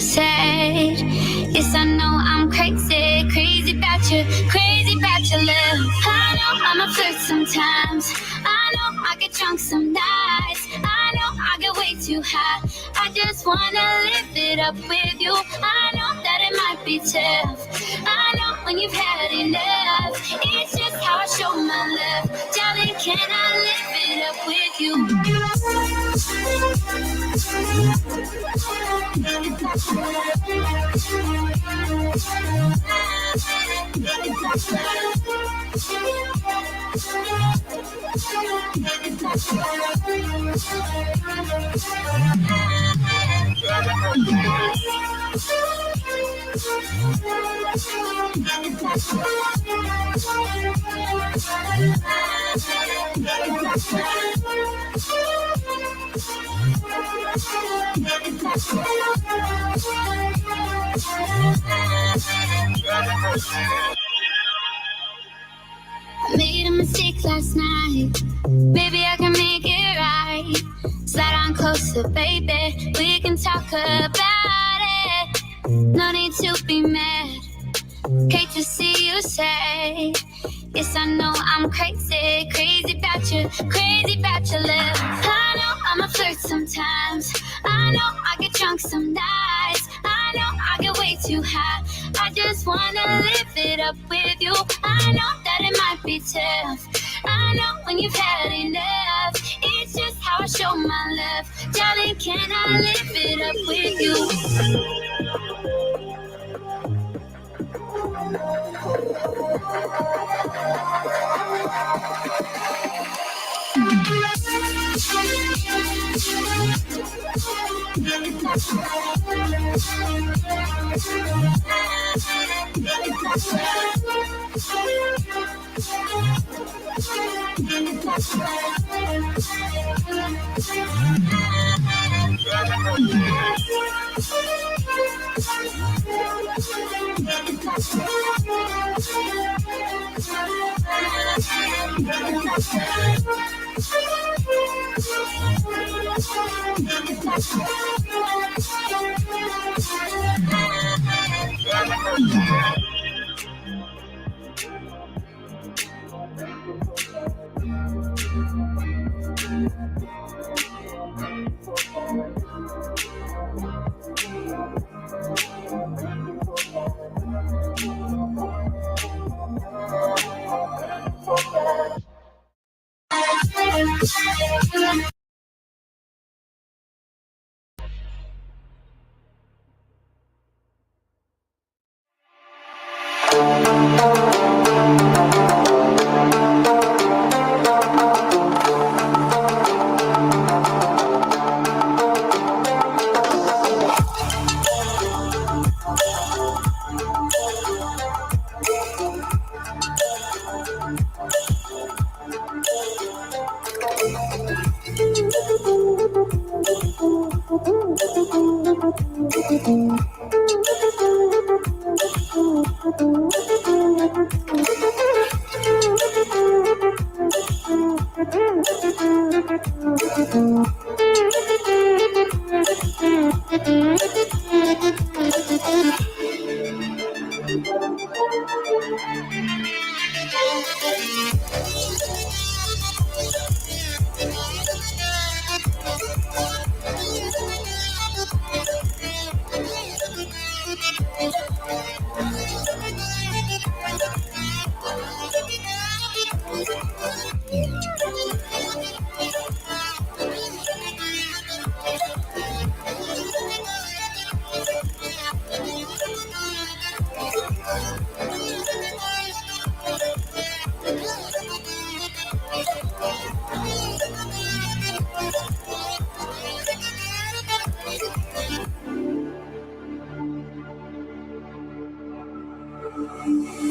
said. Yes, I know I'm crazy, crazy about you, crazy about your love. I know I'm a flirt sometimes. I know I get drunk some nights. I know I get way too high. I just wanna live it up with you. I know that it might be tough. I know when you've had enough. It's just how I show my love. Darling, can I live it up with you? Made a mistake last night. Maybe I can make it right. Slide on closer, baby. We can talk about it. No need to be mad. Hate to see you say. Yes, I know I'm crazy, crazy about you, crazy about your love. I know I'm a flirt sometimes. I know I get drunk some nights. I know I get way too high. I just wanna live it up with you. I know that it might be tough. I know when you've had enough. It's just how I show my love. Darling, can I live it up with you?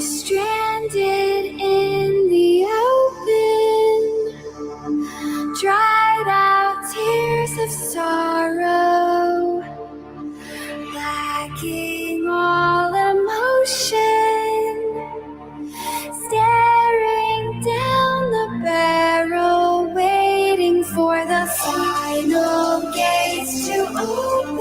Stranded in the open, dried out tears of sorrow, lacking all emotion, staring down the barrel, waiting for the final gates to open.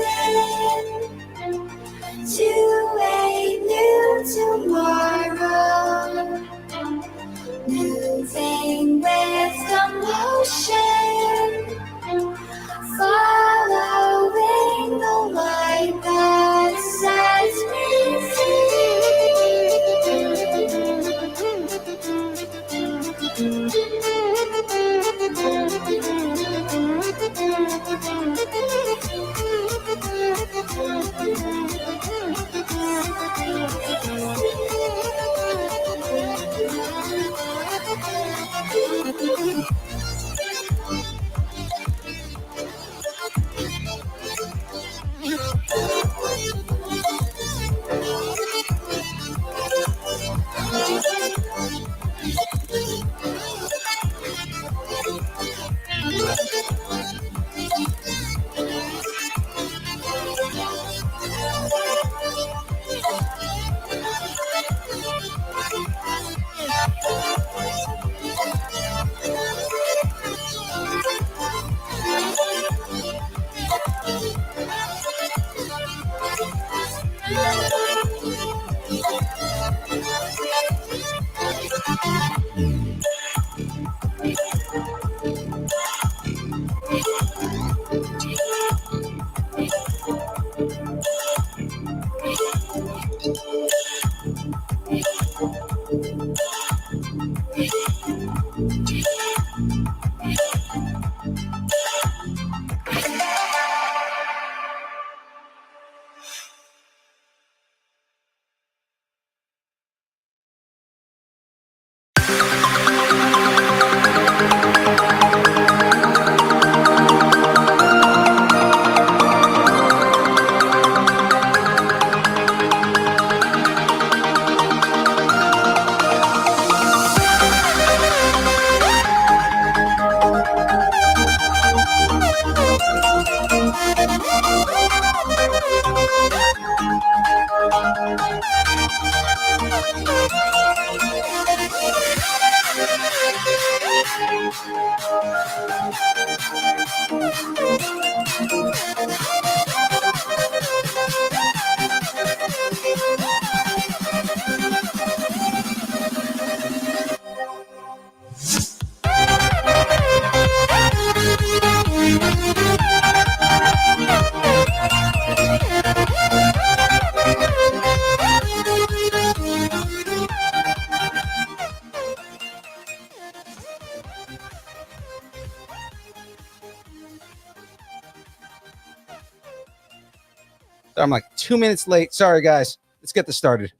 I'm like 2 minutes late. Sorry, guys. Let's get this started.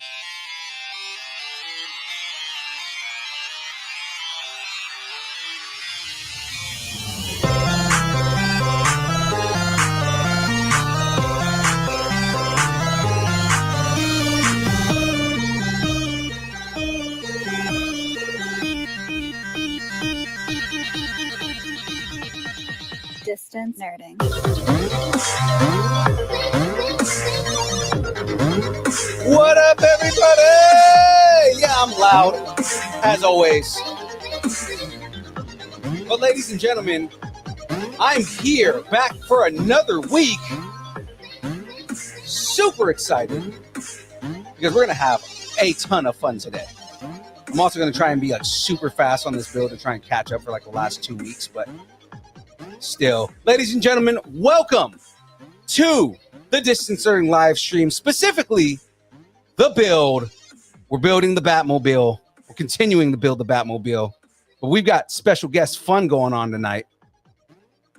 Distance nerding. What up, everybody? Yeah, I'm loud, as always. But ladies and gentlemen, I'm here back for another week. Super excited because we're going to have a ton of fun today. I'm also going to try and be like super fast on this build to try and catch up for like the last 2 weeks, but still. Ladies and gentlemen, welcome to the Distance Learning live stream, specifically the build. We're building the Batmobile. We're continuing to build the Batmobile, but we've got special guest fun going on tonight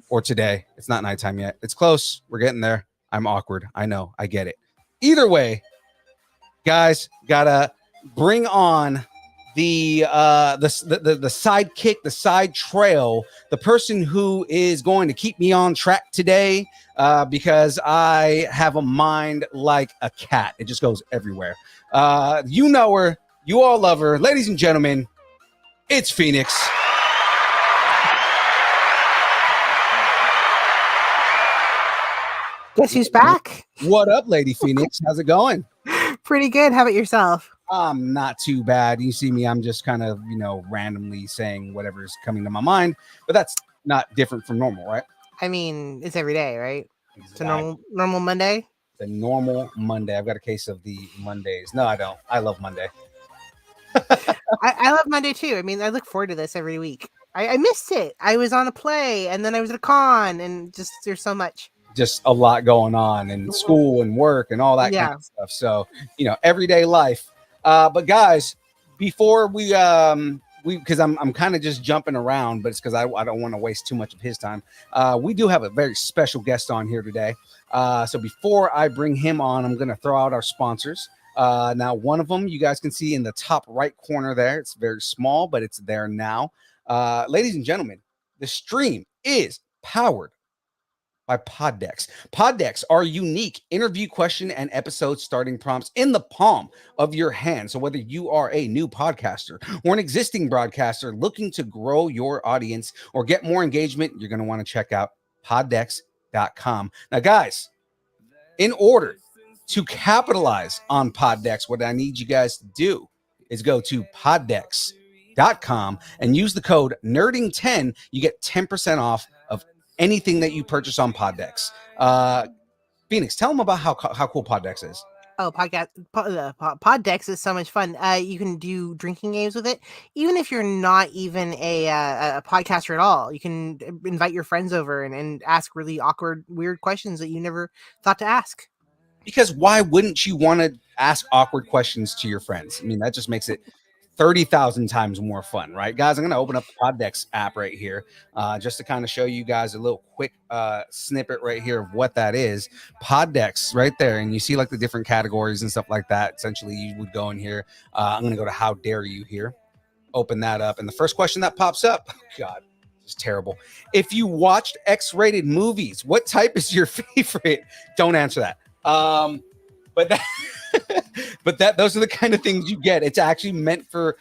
or today. It's not nighttime yet. It's close. We're getting there. I'm awkward. I know. I get it. Either way, guys, gotta bring on the sidekick, the side trail, the person who is going to keep me on track today, because I have a mind like a cat. It just goes everywhere. You know her. You all love her. Ladies and gentlemen, it's Phoenix. Guess who's back? What up, Lady Phoenix? How's it going? Pretty good. How about yourself? Not too bad. You see me, I'm just kind of, randomly saying whatever's coming to my mind, but that's not different from normal, right? I mean, it's every day, right? Exactly. It's a normal Monday. The normal Monday. I've got a case of the Mondays. No, I don't. I love Monday. I love Monday too. I mean, I look forward to this every week. I missed it. I was on a play and then I was at a con and just there's so much. Just a lot going on in school and work and all that kind of stuff. So, everyday life. But guys, before we because I'm kind of just jumping around, but it's because I don't want to waste too much of his time. We do have a very special guest on here today. So before I bring him on, I'm going to throw out our sponsors. Now, one of them you guys can see in the top right corner there. It's very small, but it's there now. Ladies and gentlemen, the stream is powered by Poddex. Poddex are unique interview question and episode starting prompts in the palm of your hand. So whether you are a new podcaster or an existing broadcaster looking to grow your audience or get more engagement, you're going to want to check out poddex.com. Now, guys, in order to capitalize on Poddex, what I need you guys to do is go to poddex.com and use the code nerding10. You get 10% off of anything that you purchase on Poddex. Phoenix, tell them about how cool Poddex is. Oh, Poddex is so much fun. You can do drinking games with it, even if you're not even a podcaster at all. You can invite your friends over and ask really awkward, weird questions that you never thought to ask. Because why wouldn't you want to ask awkward questions to your friends? I mean, that just makes it 30,000 times more fun, right? Guys, I'm going to open up the Poddex app right here just to kind of show you guys a little quick snippet right here of what that is. Poddex right there. And you see like the different categories and stuff like that. Essentially, you would go in here. I'm going to go to How Dare You here. Open that up. And the first question that pops up, oh God, it's terrible. If you watched X-rated movies, what type is your favorite? Don't answer that. But that but those are the kind of things you get. It's actually meant for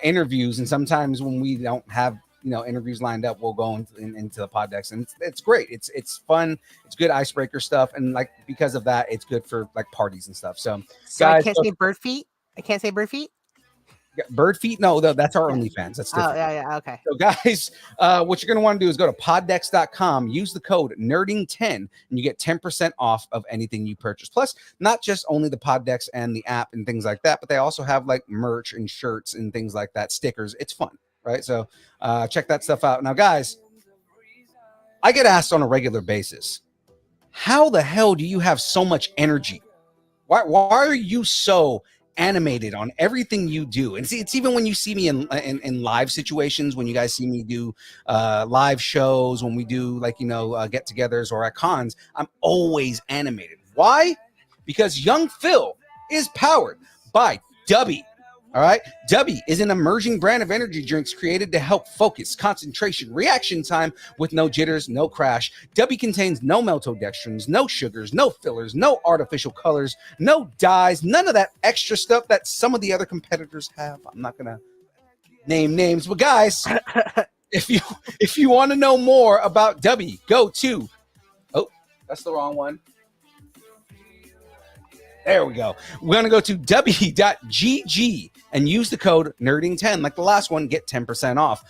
interviews, and sometimes when we don't have interviews lined up, we'll go into the Poddex, and it's great. It's fun. It's good icebreaker stuff, and like because of that, it's good for like parties and stuff. So guys, I can't say bird feet. I can't say bird feet. Bird feet? No, that's our OnlyFans. That's different. Oh, yeah, okay. So, guys, what you're going to want to do is go to poddex.com, use the code nerding10, and you get 10% off of anything you purchase. Plus, not just only the Poddex and the app and things like that, but they also have like merch and shirts and things like that, stickers. It's fun, right? So, check that stuff out. Now, guys, I get asked on a regular basis, how the hell do you have so much energy? Why are you so animated on everything you do? And see, it's even when you see me in live situations, when you guys see me do live shows, when we do like get-togethers or at cons, I'm always animated. Why? Because young Phil is powered by Dubby. All right, Dubby is an emerging brand of energy drinks created to help focus, concentration, reaction time with no jitters, no crash. Dubby contains no maltodextrins, no sugars, no fillers, no artificial colors, no dyes, none of that extra stuff that some of the other competitors have. I'm not gonna name names, but guys, if you want to know more about Dubby, go to that's the wrong one. There we go. We're going to go to w.gg and use the code nerding10. Like the last one, get 10% off.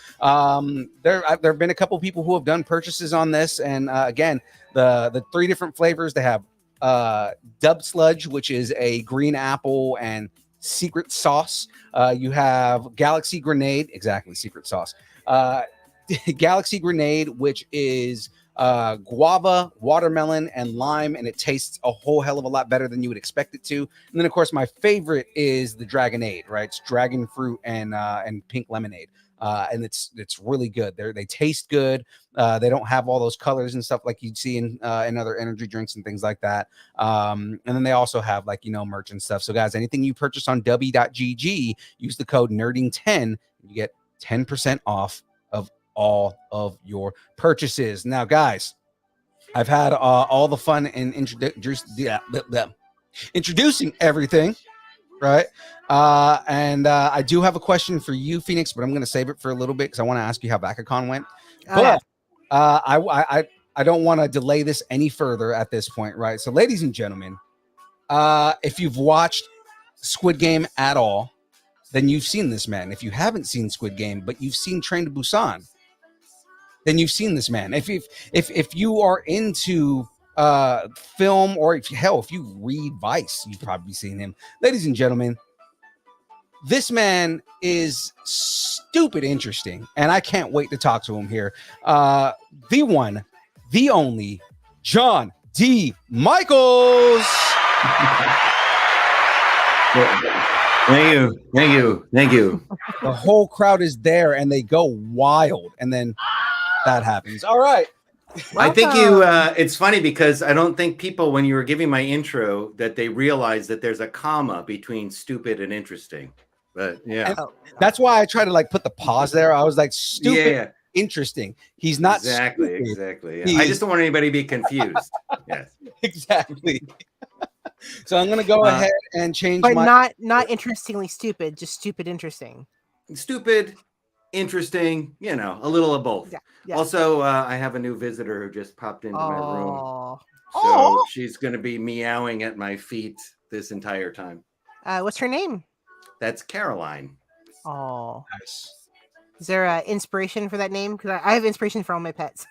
There have been a couple people who have done purchases on this. And again, the 3 different flavors, they have Dub Sludge, which is a green apple and secret sauce. You have Galaxy Grenade, exactly, secret sauce. Galaxy Grenade, which is guava, watermelon, and lime, and it tastes a whole hell of a lot better than you would expect it to. And then, of course, my favorite is the Dragonade, right? It's dragon fruit and pink lemonade, and it's really good. They taste good. They don't have all those colors and stuff like you'd see in other energy drinks and things like that. And then they also have like merch and stuff. So, guys, anything you purchase on w.gg, use the code nerding10, you get 10% off of all of your purchases. Now, guys, I've had all the fun in introducing everything, right? And I do have a question for you, Phoenix, but I'm going to save it for a little bit because I want to ask you how Bakacon went. But I don't want to delay this any further at this point, right? So, ladies and gentlemen, if you've watched Squid Game at all, then you've seen this man. If you haven't seen Squid Game, but you've seen Train to Busan, then you've seen this man. If you are into film, or if you read Vice, you've probably seen him. Ladies and gentlemen, this man is stupid interesting, and I can't wait to talk to him here. The one, the only, John D. Michaels. Thank you. The whole crowd is there, and they go wild, and then that happens. All right. Welcome. I think it's funny because I don't think people, when you were giving my intro, that they realize that there's a comma between stupid and interesting. But yeah, that's why I try to like put the pause there. I was like, stupid, interesting. He's not exactly. Yeah. I just don't want anybody to be confused. Yes, exactly. So I'm gonna go ahead and change, but not interestingly stupid, just stupid interesting. Stupid, interesting, a little of both. Yeah. Also, I have a new visitor who just popped into my room. So she's going to be meowing at my feet this entire time. What's her name? That's Caroline. Oh, nice. Is there inspiration for that name? Because I have inspiration for all my pets.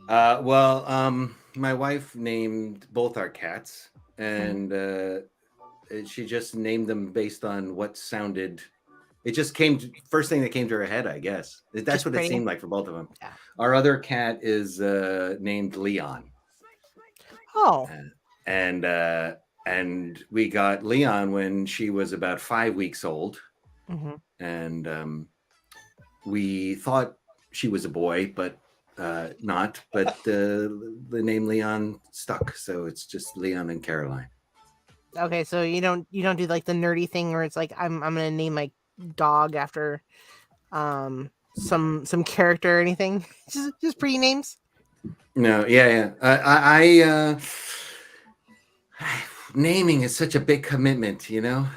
My wife named both our cats and she just named them based on what sounded. It just came first thing that came to her head, I guess. That's Just what pretty. it seemed like for both of them. Yeah. Our other cat is named Leon. Oh. And we got Leon when she was about 5 weeks old, and we thought she was a boy, but not. But the name Leon stuck, so it's just Leon and Caroline. Okay, so you don't do like the nerdy thing where it's like I'm gonna name my dog after some character or anything. just pretty names. No, I naming is such a big commitment, you know.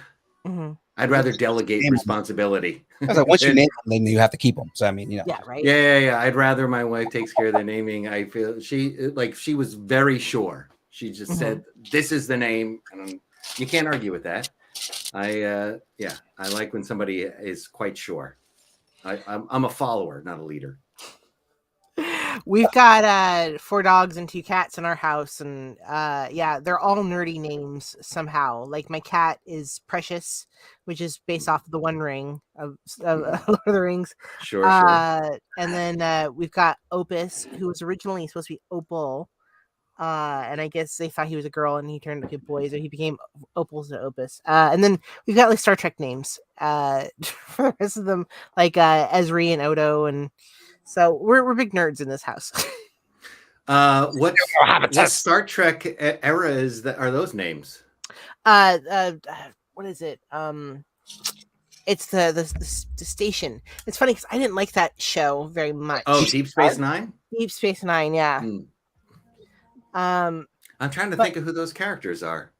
I'd rather delegate responsibility. I was like, once you name them, then you have to keep them. So I mean, you know. Yeah, right. Yeah. I'd rather my wife takes care of the naming. I feel she was very sure. She just said, "This is the name," and you can't argue with that. I like when somebody is quite sure. I'm a follower, not a leader. We've got 4 dogs and 2 cats in our house, and they're all nerdy names somehow. Like my cat is Precious, which is based off of the One Ring of Lord of the Rings. Sure. And then we've got Opus, who was originally supposed to be Opal, and I guess they thought he was a girl, and he turned into a boy, so he became Opals to Opus. And then we've got like Star Trek names for the rest of them, like Ezri and Odo, and so we're big nerds in this house. What Star Trek era are those names? What is it? It's the station. It's funny because I didn't like that show very much. Oh, Deep Space Nine. Deep Space Nine, yeah. I'm trying to think of who those characters are.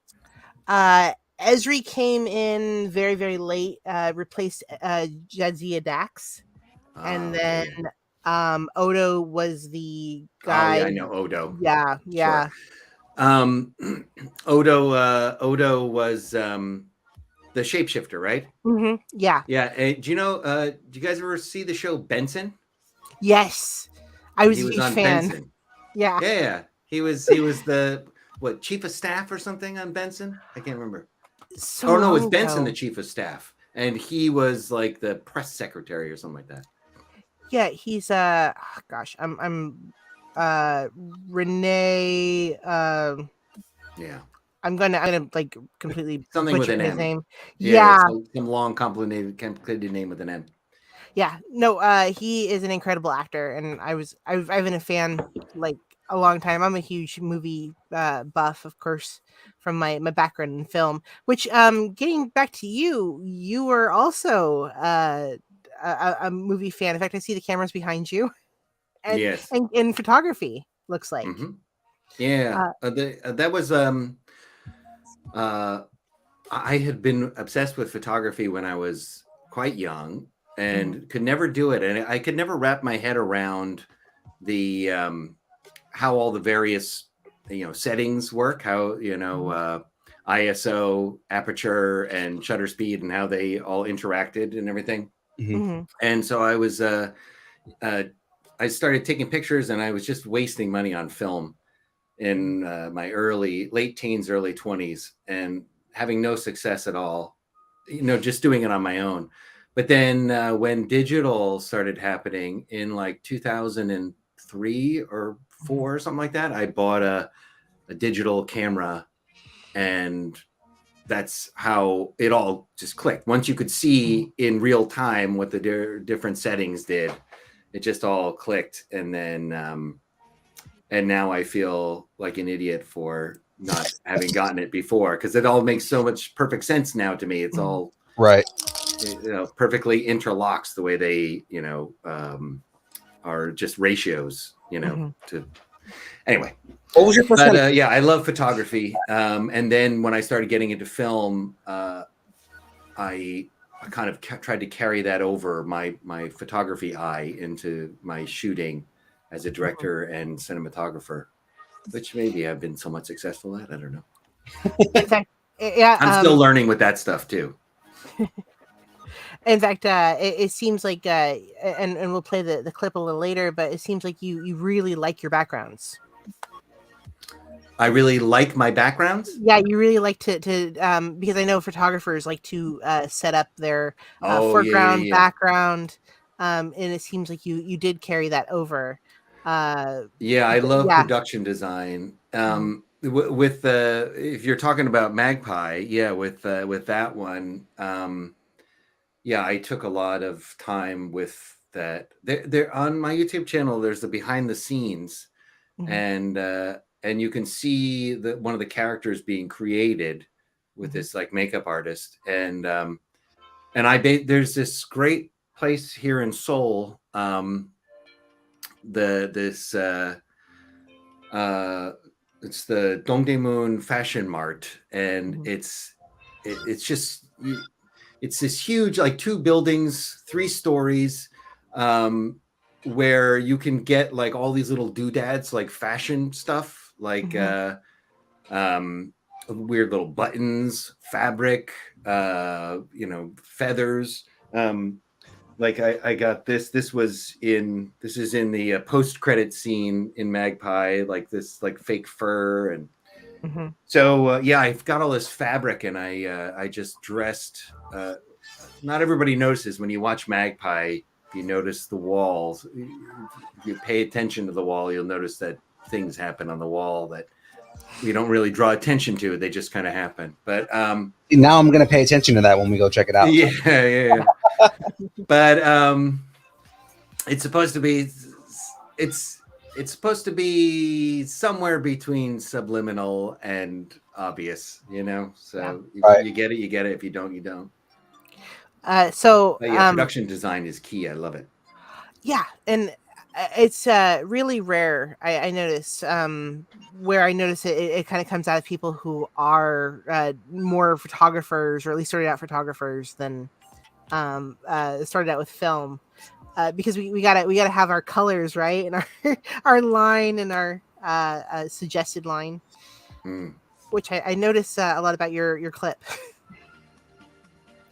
Ezri came in very, very late, replaced Jadzia Dax, and then Odo was the guy. I know Odo. Yeah. Sure. Odo was the shapeshifter, right? Yeah. Do you know? Do you guys ever see the show Benson? Yes, I was a huge fan. Benson. Yeah. He was the chief of staff or something on Benson. I can't remember. So no, it was Benson the chief of staff, and he was like the press secretary or something like that. Yeah, he's I'm Renee. Yeah. I'm gonna like completely something with an his M. name. Yeah. Some long complicated name with an M. Yeah. No. He is an incredible actor, and I've been a fan like a long time. I'm a huge movie buff, of course, from my background in film. Which getting back to you were also a movie fan. In fact, I see the cameras behind you. And, yes. And in photography, looks like. Yeah. That was I had been obsessed with photography when I was quite young and could never do it, and I could never wrap my head around the how all the various settings work, how ISO, aperture, and shutter speed, and how they all interacted and everything. And so I was I started taking pictures, and I was just wasting money on film in my late teens, early 20s, and having no success at all, just doing it on my own. But then when digital started happening in like 2003 or 4 or something like that, I bought a digital camera, and that's how it all just clicked. Once you could see in real time what the different settings did, it just all clicked. And then and now I feel like an idiot for not having gotten it before, because it all makes so much perfect sense now to me. It's all right, perfectly interlocks the way they are just ratios, to anyway. What was your first one? Yeah, I love photography, and then when I started getting into film, I kind of tried to carry that over my photography eye into my shooting as a director and cinematographer, which maybe I've been somewhat successful at. I don't know. In fact, yeah, I'm still learning with that stuff too. In fact, it seems like, and we'll play the clip a little later, but it seems like you really like your backgrounds. I really like my backgrounds. Yeah, you really like to because I know photographers like to set up their foreground, background, and it seems like you did carry that over. Yeah, I love Yeah. production design. With if you're talking about Magpie, yeah, with that one, yeah, I took a lot of time with that. There on my YouTube channel, there's the behind the scenes, and you can see one of the characters being created with this like makeup artist, and there's this great place here in Seoul, it's the Dongdaemun Fashion Mart, and it's just it's this huge, like 2 buildings, 3 stories, where you can get like all these little doodads, like fashion stuff, like weird little buttons, fabric, feathers. Like I got this. This is in the post-credit scene in Magpie, like this like fake fur, and so yeah, I've got all this fabric, and I just dressed. Not everybody notices when you watch Magpie. If you notice the walls, if you pay attention to the wall, you'll notice that things happen on the wall that we don't really draw attention to. They just kind of happen. But now I'm gonna pay attention to that when we go check it out. Yeah. But it's supposed to be somewhere between subliminal and obvious, so if you get it, if you don't, you don't. So production design is key. I love it. Yeah, and it's really rare. I notice where I notice it kind of comes out of people who are more photographers, or at least started out photographers than started out with film, because we gotta have our colors right, and our line, and our suggested line, which I notice a lot about your clip.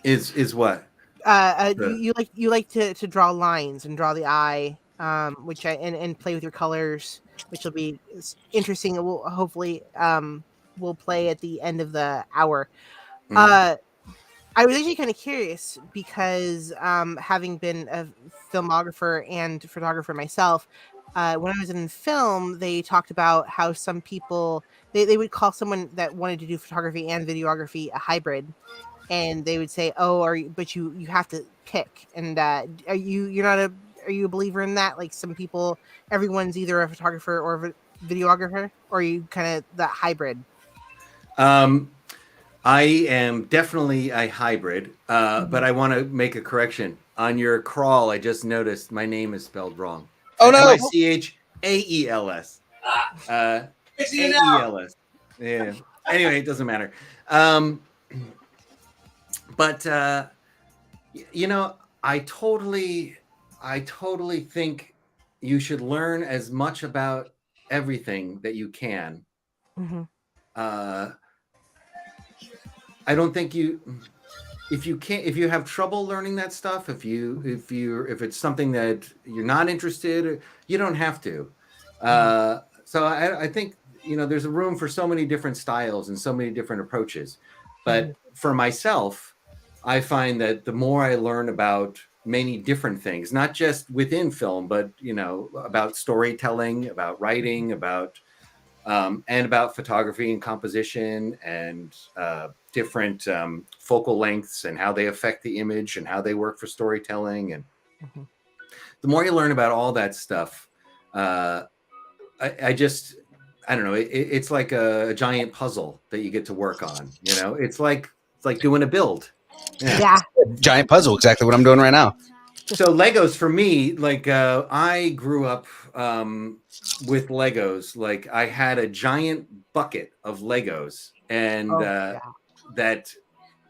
Is what you like to draw lines and draw the eye, which and play with your colors, which will be interesting. It will hopefully we'll play at the end of the hour. I was actually kind of curious because having been a filmographer and photographer myself, when I was in film, they talked about how some people they would call someone that wanted to do photography and videography a hybrid, and they would say, "Oh, but you have to pick." And are you a believer in that? Like some people, everyone's either a photographer or a videographer, or are you kind of that hybrid? I am definitely a hybrid, but I want to make a correction. On your crawl, I just noticed my name is spelled wrong. Oh no! Chaels. Aels. Yeah. Anyway, it doesn't matter. But I totally think you should learn as much about everything that you can. I don't think if you have trouble learning that stuff, if it's something that you're not interested, you don't have to. So I think there's a room for so many different styles and so many different approaches. But for myself, I find that the more I learn about many different things, not just within film, but about storytelling, about writing, about and about photography and composition, and different focal lengths and how they affect the image and how they work for storytelling. And the more you learn about all that stuff, I don't know. It's like a giant puzzle that you get to work on. It's like doing a build. Yeah. Giant puzzle. Exactly what I'm doing right now. So Legos for me, like I grew up with Legos. Like I had a giant bucket of Legos, and that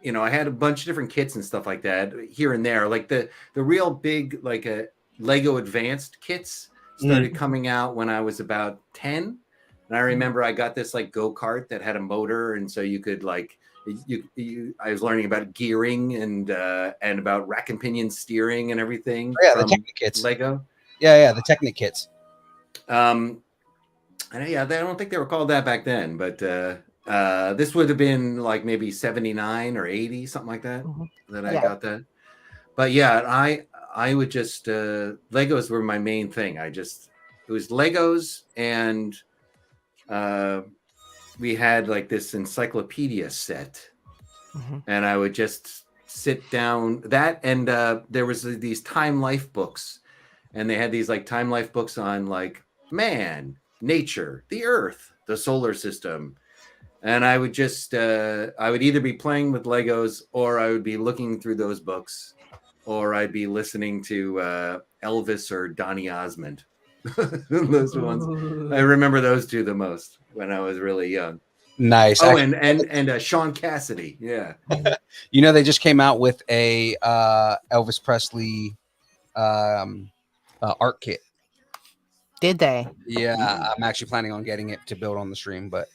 I had a bunch of different kits and stuff like that here and there. Like the real big like Lego advanced kits started coming out when I was about 10. And I remember I got this like go-kart that had a motor, and so you could like I was learning about gearing and about rack and pinion steering and everything. Oh, yeah, the Technic kits. Lego. Yeah, the Technic kits. Yeah, I don't think they were called that back then, but this would have been like maybe 79 or 80, something like that, that I got that. But yeah, I would just Legos were my main thing. It was Legos, and we had like this encyclopedia set, and I would just sit down that, and there was these Time Life books, and they had these like Time Life books on like man, nature, the earth, the solar system. And I would just I would either be playing with Legos, or I would be looking through those books, or I'd be listening to Elvis or Donny Osmond. Those ones. I remember those two the most when I was really young. Nice. Oh, and Sean Cassidy. Yeah. You know, they just came out with a Elvis Presley art kit. Did they? Yeah, I'm actually planning on getting it to build on the stream, but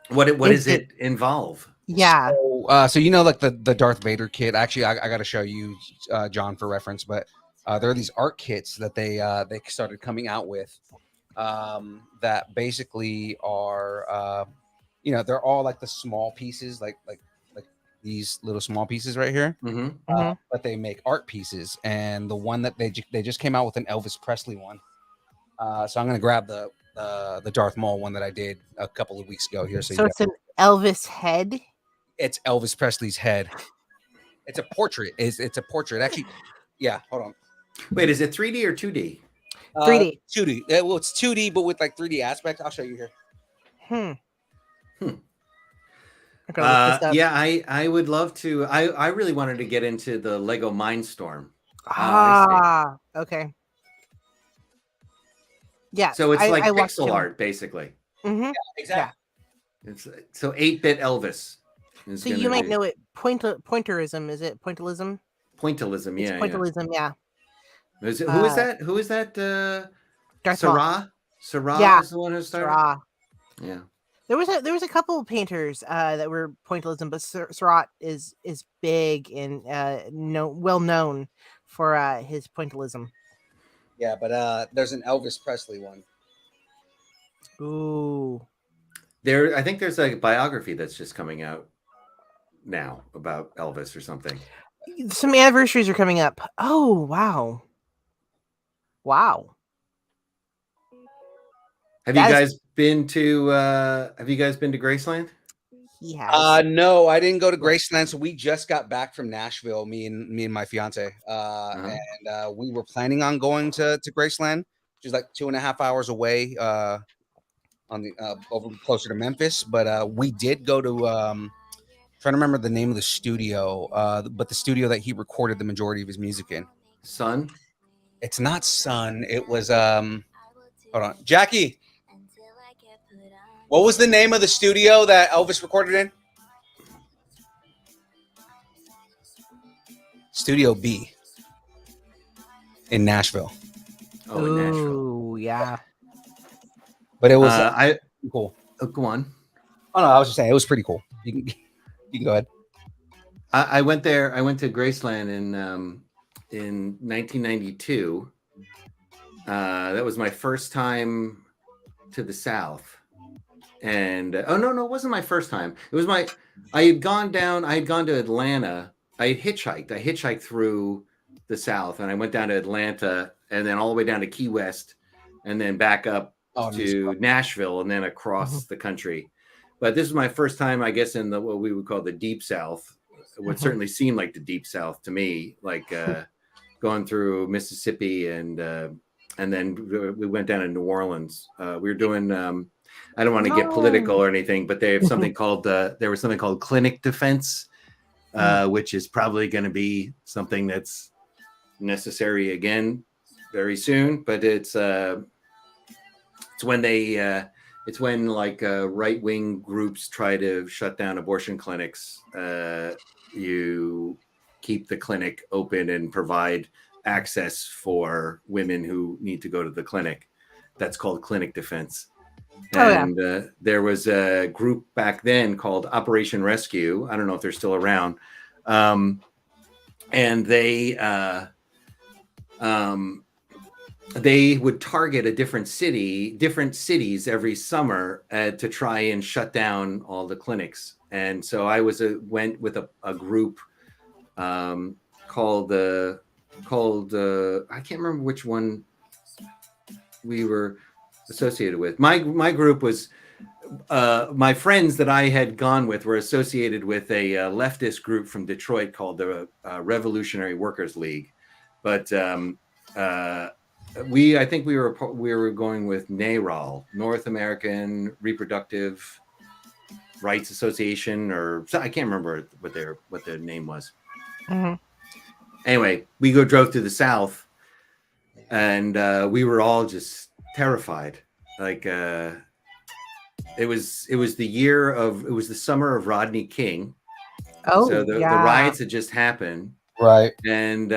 what does it involve? Yeah. So you know, like the Darth Vader kit. Actually, I got to show you, John, for reference. But there are these art kits that they started coming out with, that basically are, they're all like the small pieces, like these little small pieces right here. But they make art pieces, and the one that they just came out with an Elvis Presley one. So I'm gonna grab the Darth Maul one that I did a couple of weeks ago here. So it's an Elvis head. It's Elvis Presley's head. It's a portrait. It's a portrait. Actually, yeah. Hold on. Wait, is it 3D or 2D? 3D. 2D. Well, it's 2D, but with like 3D aspects. I'll show you here. Yeah, I would love to. I really wanted to get into the Lego Mindstorm. Okay. Yeah. So it's like pixel art, basically. Yeah, exactly. Yeah. It's so 8-bit Elvis. So you might know it. Pointerism. Is it pointillism? Pointillism, yeah. Pointillism, yeah. Who is that? Who is that? Sarah? Sarah is the one who started. Sarah. Yeah. There was a couple of painters that were pointillism, but Surratt is big and well known for his pointillism. Yeah, but there's an Elvis Presley one. Ooh. I think there's a biography that's just coming out now about Elvis or something. Some anniversaries are coming up. Oh, wow. Have you guys been to Graceland? He has. No, I didn't go to Graceland. So we just got back from Nashville, me and my fiance. And we were planning on going to Graceland, which is like 2.5 hours away, on the over closer to Memphis. But we did go to trying to remember the name of the studio, but the studio that he recorded the majority of his music in. Sun? It's not Sun. It was hold on, Jackie. What was the name of the studio that Elvis recorded in? Studio B in Nashville. Oh, in Nashville. Ooh, yeah. But it was cool. Go on. Oh no, I was just saying it was pretty cool. You can go ahead. I went there. I went to Graceland in 1992. That was my first time to the South. And no, it wasn't my first time. It was I had gone to Atlanta. I hitchhiked through the South, and I went down to Atlanta, and then all the way down to Key West, and then back up to Nashville, and then across the country. But this was my first time, I guess, in what we would call the Deep South. It would certainly seem like the Deep South to me, like going through Mississippi, and then we went down to New Orleans. We were doing. I don't want to get political or anything, but they have something called there was something called clinic defense, which is probably going to be something that's necessary again very soon. But it's when right-wing groups try to shut down abortion clinics. You keep the clinic open and provide access for women who need to go to the clinic. That's called clinic defense. And there was a group back then called Operation Rescue. I don't know if they're still around. And they they would target different cities every summer to try and shut down all the clinics. And so I went with a group called I can't remember which one we were associated with. My group was my friends that I had gone with were associated with a leftist group from Detroit called the Revolutionary Workers League, but I think we were going with NARAL, North American Reproductive Rights Association, or I can't remember what their name was. Mm-hmm. Anyway, we drove to the South, and we were all just terrified. Like it was the summer of Rodney King. Oh, so the riots had just happened. Right. And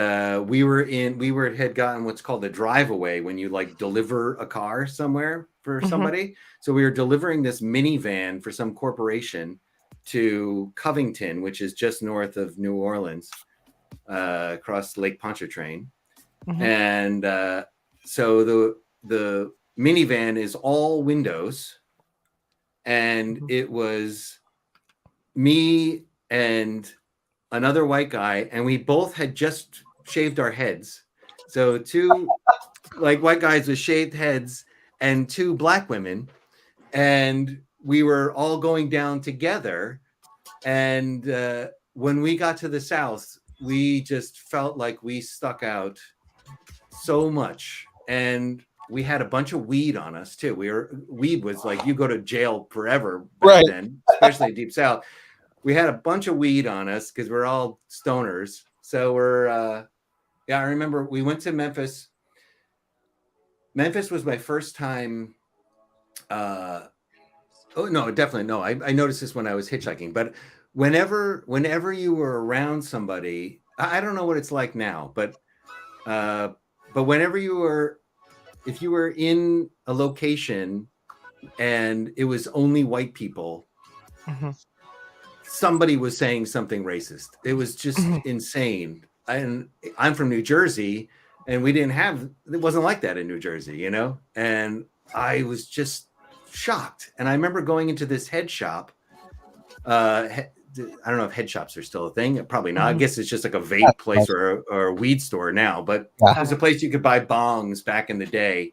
we had gotten what's called a drive-away, when you like deliver a car somewhere for somebody. So we were delivering this minivan for some corporation to Covington, which is just north of New Orleans, across Lake Pontchartrain. And so the minivan is all windows, and it was me and another white guy, and we both had just shaved our heads. So two like white guys with shaved heads and two black women, and we were all going down together. And when we got to the South, we just felt like we stuck out so much, and we had a bunch of weed on us too. Weed was like, you go to jail forever back then, especially Deep South. We had a bunch of weed on us because we're all stoners. So I remember we went to Memphis. Memphis was my first time. Oh no, definitely no. I noticed this when I was hitchhiking. But whenever you were around somebody, I don't know what it's like now, but whenever if you were in a location and it was only white people. Somebody was saying something racist. It was just insane. And I'm from New Jersey, and it wasn't like that in New Jersey, you know? And I was just shocked. And I remember going into this head shop. I don't know if head shops are still a thing. Probably not. I guess it's just like a vape place or a weed store now. But it was a place you could buy bongs back in the day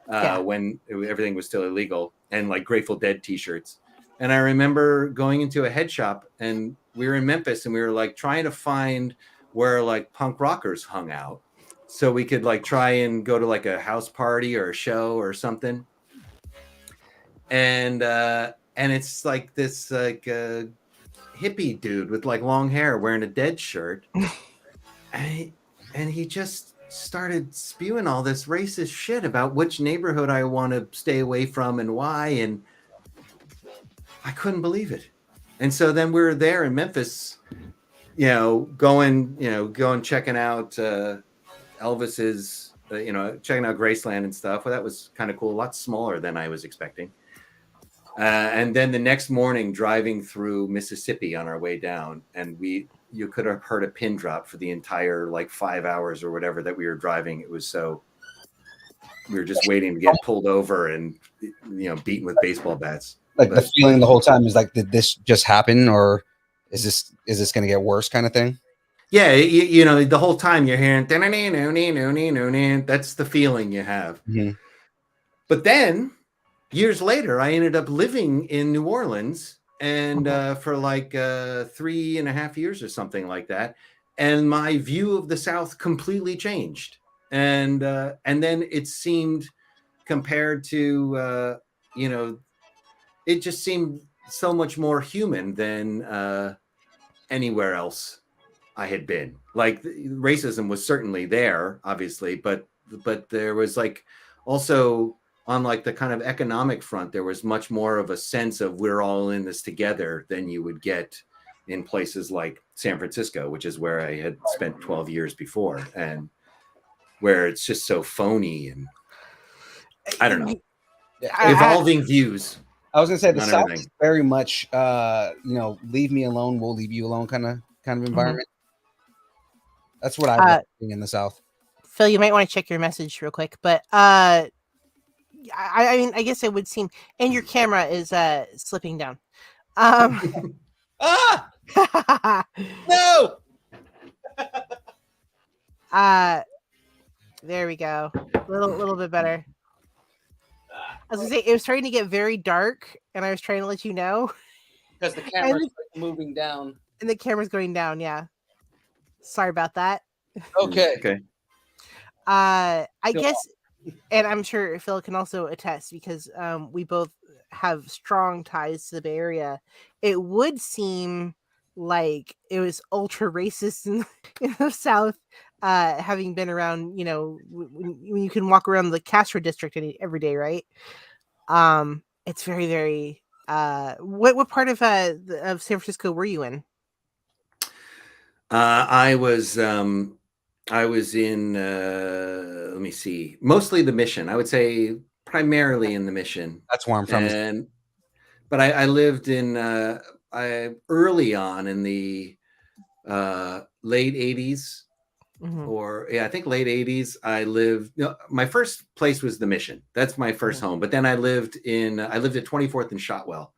when everything was still illegal, and like Grateful Dead t-shirts. And I remember going into a head shop, and we were in Memphis, and we were like trying to find where like punk rockers hung out, so we could like try and go to like a house party or a show or something. And it's like this like hippie dude with like long hair wearing a Dead shirt, and he just started spewing all this racist shit about which neighborhood I want to stay away from and why, and I couldn't believe it. And so then we were there in Memphis, going checking out Elvis's, checking out Graceland and stuff. Well, that was kind of cool. A lot smaller than I was expecting. And then the next morning, driving through Mississippi on our way down, and you could have heard a pin drop for the entire like 5 hours or whatever that we were driving. It was so, we were just waiting to get pulled over and beaten with baseball bats. Like the feeling the whole time is like, did this just happen, or is this going to get worse, kind of thing? Yeah, the whole time you're hearing that's the feeling you have. But then years later, I ended up living in New Orleans, and for like 3.5 years or something like that, and my view of the South completely changed. And then it seemed, compared to it just seemed so much more human than anywhere else I had been. Like, racism was certainly there, obviously, but there was like also on like the kind of economic front, there was much more of a sense of we're all in this together than you would get in places like San Francisco, which is where I had spent 12 years before, and where it's just so phony and I don't know, evolving views. I was gonna say the South is very much, leave me alone, we'll leave you alone kind of environment. That's what I like in the South. Phil, you might want to check your message real quick, but I mean, I guess it would seem, and your camera is slipping down. Ah! No! There we go. Little bit better. I was gonna say, it was starting to get very dark, and I was trying to let you know. Because the camera's moving down. And the camera's going down, yeah. Sorry about that. Okay. Okay. I guess, and I'm sure Phil can also attest, because we both have strong ties to the Bay Area. It would seem like it was ultra racist in the South, having been around, when you can walk around the Castro district every day, right? It's very, very. What part of San Francisco were you in? I was in. Let me see. Mostly the Mission. I would say primarily in the Mission. That's where I'm from. But I lived in early on in the late 80s. Mm-hmm. I think late 80s. I lived. My first place was the Mission. That's my first home. But then I lived at 24th and Shotwell,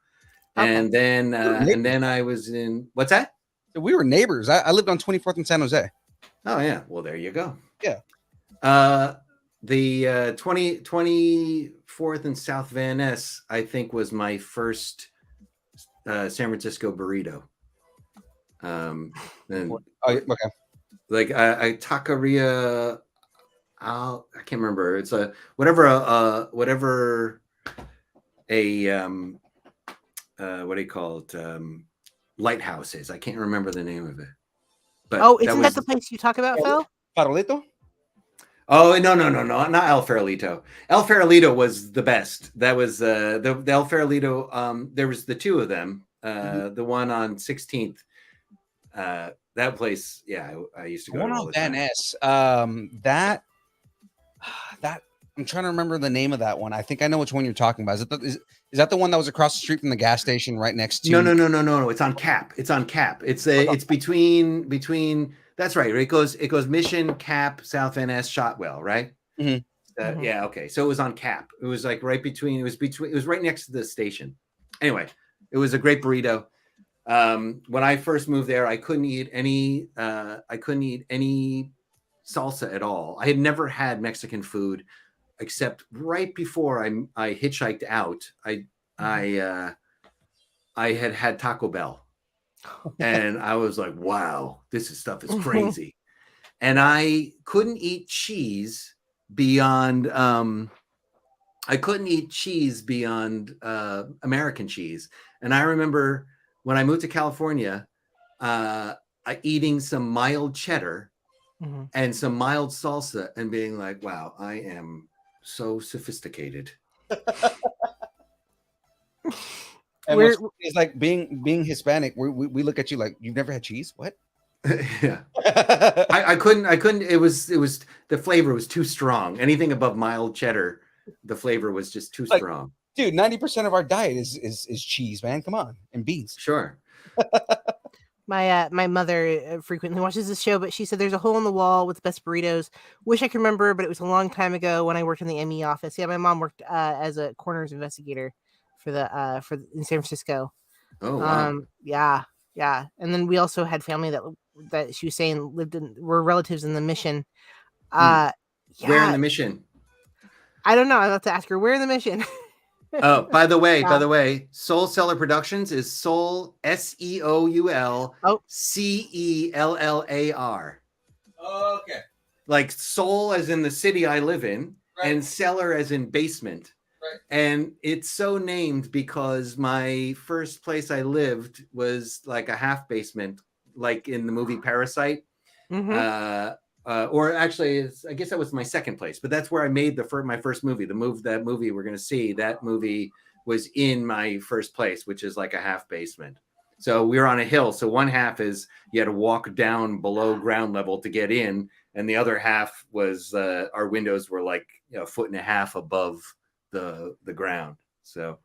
and then I was in. What's that? We were neighbors. I lived on 24th and San Jose. Oh yeah. Well, there you go. Yeah. The 24th and South Van Ness, I think, was my first San Francisco burrito. Okay. Like taqueria. I can't remember. It's whatever what do you call it? Lighthouse is. I can't remember the name of it. But isn't that the place you talk about, Phil? Farolito? Oh, no, not El Farolito. El Farolito was the best. That was the El Farolito. There was the two of them. The one on 16th. That place, yeah, I used to go to all the time. That I'm trying to remember the name of that one. I think I know which one you're talking about. Is that the one that was across the street from the gas station, right next to? No. It's on Cap. It's between. That's right. It goes Mission, Cap, South Van Ness, Shotwell, right? Mm-hmm. Yeah. Okay. So it was on Cap. It was like right between. It was right next to the station. Anyway, it was a great burrito. When I first moved there, I couldn't eat any salsa at all. I had never had Mexican food except right before I hitchhiked out. I had Taco Bell, and I was like, wow, stuff is crazy. And I couldn't eat cheese beyond American cheese. And I remember when I moved to California, eating some mild cheddar and some mild salsa and being like, wow, I am so sophisticated. And it's like being Hispanic, we look at you like, you've never had cheese? What? Yeah. I couldn't. It was the flavor was too strong. Anything above mild cheddar, the flavor was just too strong. Dude, 90% of our diet is cheese, man. Come on, and beans. Sure. My mother frequently watches this show, but she said there's a hole in the wall with the best burritos. Wish I could remember, but it was a long time ago when I worked in the ME office. Yeah, my mom worked as a coroner's investigator in San Francisco. Oh wow. Yeah. And then we also had family that she was saying were relatives in the Mission. Yeah. Where in the Mission? I don't know. I'll have to ask her. Where in the Mission? Oh, by the way, Soul Cellar Productions is Soul SEOUL CELLAR. Okay. Like soul as in the city I live in, right, and cellar as in basement. Right. And it's so named because my first place I lived was like a half basement, like in the movie Parasite. Mm-hmm. Or actually, I guess that was my second place, but that's where I made my first movie. That movie we're going to see, that movie was in my first place, which is like a half basement. So we were on a hill. So one half is you had to walk down below ground level to get in. And the other half was our windows were like a foot and a half above the ground. So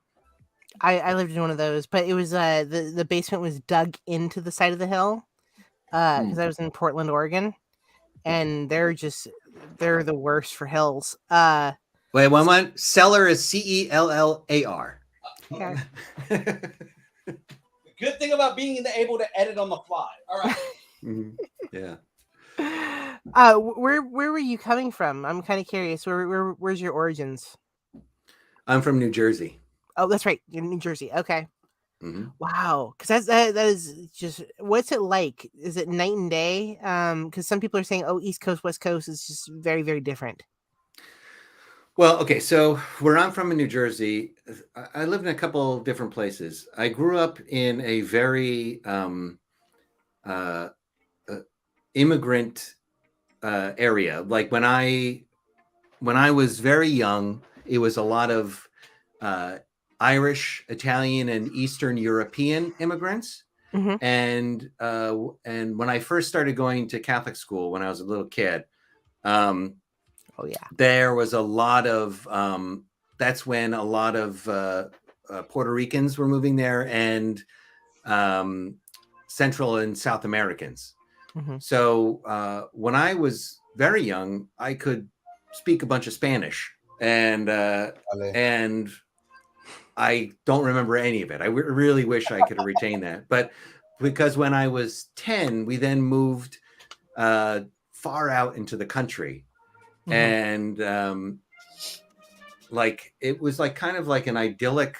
I lived in one of those, but it was the basement was dug into the side of the hill because I was in Portland, Oregon. and they're the worst for hills. Wait, one. Cellar is CELLAR. Okay. The good thing about being able to edit on the fly. All right. Yeah. Where were you coming from? I'm kind of curious. Where's your origins? I'm from New Jersey. Oh, that's right. You're in New Jersey. Okay. Mm-hmm. Wow. Because that is just, what's it like? Is it night and day? Because some people are saying, oh, East Coast, West Coast is just very, very different. Well, okay. So where I'm from in New Jersey, I lived in a couple different places. I grew up in a very immigrant area. Like when I was very young, it was a lot of Irish, Italian, and Eastern European immigrants. Mm-hmm. And when I first started going to Catholic school when I was a little kid, there was a lot of that's when a lot of Puerto Ricans were moving there, and Central and South Americans. Mm-hmm. So when I was very young, I could speak a bunch of Spanish, and I don't remember any of it. I really wish I could have retained that. But because when I was 10, we then moved far out into the country. Mm-hmm. And like it was like kind of like an idyllic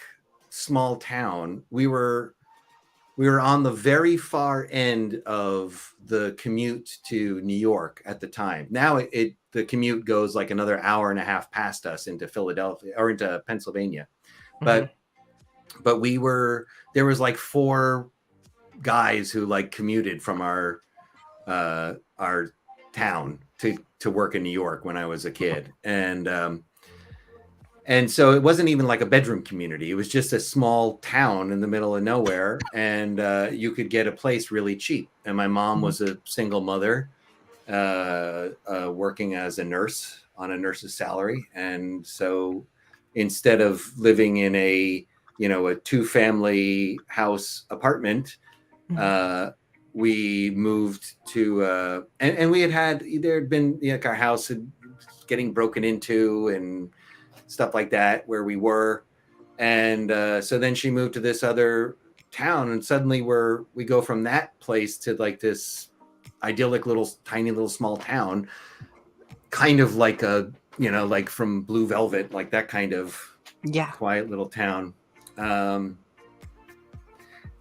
small town. We were on the very far end of the commute to New York at the time. Now the commute goes like another hour and a half past us into Philadelphia or into Pennsylvania. But there was like 4 guys who like commuted from our town to work in New York when I was a kid. And so it wasn't even like a bedroom community. It was just a small town in the middle of nowhere. And you could get a place really cheap. And my mom was a single mother working as a nurse on a nurse's salary. And so instead of living in a 2-family house apartment, we moved to and we had there had been like our house getting broken into and stuff like that where we were, and so then she moved to this other town, and suddenly we go from that place to like this idyllic little tiny little small town, kind of like a like from Blue Velvet, like that kind of quiet little town.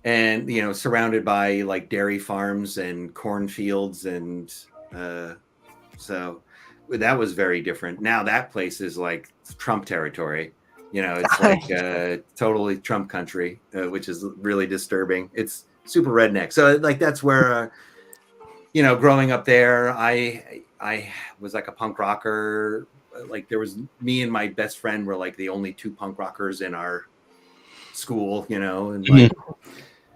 And surrounded by like dairy farms and cornfields, and so that was very different. Now that place is like Trump territory. It's like totally Trump country, which is really disturbing. It's super redneck. So like that's where growing up there, I was like a punk rocker. Like there was me and my best friend were like the only 2 punk rockers in our school, and like.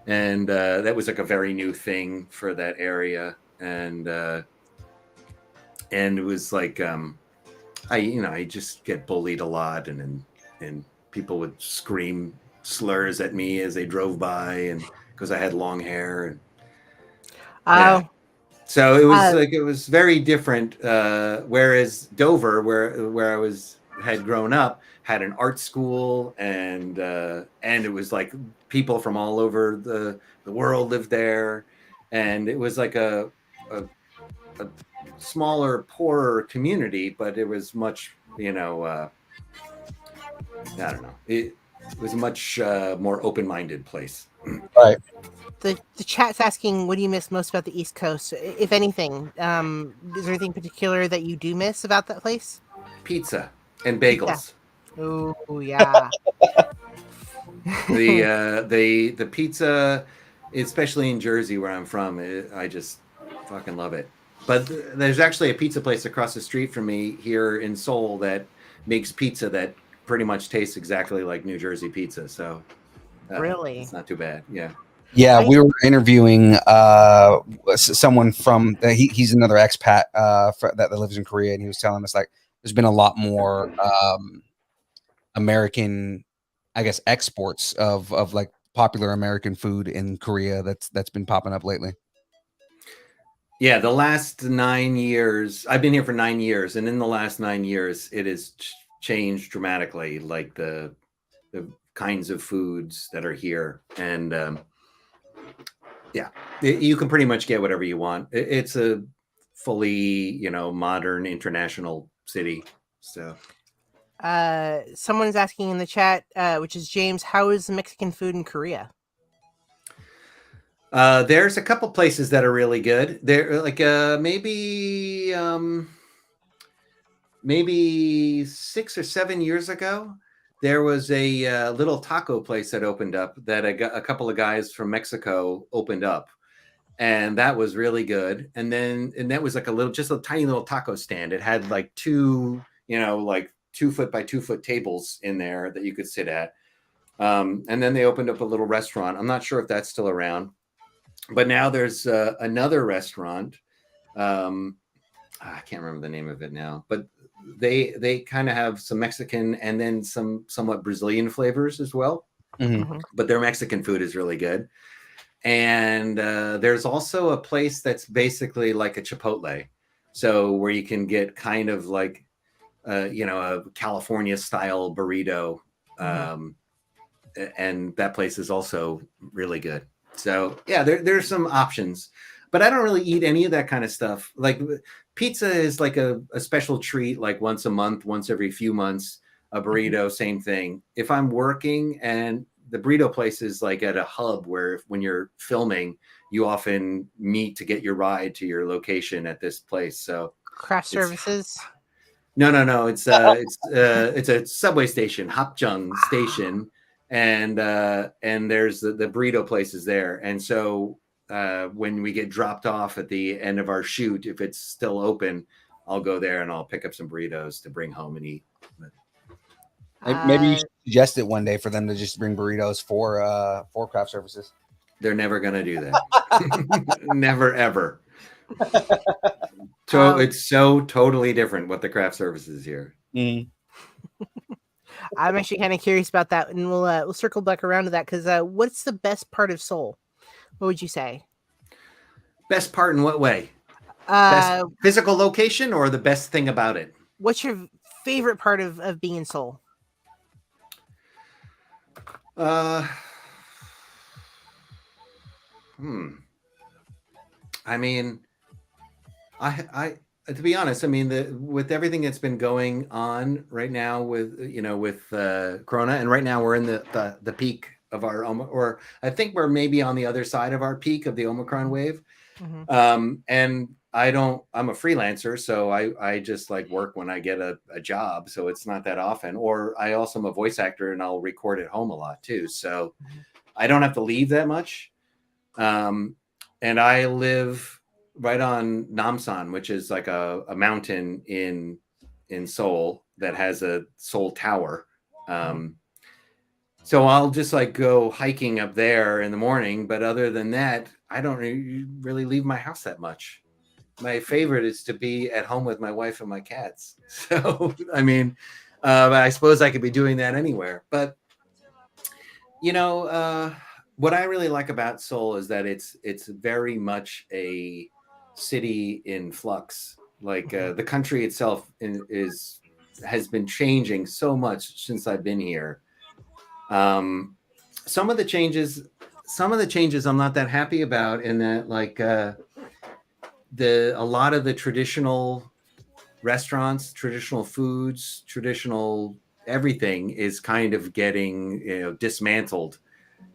And that was like a very new thing for that area, and it was like I just get bullied a lot, and people would scream slurs at me as they drove by, and because I had long hair, and so it was like it was very different. Whereas Dover, where I had grown up, had an art school, and it was like people from all over the world lived there, and it was like a smaller, poorer community, but it was much, I don't know, it was a much more open-minded place. Right. The chat's asking, what do you miss most about the East Coast, if anything? Is there anything particular that you do miss about that place? Pizza and bagels. Oh yeah. The pizza, especially in Jersey where I'm from, I just fucking love it. But there's actually a pizza place across the street from me here in Seoul that makes pizza that pretty much tastes exactly like New Jersey pizza. So really, it's not too bad. Yeah, we were interviewing someone from he's another expat that lives in Korea, and he was telling us like there's been a lot more American, I guess, exports of like popular American food in Korea that's been popping up lately. Yeah, the last 9 years, I've been here for 9 years, and in the last 9 years, it has changed dramatically, like the kinds of foods that are here. And yeah, you can pretty much get whatever you want. It's a fully, you know, modern international city. So someone's asking in the chat, which is James, how is Mexican food in Korea? There's a couple places that are really good. There, like maybe 6 or 7 years ago, there was a little taco place that opened up that a couple of guys from Mexico opened up, and that was really good. And that was like just a tiny little taco stand. It had like two, you know, like 2 foot by 2 foot tables in there that you could sit at. And then they opened up a little restaurant. I'm not sure if that's still around, but now there's another restaurant. I can't remember the name of it now, but they kind of have some Mexican and then some somewhat Brazilian flavors as well. But their Mexican food is really good. And there's also a place that's basically like a Chipotle, so where you can get kind of like you know, a California style burrito, and that place is also really good. So yeah, there's some options, but I don't really eat any of that kind of stuff. Like pizza is like a special treat, like once a month, once every few months. A burrito, same thing. If I'm working, and the burrito place is like at a hub where when you're filming, you often meet to get your ride to your location at this place. So craft services. No. It's a subway station, Hapjeong Station, and there's the burrito places there. And so when we get dropped off at the end of our shoot, if it's still open, I'll go there and I'll pick up some burritos to bring home and eat. Maybe you should suggest it one day for them to just bring burritos for craft services. They're never gonna do that. Never ever. So it's so totally different what the craft service is here. I'm actually kind of curious about that, and we'll circle back around to that because what's the best part of Seoul? What would you say? Best part in what way? Best physical location or the best thing about it? What's your favorite part of being in Seoul? I mean, I to be honest, I mean, with everything that's been going on right now with Corona, and right now we're in the peak of our, or I think we're maybe on the other side of our peak of the Omicron wave. And I'm a freelancer, so I just like work when I get a job, so it's not that often. Or I also am a voice actor and I'll record at home a lot too, so I don't have to leave that much. And I live right on Namsan, which is like a mountain in Seoul that has a Seoul Tower. So I'll just like go hiking up there in the morning, but other than that, I don't really leave my house that much. My favorite is to be at home with my wife and my cats. So, I mean, I suppose I could be doing that anywhere. But, you know, what I really like about Seoul is that it's very much a city in flux. Like the country itself has been changing so much since I've been here. Some of the changes I'm not that happy about, in that like a lot of the traditional restaurants, traditional foods, traditional everything is kind of getting dismantled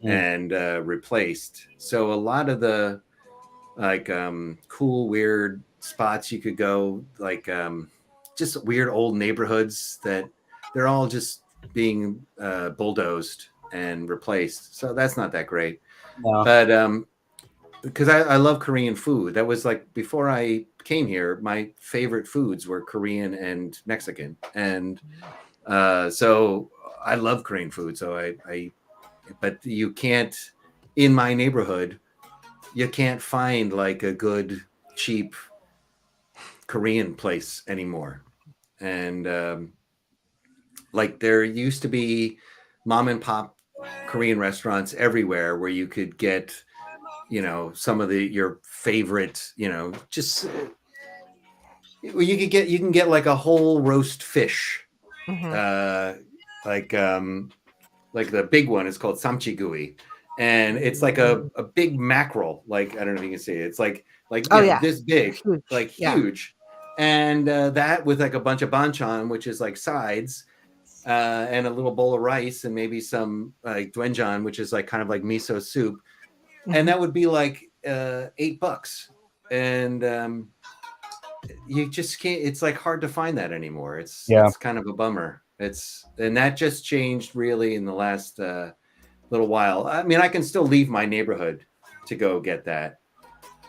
and replaced. So a lot of the like cool weird spots you could go, like just weird old neighborhoods, that they're all just being bulldozed and replaced. So that's not that great. No. But because I love Korean food. That was like, before I came here, my favorite foods were Korean and Mexican. And so I love Korean food. So but you can't, in my neighborhood, you can't find like a good, cheap Korean place anymore. And like there used to be mom and pop Korean restaurants everywhere where you could get some of your favorite, just you can get like a whole roast fish, like the big one is called samchigui, and it's like a big mackerel. Like, I don't know if you can see it. It's like this big, huge. like huge, and that with like a bunch of banchan, which is like sides, and a little bowl of rice, and maybe some like doenjang, which is like kind of like miso soup, and that would be like $8, and you just can't. It's like hard to find that anymore. It's kind of a bummer. And that just changed really in the last little while. I mean, I can still leave my neighborhood to go get that,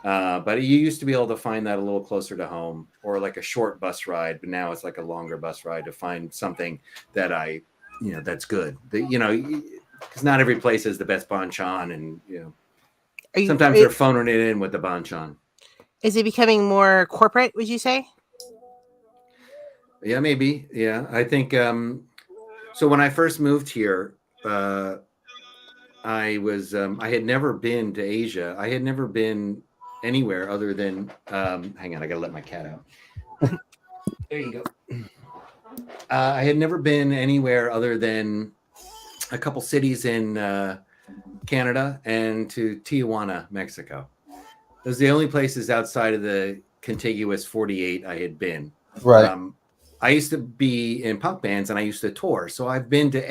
but you used to be able to find that a little closer to home, or like a short bus ride. But now it's like a longer bus ride to find something that that's good. Because not every place has the best banchan, and sometimes they're phoning it in with the banchan. Is it becoming more corporate, would you say? Yeah, maybe. Yeah, I think so. When I first moved here, I had never been to Asia. I had never been anywhere other than hang on, I gotta let my cat out. There you go. I had never been anywhere other than a couple cities in Canada and to Tijuana, Mexico. Those are the only places outside of the contiguous 48 I had been. Right. I used to be in punk bands and I used to tour. So I've been to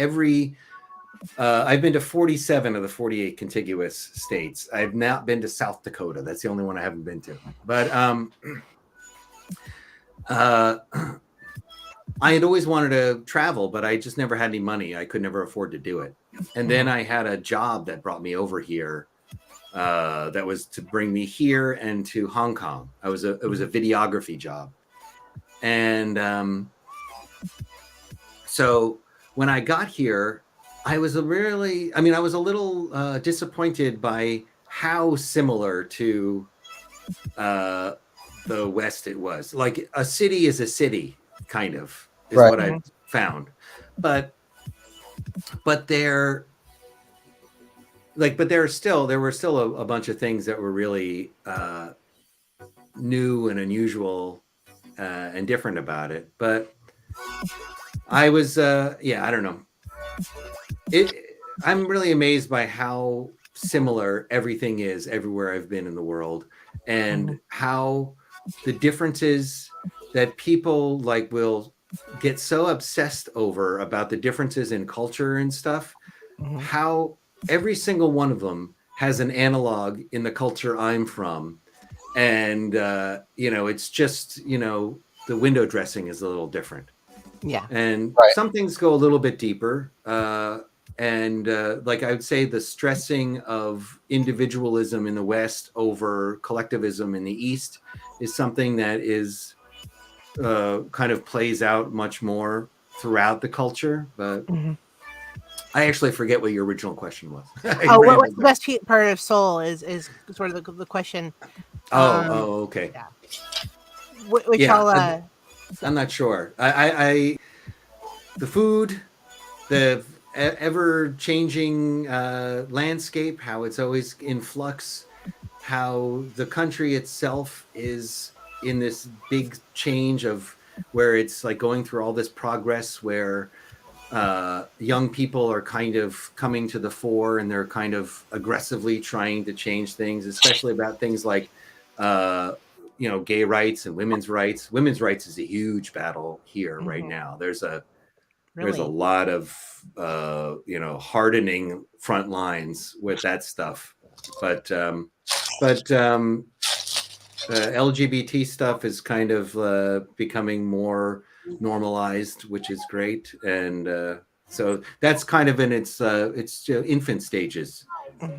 I've been to 47 of the 48 contiguous states. I've not been to South Dakota. That's the only one I haven't been to. But I had always wanted to travel, but I just never had any money. I could never afford to do it. And then I had a job that brought me over here. That was to bring me here and to Hong Kong. It was a videography job. And so when I got here, I was a little disappointed by how similar to the West it was. Like, a city is a city, kind of, is what I found. But there were still a bunch of things that were really new and unusual and different about it. But I was I don't know. I'm really amazed by how similar everything is everywhere I've been in the world, and how the differences that people will get so obsessed over about the differences in culture and stuff, how every single one of them has an analog in the culture I'm from. And, it's just, the window dressing is a little different. Yeah. And some things go a little bit deeper. Like I would say the stressing of individualism in the West over collectivism in the East is something that is kind of plays out much more throughout the culture. But I actually forget what your original question was. What's the best part of Seoul is sort of the question. Okay. Yeah. Which I'm not sure. I the food, the ever-changing landscape, how it's always in flux, how the country itself is in this big change of where it's like going through all this progress, where young people are kind of coming to the fore and they're kind of aggressively trying to change things, especially about things like gay rights and women's rights. Women's rights is a huge battle here right now. There's a lot of hardening front lines with that stuff, but LGBT stuff is kind of becoming more normalized, which is great. And so that's kind of in its infant stages.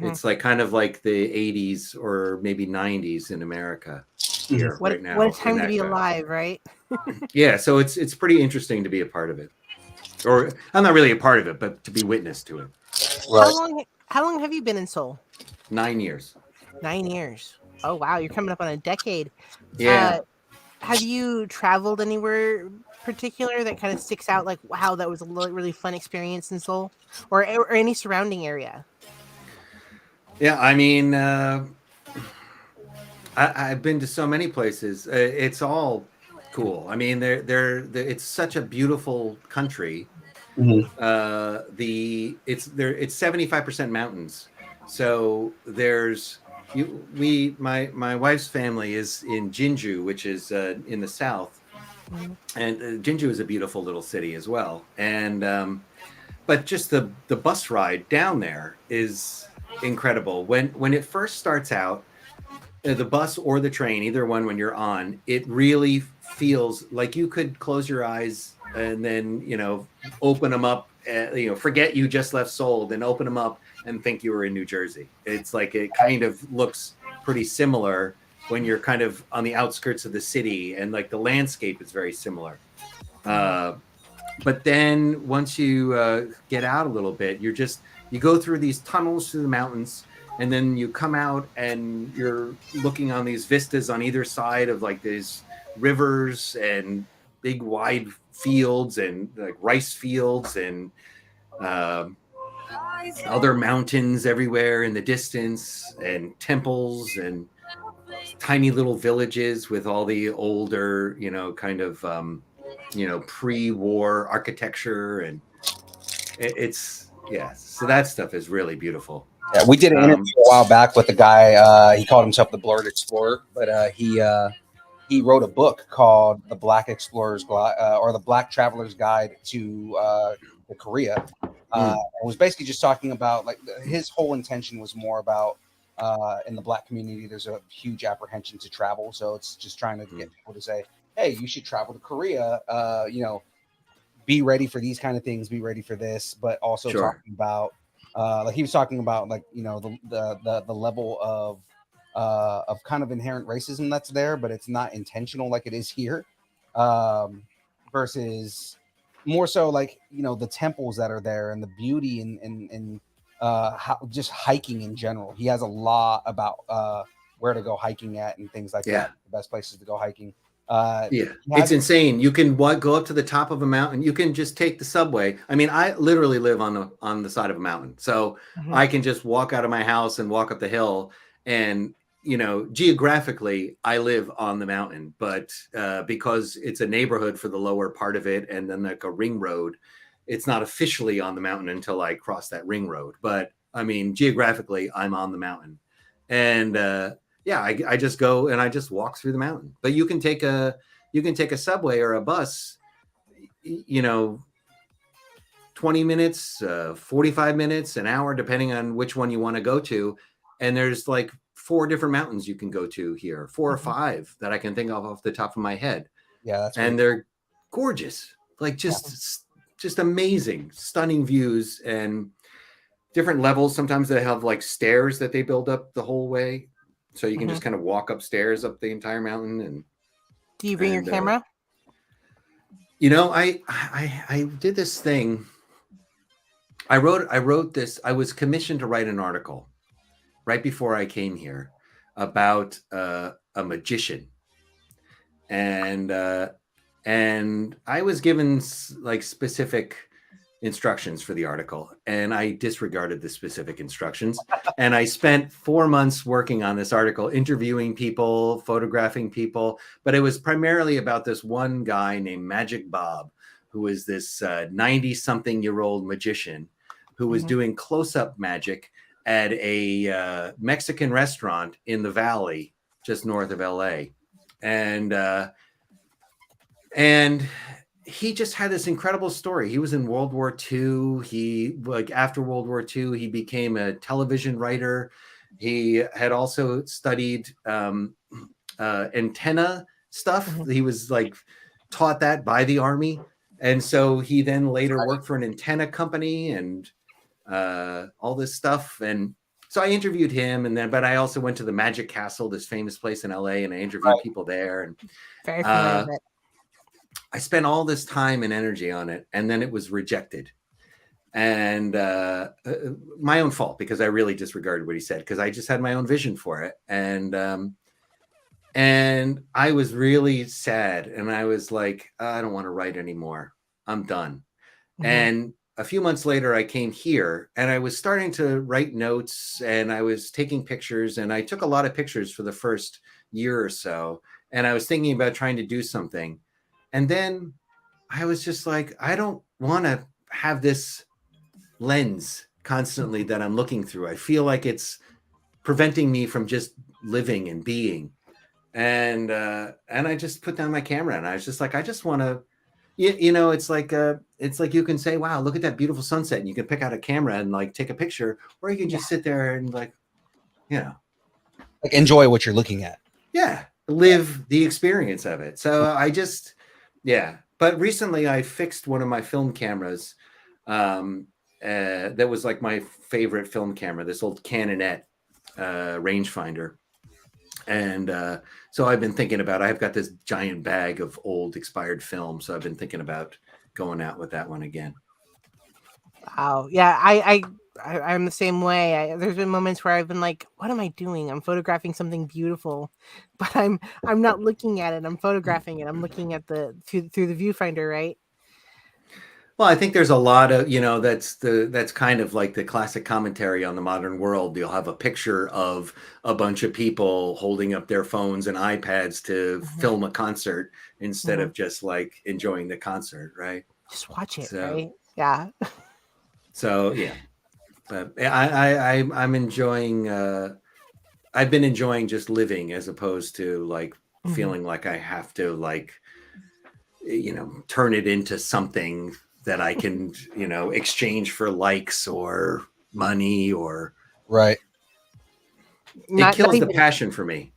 It's like kind of like the 80s or maybe 90s in America here right now. What a time to be alive, right? Yeah, so it's pretty interesting to be a part of it. Or I'm not really a part of it, but to be witness to it. Right. How long have you been in Seoul? 9 years. 9 years. Oh wow, you're coming up on a decade. Yeah. Have you traveled anywhere particular that kind of sticks out, like wow, that was a really fun experience in Seoul, or any surrounding area? Yeah, I mean, I've been to so many places. It's all cool. I mean, it's such a beautiful country. Mhm. It's 75% mountains. So my wife's family is in Jinju, which is in the south, and Jinju is a beautiful little city as well. And but just the bus ride down there is incredible. When it first starts out, the bus or the train, either one, when you're on, it really feels like you could close your eyes and then, open them up, forget you just left Seoul, then open them up and think you were in New Jersey. It's like it kind of looks pretty similar when you're kind of on the outskirts of the city, and like the landscape is very similar. But then once you get out a little bit, you go through these tunnels through the mountains, and then you come out and you're looking on these vistas on either side of like these rivers and big wide fields and like rice fields and other mountains everywhere in the distance, and temples and tiny little villages with all the older, kind of pre-war architecture, and so that stuff is really beautiful. Yeah, we did an interview a while back with a guy. He called himself the Blurred Explorer, but he wrote a book called The Black Explorer's or The Black Traveler's Guide to Korea. It was basically just talking about, like, his whole intention was more about in the Black community, there's a huge apprehension to travel, so it's just trying to get people to say, hey, you should travel to Korea, be ready for these kind of things, be ready for this, but also talking about like he was talking about, like, the level of kind of inherent racism that's there, but it's not intentional like it is here, versus more so like, the temples that are there and the beauty and how, just hiking in general. He has a lot about where to go hiking at and things like that, the best places to go hiking. It's insane. You can go up to the top of a mountain. You can just take the subway. I mean, I literally live on the side of a mountain, so I can just walk out of my house and walk up the hill. And geographically, I live on the mountain, but because it's a neighborhood for the lower part of it, and then like a ring road, it's not officially on the mountain until I cross that ring road. But I mean, geographically, I'm on the mountain, and I just go and I just walk through the mountain. But you can take a subway or a bus, 20 minutes, 45 minutes, an hour, depending on which one you want to go to. And there's like 4 different mountains you can go to here, 4 or 5 that I can think of off the top of my head. Yeah, that's and they're gorgeous, like just amazing, stunning views and different levels. Sometimes they have like stairs that they build up the whole way, so you can just kind of walk upstairs up the entire mountain. And do you bring your camera? I did this thing. I wrote this. I was commissioned to write an article right before I came here about a magician, and I was given like specific instructions for the article, and I disregarded the specific instructions. And I spent 4 months working on this article, interviewing people, photographing people, but it was primarily about this one guy named Magic Bob, who was this 90-something-year-old magician who was doing close-up magic at a Mexican restaurant in the Valley, just north of LA. And he just had this incredible story. He was in World War II. After World War II, he became a television writer. He had also studied antenna stuff. He was like taught that by the Army. And so he then later worked for an antenna company and all this stuff. And so I interviewed him, but I also went to the Magic Castle, this famous place in LA, and I interviewed people there. And very familiar with it. I spent all this time and energy on it, and then it was rejected. And my own fault, because I really disregarded what he said, because I just had my own vision for it. And I was really sad, and I was like, I don't want to write anymore. I'm done. And a few months later, I came here and I was starting to write notes and I was taking pictures, and I took a lot of pictures for the first year or so. And I was thinking about trying to do something. And then I was just like, I don't want to have this lens constantly that I'm looking through. I feel like it's preventing me from just living and being. And I just put down my camera and I was just like, I just want to, it's like you can say, wow, look at that beautiful sunset, and you can pick out a camera and like take a picture, or you can just sit there and like enjoy what you're looking at. Yeah, live the experience of it. So I just, but recently I fixed one of my film cameras that was like my favorite film camera, this old Canonette rangefinder. And so I've been thinking about, I've got this giant bag of old expired film. So I've been thinking about going out with that one again. Wow. Yeah, I'm the same way. There's been moments where I've been like, what am I doing? I'm photographing something beautiful, but I'm not looking at it. I'm photographing it. I'm looking at through the viewfinder, right? Well, I think there's a lot of, that's kind of like the classic commentary on the modern world. You'll have a picture of a bunch of people holding up their phones and iPads to film a concert instead of just like enjoying the concert, right? Just watch it, right? Yeah. So yeah, but I'm enjoying. I've been enjoying just living as opposed to like feeling like I have to like, turn it into something that I can, exchange for likes or money or right. It kills the passion for me.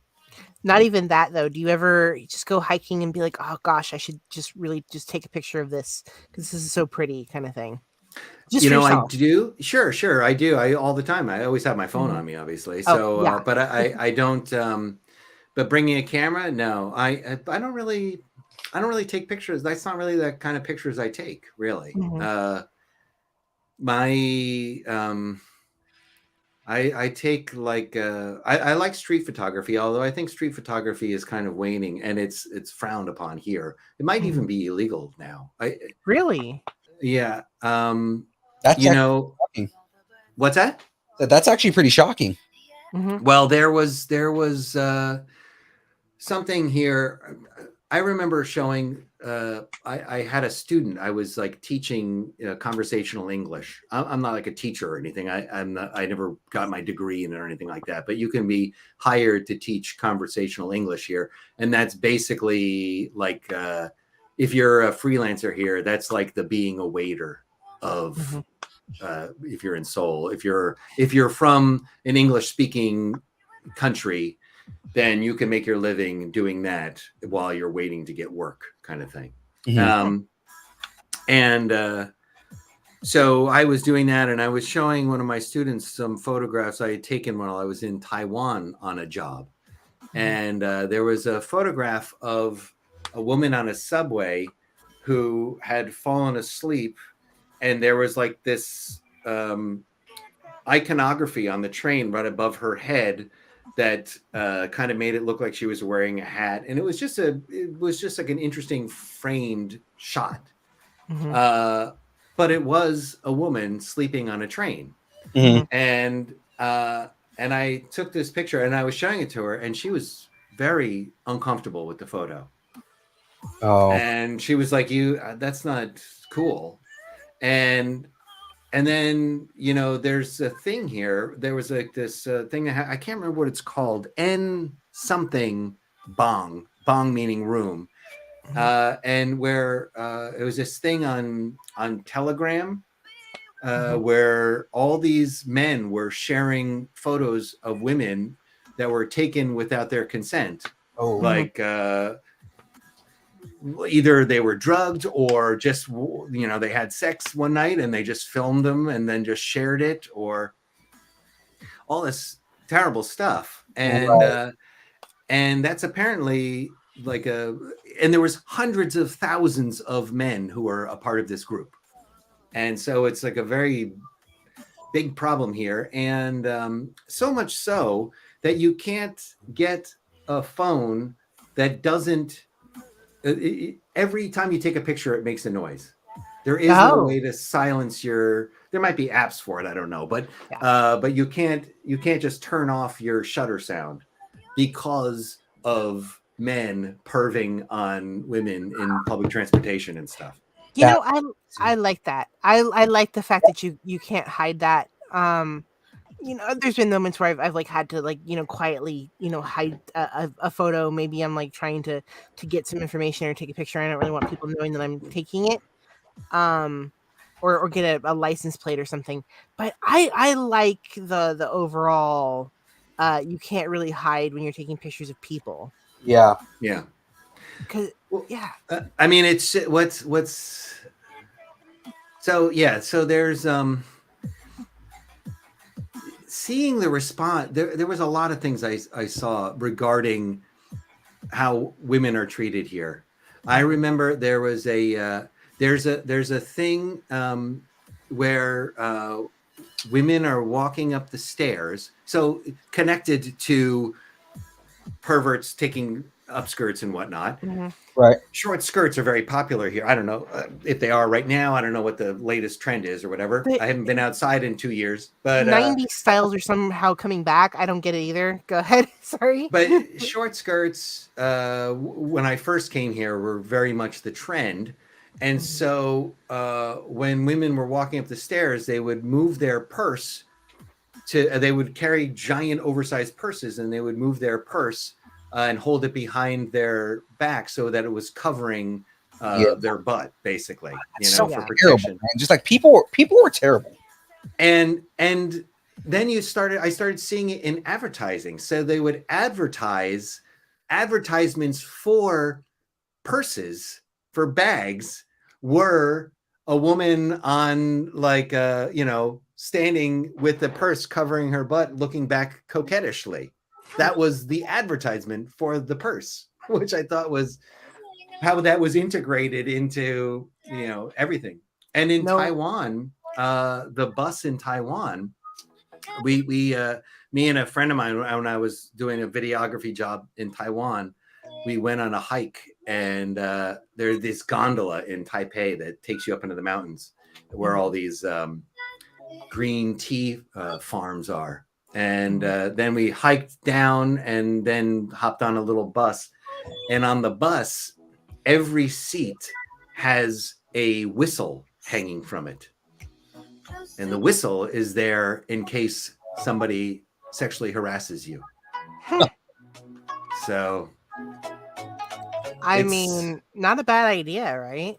Not even that though. Do you ever just go hiking and be like, oh gosh, I should just really just take a picture of this because this is so pretty, kind of thing? Just I do. Sure. I do. I all the time. I always have my phone on me, obviously. So, but I don't, but bringing a camera, no, I don't really take pictures. That's not really the kind of pictures I take, really. I take like, I like street photography, although I think street photography is kind of waning and it's frowned upon here. It might even be illegal now. Really? Yeah. That's shocking. What's that? That's actually pretty shocking. Well, there was something here. I remember showing, I had a student, I was like teaching conversational English. I'm not like a teacher or anything. I never got my degree in it or anything like that, but you can be hired to teach conversational English here. And that's basically like, if you're a freelancer here, that's like the being a waiter of, if you're in Seoul, if you're from an English speaking country, then you can make your living doing that while you're waiting to get work, kind of thing. So I was doing that, and I was showing one of my students some photographs I had taken while I was in Taiwan on a job. And there was a photograph of a woman on a subway who had fallen asleep, and there was like this iconography on the train right above her head that kind of made it look like she was wearing a hat, and it was just like an interesting framed shot. But it was a woman sleeping on a train, and I took this picture and I was showing it to her, and she was very uncomfortable with the photo. And she was like, that's not cool. And then, there's a thing here. There was like this thing that I can't remember what it's called. N something bong meaning room. And where it was this thing on Telegram where all these men were sharing photos of women that were taken without their consent. Like either they were drugged or just, they had sex one night and they just filmed them and then just shared it, or all this terrible stuff. And and that's apparently like and there was hundreds of thousands of men who are a part of this group. And so it's like a very big problem here. And so much so that you can't get a phone that doesn't, every time you take a picture, it makes a noise. There is no way to silence your. There might be apps for it. I don't know, but you can't just turn off your shutter sound because of men perving on women in public transportation and stuff. You know, I like that. I like the fact that you can't hide that. You know, there's been moments where I've like had to like, you know, quietly, you know, hide a photo. Maybe I'm like trying to get some information or take a picture. I don't really want people knowing that I'm taking it. Or get a license plate or something. But I like the overall you can't really hide when you're taking pictures of people. Yeah. Yeah. Cause I mean, it's what's so so there's seeing the response. There was a lot of things I saw regarding how women are treated here. I remember there was there's a thing where women are walking up the stairs, so connected to perverts taking upskirts and whatnot. Mm-hmm. Right. Short skirts are very popular here. I don't know if they are right now. I don't know what the latest trend is or whatever. I haven't been outside in 2 years, but 90s styles are somehow coming back. I don't get it either. Go ahead. Sorry. But short skirts, when I first came here, were very much the trend. And so when women were walking up the stairs, they would move their purse they would carry giant oversized purses, and they would move their purse and hold it behind their back so that it was covering their butt, basically, for protection. Terrible, man. Just like people were terrible. And then I started seeing it in advertising. So they would advertisements for purses, for bags, were a woman on like standing with the purse covering her butt, looking back coquettishly. That was the advertisement for the purse, which I thought was how that was integrated into everything. And in Taiwan, the bus in Taiwan, we me and a friend of mine, when I was doing a videography job in Taiwan, we went on a hike, and there's this gondola in Taipei that takes you up into the mountains where all these green tea farms are. And then we hiked down and then hopped on a little bus. And on the bus, every seat has a whistle hanging from it. And the whistle is there in case somebody sexually harasses you. So, I mean, not a bad idea, right?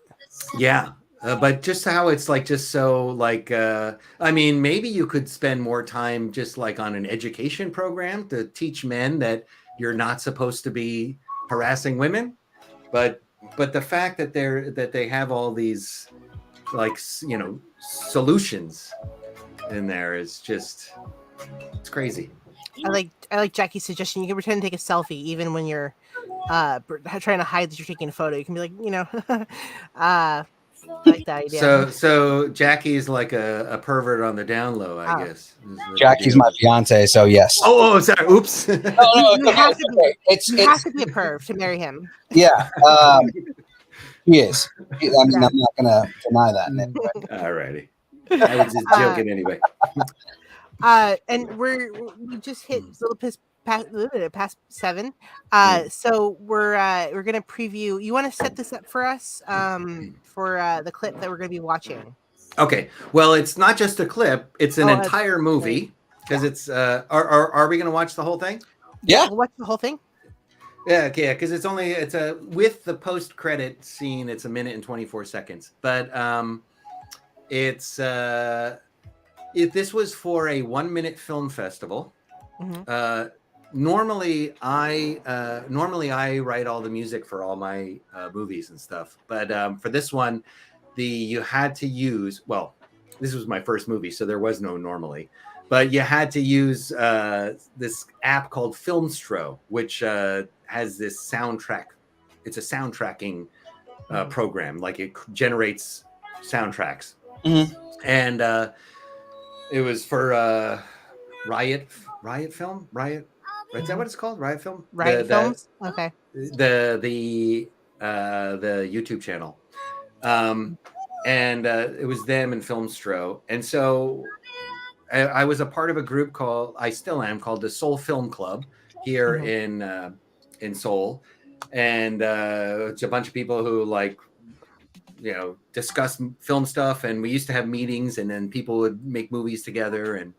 Yeah. But just how it's like, just so like, I mean, maybe you could spend more time just like on an education program to teach men that you're not supposed to be harassing women. But the fact that they have all these like, solutions in there is just, it's crazy. I like Jackie's suggestion. You can pretend to take a selfie even when you're trying to hide that you're taking a photo. You can be like, I like that idea. So Jackie's like a pervert on the down low, I guess. Jackie's my fiance, so yes. Oh, sorry. Oops. You have to be a perv to marry him. Yeah. He is. I mean, I'm not gonna deny that. All righty. I was just joking anyway. And we just hit a little past 7. So we're gonna preview. You want to set this up for us for the clip that we're gonna be watching? Okay. Well, it's not just a clip; it's an entire movie because it's. Are we gonna watch the whole thing? Yeah, we'll watch the whole thing. Yeah, okay, because it's a with the post-credit scene, it's 1 minute and 24 seconds. But it's if this was for a 1 minute film festival, normally I write all the music for all my movies and stuff. But for this one, you had to use, well, this was my first movie, so there was no normally. But you had to use this app called Filmstro, which has this soundtrack. It's a soundtracking program. Like it generates soundtracks. And it was for Riot Film? Riot? Is that what it's called? Riot Film? Riot Films? Okay. The YouTube channel. and it was them and Filmstro. And so I was a part of a group I still am, called the Seoul Film Club here in Seoul. And it's a bunch of people who discuss film stuff. And we used to have meetings, and then people would make movies together. And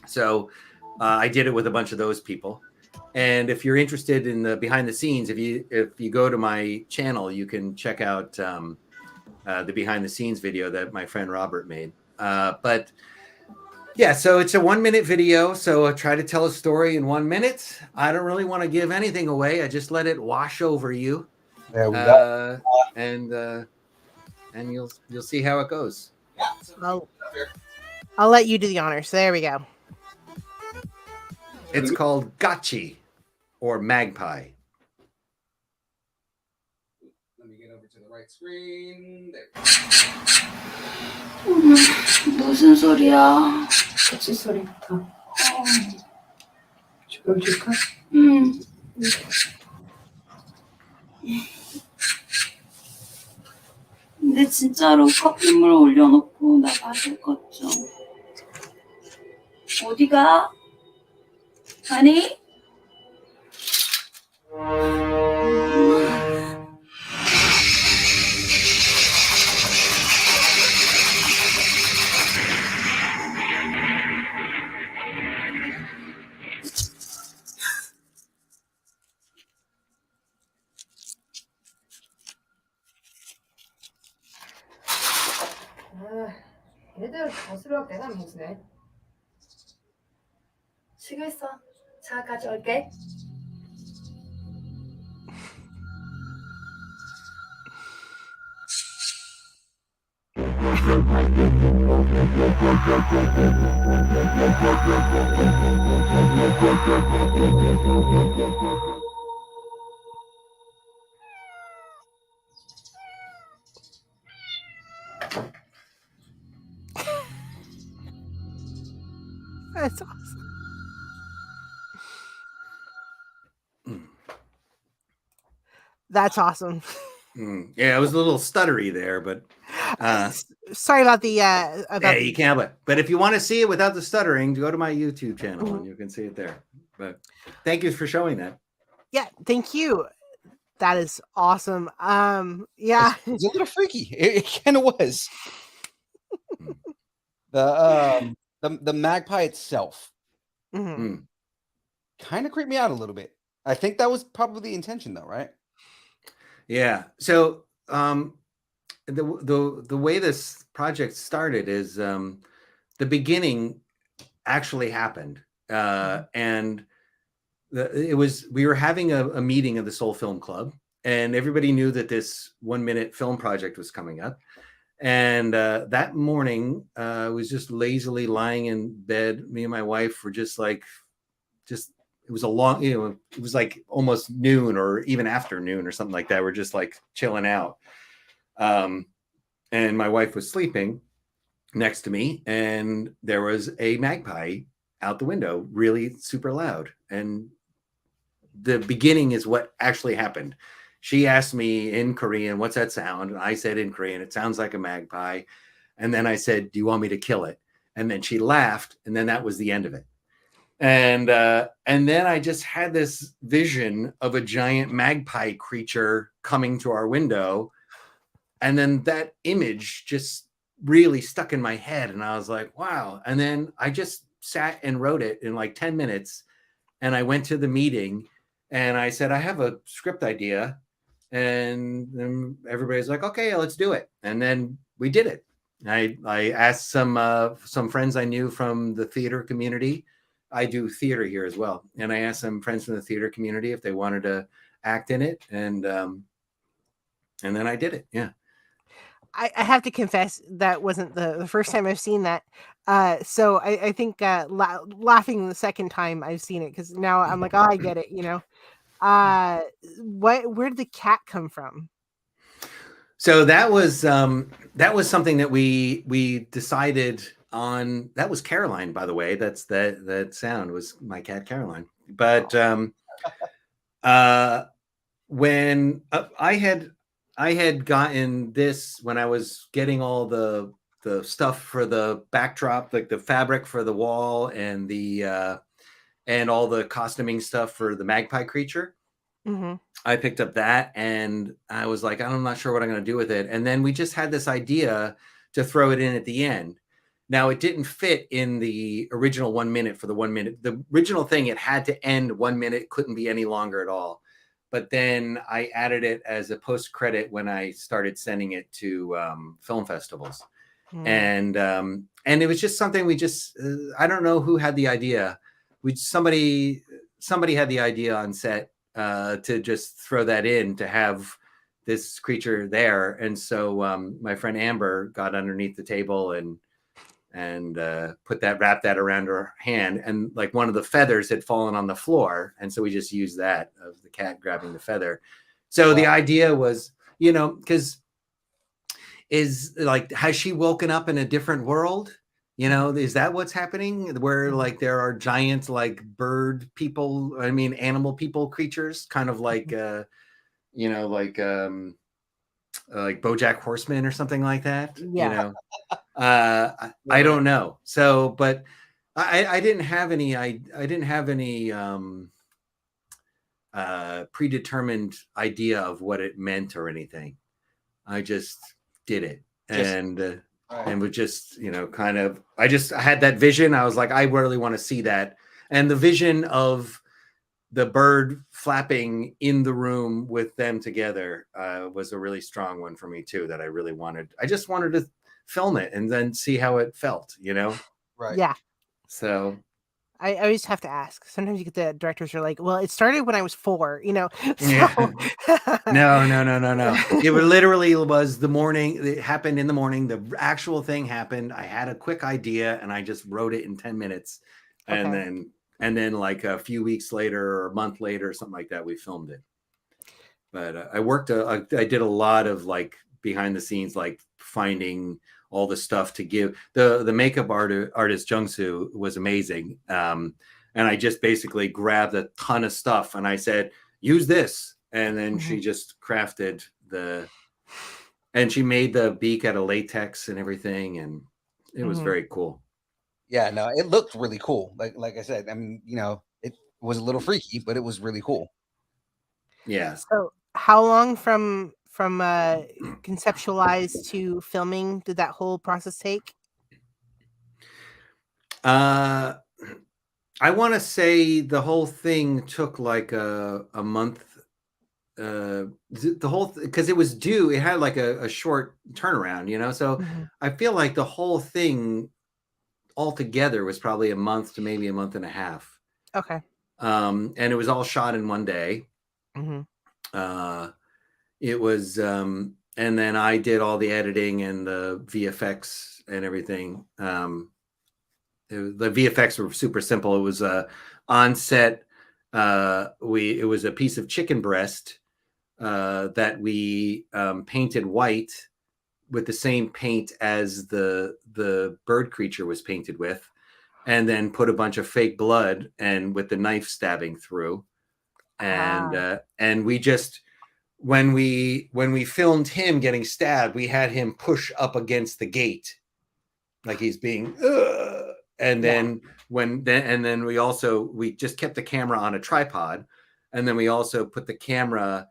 so I did it with a bunch of those people. And if you're interested in the behind the scenes, if you go to my channel, you can check out the behind the scenes video that my friend Robert made. But yeah, so it's a 1-minute video. So I try to tell a story in 1 minute. I don't really want to give anything away. I just let it wash over you. There we go. And you'll see how it goes. I'll let you do the honors. There we go. It's called Gachi, or Magpie. Let me get over to the right screen. There. 무슨 소리야? 같이 소리부터. 줄까? 근데 진짜로 커피물 올려놓고 나 마실 것 좀. 어디가? 아니? 얘들 거스르게 내가 무슨해? 쉬고 있어. 차 가져올게. That's awesome. That's awesome. Yeah, it was a little stuttery there, but sorry about the you can't. But if you want to see it without the stuttering, go to my YouTube channel and you can see it there. But thank you for showing that. Yeah, thank you. That is awesome. Yeah, it's a little freaky. It kind of was. The magpie itself kind of creeped me out a little bit. I think that was probably the intention, though, right? Yeah. So the way this project started is the beginning actually happened, and we were having a meeting of the Seoul Film Club, and everybody knew that this 1-minute film project was coming up. And that morning, I was just lazily lying in bed. Me and my wife were just it was a long, it was like almost noon or even afternoon or something like that. We're just like chilling out. And my wife was sleeping next to me, and there was a magpie out the window, really super loud. And the beginning is what actually happened. She asked me in Korean, "What's that sound?" And I said in Korean, "It sounds like a magpie." And then I said, "Do you want me to kill it?" And then she laughed, and then that was the end of it. And then I just had this vision of a giant magpie creature coming to our window. And then that image just really stuck in my head. And I was like, wow. And then I just sat and wrote it in like 10 minutes. And I went to the meeting and I said, I have a script idea. And then everybody's like, okay, let's do it. And then we did it. I asked some friends I knew from the theater community. I do theater here as well. And I asked some friends from the theater community if they wanted to act in it. And then I did it. Yeah. I have to confess that wasn't the first time I've seen that. So I think laughing the second time I've seen it, because now I'm like, oh, I get it, you know. Where did the cat come from? So that was something that we decided on. That was Caroline, by the way. That sound was my cat Caroline. But when I had I had gotten this when I was getting all the stuff for the backdrop, like the fabric for the wall and the and all the costuming stuff for the magpie creature. Mm-hmm. I picked up that and I was like, I'm not sure what I'm going to do with it. And then we just had this idea to throw it in at the end. Now, it didn't fit in the original 1 minute for the 1 minute. The original thing, it had to end 1 minute, couldn't be any longer at all. But then I added it as a post credit when I started sending it to film festivals. And it was just something we just, I don't know who had the idea. Somebody had the idea on set to just throw that in, to have this creature there. And so my friend Amber got underneath the table and wrapped that around her hand, and like one of the feathers had fallen on the floor, and so we just used that of the cat grabbing the feather. So the idea was, because is like, has she woken up in a different world? Is that what's happening, where like there are giant like bird people, animal people creatures, kind of like like BoJack Horseman or something like that? I don't know. So, but I didn't have any predetermined idea of what it meant or anything. I just did it. And would just, I had that vision. I was like, I really want to see that. And the vision of the bird flapping in the room with them together was a really strong one for me too, that I really wanted. I just wanted to film it and then see how it felt, Right. Yeah. So I always have to ask. Sometimes you get the directors are like, well, it started when I was 4, So... Yeah. No. It literally was the morning. It happened in the morning. The actual thing happened. I had a quick idea and I just wrote it in 10 minutes. And then like a few weeks later or a month later or something like that, we filmed it. But I did a lot of like behind the scenes, like finding all the stuff to give. The makeup artist Jungsu was amazing. And I just basically grabbed a ton of stuff and I said, use this. And then she just crafted and she made the beak out of latex and everything. And it was very cool. Yeah, no, it looked really cool. Like I said, it was a little freaky, but it was really cool. Yeah. So how long from conceptualized to filming did that whole process take? I want to say the whole thing took like a month. The whole because it was due. It had like a short turnaround, So I feel like the whole thing altogether was probably a month to maybe a month and a half. Okay. And it was all shot in one day. It was, and then I did all the editing and the VFX and everything. The VFX were super simple. It was on set. It was a piece of chicken breast that we painted white with the same paint as the bird creature was painted with, and then put a bunch of fake blood and with the knife stabbing through. And we just, when we filmed him getting stabbed, we had him push up against the gate like he's being and then we just kept the camera on a tripod, and then we also put the camera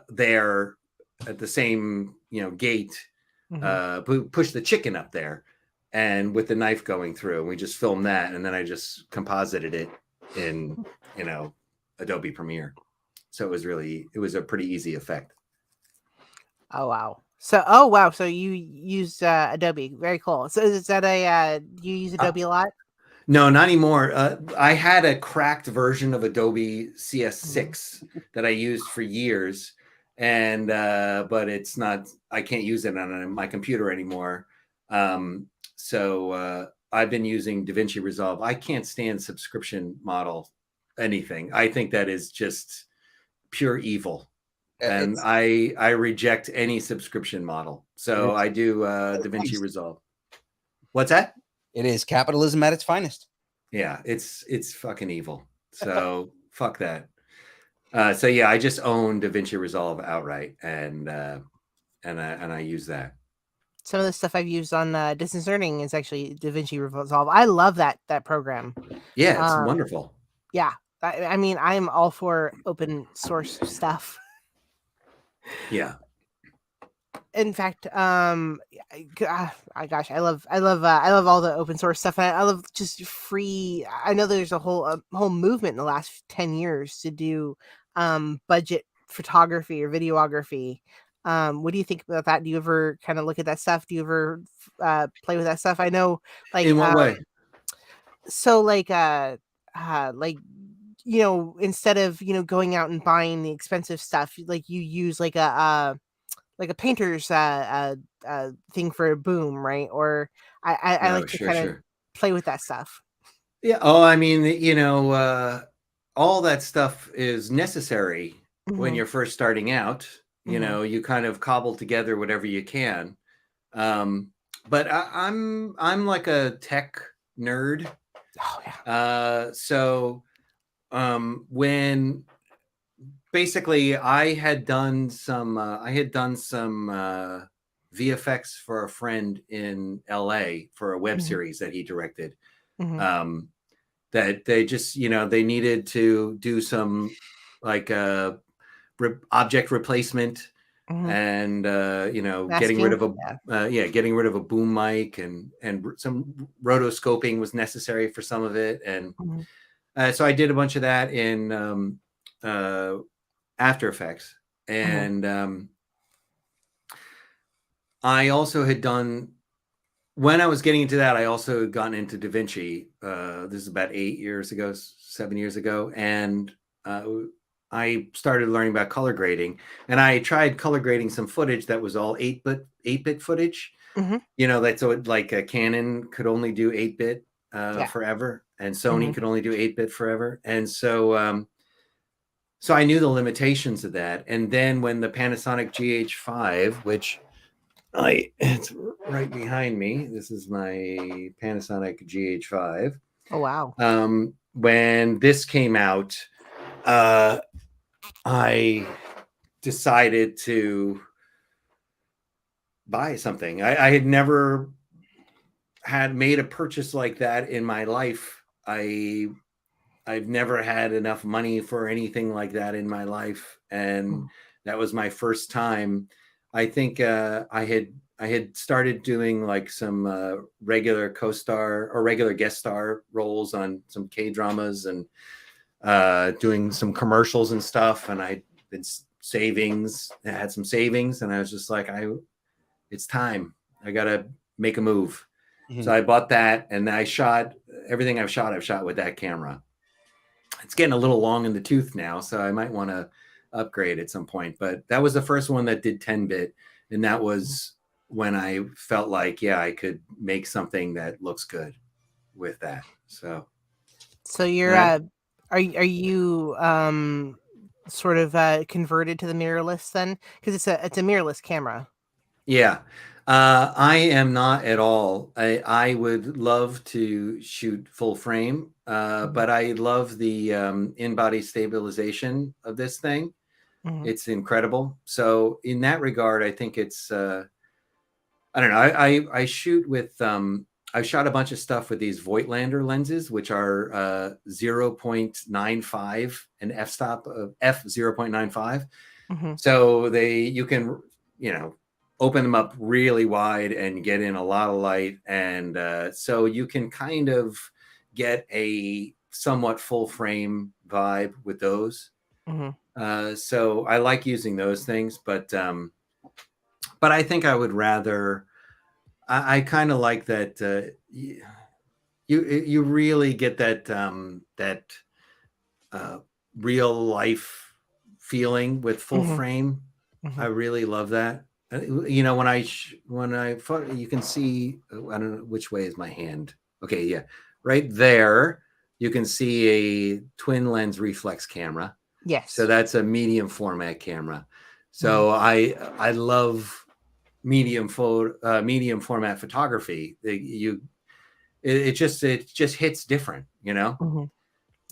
there at the same gate, push the chicken up there and with the knife going through, and we just filmed that, and then I just composited it in Adobe Premiere. So it was a pretty easy effect. Oh wow. So you use Adobe. Very cool. So is that you use Adobe a lot? No, not anymore. I had a cracked version of Adobe CS6 that I used for years, and but it's not. I can't use it on my computer anymore. So I've been using DaVinci Resolve. I can't stand subscription model anything. I think that is just pure evil, and I reject any subscription model. So I do DaVinci Resolve. What's that? It is capitalism at its finest. Yeah, it's fucking evil. So fuck that. So yeah, I just own DaVinci Resolve outright, and I use that. Some of the stuff I've used on distance learning is actually DaVinci Resolve. I love that program. Yeah, it's wonderful. Yeah, I mean, I'm all for open source stuff. Yeah. In fact, gosh, I love all the open source stuff. I love just free. I know there's a whole movement in the last 10 years to do budget photography or videography. What do you think about that? Do you ever kind of look at that stuff? Do you ever play with that stuff? I know, like, in what way? So like instead of going out and buying the expensive stuff, like you use like a painter's thing for a boom, right? Or I like to kind of play with that stuff. Yeah. Oh, I mean, all that stuff is necessary when you're first starting out. You kind of cobble together whatever you can. But I'm like a tech nerd. Oh yeah. So when basically I had done some VFX for a friend in LA for a web series that he directed. That they just, they needed to do some like object replacement and getting rid of a boom mic, and some rotoscoping was necessary for some of it, and so I did a bunch of that in After Effects, and I also had done, when I was getting into that, I also had gotten into DaVinci. This is about 7 years ago, and I started learning about color grading, and I tried color grading some footage that was all 8-bit footage. That's so like a Canon could only do 8-bit forever, and Sony could only do 8-bit forever, and so so I knew the limitations of that. And then when the Panasonic GH5, which it's right behind me, this is my Panasonic GH5. Oh wow! When this came out, I decided to buy something. I had never had made a purchase like that in my life. I've never had enough money for anything like that in my life, and that was my first time. I think I had started doing like some regular co-star or regular guest star roles on some K-dramas, and doing some commercials and stuff, and I had some savings, and I was just like, it's time. I gotta make a move. So I bought that, and I shot everything I've shot with that camera. It's getting a little long in the tooth now, so I might want to upgrade at some point. But that was the first one that did 10-bit, and that was when I felt like, I could make something that looks good with that. So you're are you sort of converted to the mirrorless then? Because it's a mirrorless camera. Yeah. I am not at all. I would love to shoot full frame, but I love the in-body stabilization of this thing. It's incredible. So in that regard, I think it's, I don't know. I shoot with, I've shot a bunch of stuff with these Voigtlander lenses, which are 0.95 and f-stop of f0.95. So you can, open them up really wide and get in a lot of light. And so you can kind of get a somewhat full frame vibe with those. So I like using those things, but I think I would rather, I kind of like that you really get that real life feeling with full frame. I really love that. When I you can see, I don't know which way is my hand. Okay, yeah, right there you can see a twin lens reflex camera. Yes. So that's a medium format camera. So I love medium format photography. It just hits different, Yeah.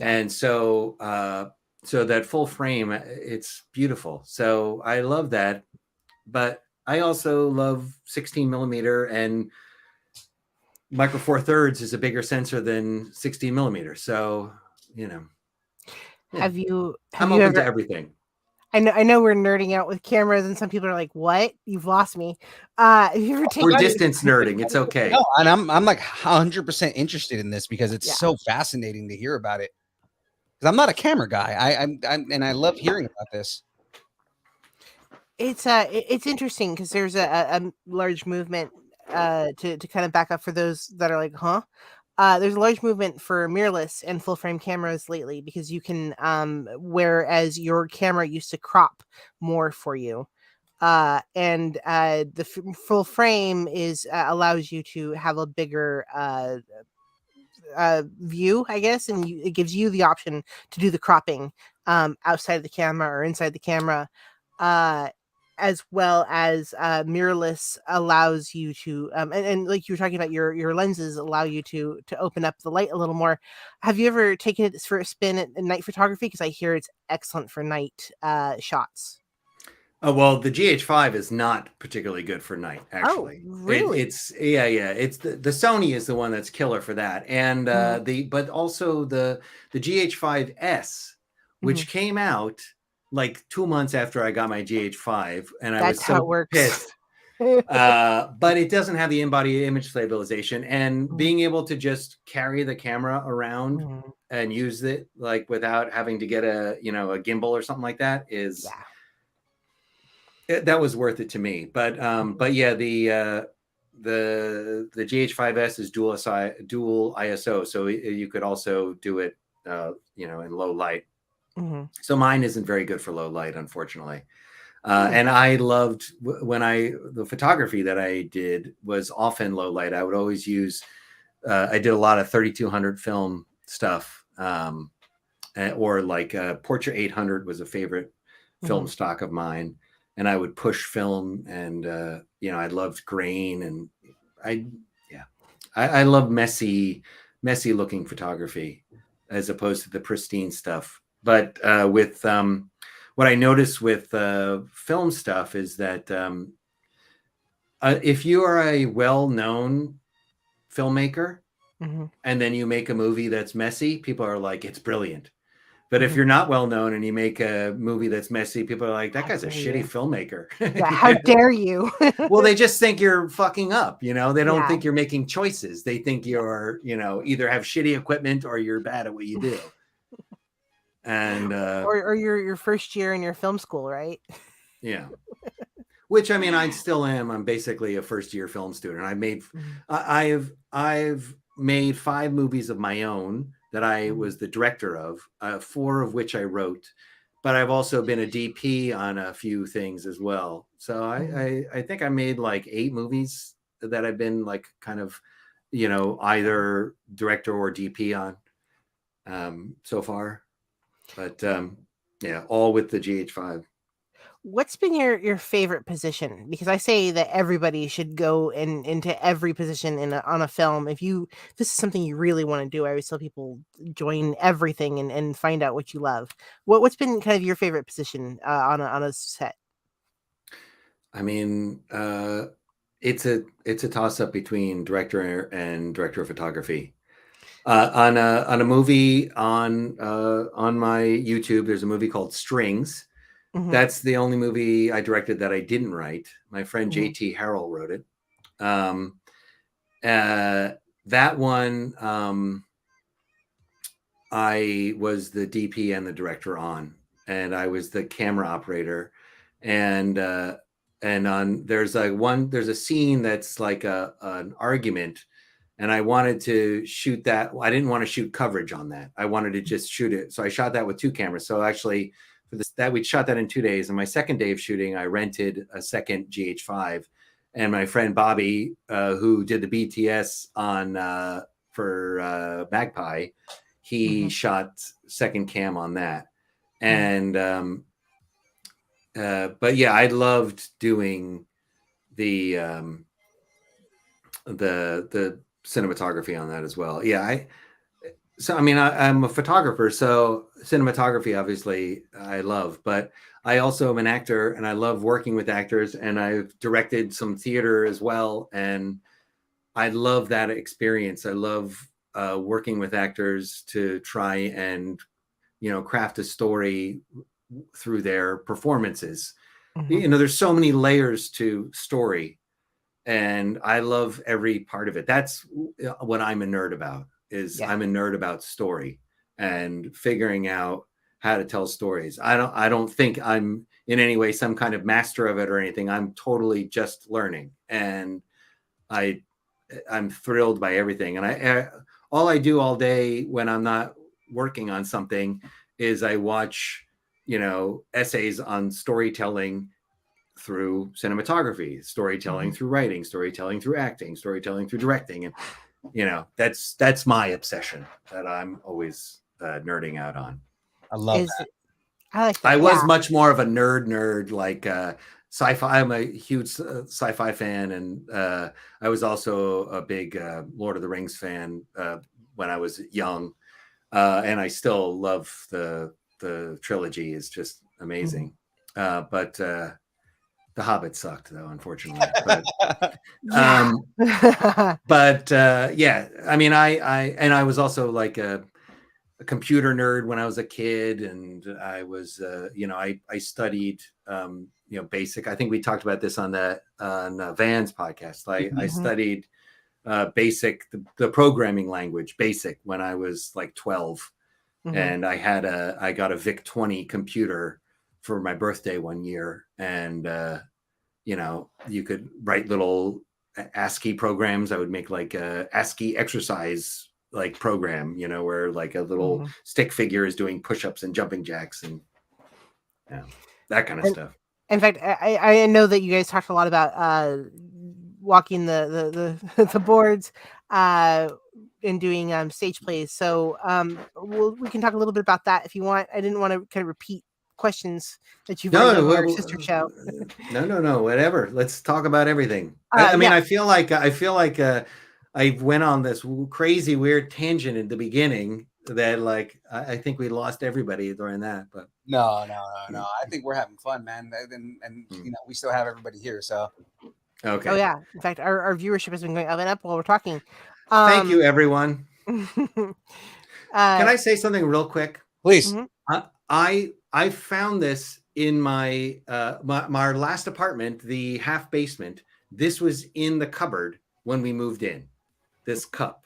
And so So that full frame, it's beautiful. So I love that. But I also love 16 millimeter, and Micro Four Thirds is a bigger sensor than 16 millimeter. So, yeah. Have you I'm open ever to everything. I know we're nerding out with cameras, and some people are like, "What? You've lost me." Have you ever We're taken distance nerding. It's okay. No, and I'm like 100% interested in this because it's Yeah. so fascinating to hear about it. Because I'm not a camera guy. I'm and I love hearing about this. It's interesting because there's a large movement to kind of back up for those that are like, huh? There's a large movement for mirrorless and full frame cameras lately because you can whereas your camera used to crop more for you, and the full frame is allows you to have a bigger view, I guess, and it gives you the option to do the cropping outside of the camera or inside the camera, as well as mirrorless allows you to and like you were talking about, your lenses allow you to open up the light a little more. Have you ever taken it for a spin at night photography? Because I hear it's excellent for night shots. Oh, well, the GH5 is not particularly good for night, actually. Oh, really? It's It's the Sony is the one that's killer for that. And but also the GH5S, which came out like 2 months after I got my GH5, and I was so pissed. But it doesn't have the in-body image stabilization, and being able to just carry the camera around and use it like without having to get a gimbal or something like that is that was worth it to me. But yeah, the GH5S is dual ISO, so you could also do it in low light. So mine isn't very good for low light, unfortunately. And I loved the photography that I did was often low light. I would always use I did a lot of 3200 film stuff, or like Portra 800 was a favorite film stock of mine. And I would push film, and I loved grain, and I love messy looking photography as opposed to the pristine stuff. But with what I noticed with film stuff is that if you are a well-known filmmaker and then you make a movie that's messy, people are like, it's brilliant. But if you're not well known and you make a movie that's messy, people are like, that guy's a shitty filmmaker. Yeah, how dare you? Well, they just think you're fucking up. They don't think you're making choices. They think you're, either have shitty equipment or you're bad at what you do. And or your first year in your film school, right? Yeah. Which, I mean, I still am. I'm basically a first year film student. I've made 5 movies of my own that I was the director of, 4 of which I wrote, but I've also been a DP on a few things as well. So I think I made like 8 movies that I've been like kind of, either director or DP on so far. But yeah, all with the GH5. What's been your favorite position? Because I say that everybody should go into every position on a film. If this is something you really want to do, I always tell people join everything and find out what you love. What's been kind of your favorite position on a set? I mean, it's a toss up between director and director of photography. On a movie on my YouTube, there's a movie called Strings. That's the only movie I directed that I didn't write. My friend JT Harrell wrote it. That one, I was the DP and the director on, and I was the camera operator. And there's a scene that's like an argument, and I wanted to shoot that. I didn't want to shoot coverage on that. I wanted to just shoot it. So I shot that with 2 cameras. So actually, we shot that in 2 days. And my second day of shooting, I rented a second GH5, and my friend Bobby, who did the BTS on for Magpie, he shot second cam on that. And but yeah, I loved doing the cinematography on that as well. Yeah, So, I mean, I'm a photographer, so cinematography, obviously, I love, but I also am an actor and I love working with actors, and I've directed some theater as well. And I love that experience. I love working with actors to try and, craft a story through their performances. Mm-hmm. There's so many layers to story, and I love every part of it. That's what I'm a nerd about. I'm a nerd about story and figuring out how to tell stories. I don't think I'm in any way some kind of master of it or anything. I'm totally just learning, and I'm thrilled by everything. And all I do all day when I'm not working on something is I watch, essays on storytelling through cinematography, storytelling through writing, storytelling through acting, storytelling through directing. And, that's my obsession that I'm always nerding out on. I love that. I like that. I was much more of a nerd, like sci-fi. I'm a huge sci-fi fan, and I was also a big Lord of the Rings fan when I was young, and I still love the trilogy. Is just amazing. But The Hobbit sucked, though, unfortunately. But yeah, I mean, I was also like a computer nerd when I was a kid, and I was, I studied, basic. I think we talked about this on Van's podcast. I studied basic, the programming language, BASIC, when I was like 12, and I got a VIC-20 computer for my birthday one year, and you could write little ASCII programs. I would make like a ASCII exercise like program, where like a little stick figure is doing push-ups and jumping jacks and that kind of stuff. In fact, I know that you guys talked a lot about walking the boards and doing stage plays. So we can talk a little bit about that if you want. I didn't want to kind of repeat questions that you've done on our sister show. No, whatever. Let's talk about everything. I mean, I feel like I went on this crazy weird tangent in the beginning that like I think we lost everybody during that. But no. I think we're having fun, man, and we still have everybody here. So okay. Oh yeah. In fact, our viewership has been going up and up while we're talking. Thank you, everyone. Can I say something real quick, please? I found this in my my last apartment, the half basement. This was in the cupboard when we moved in, this cup.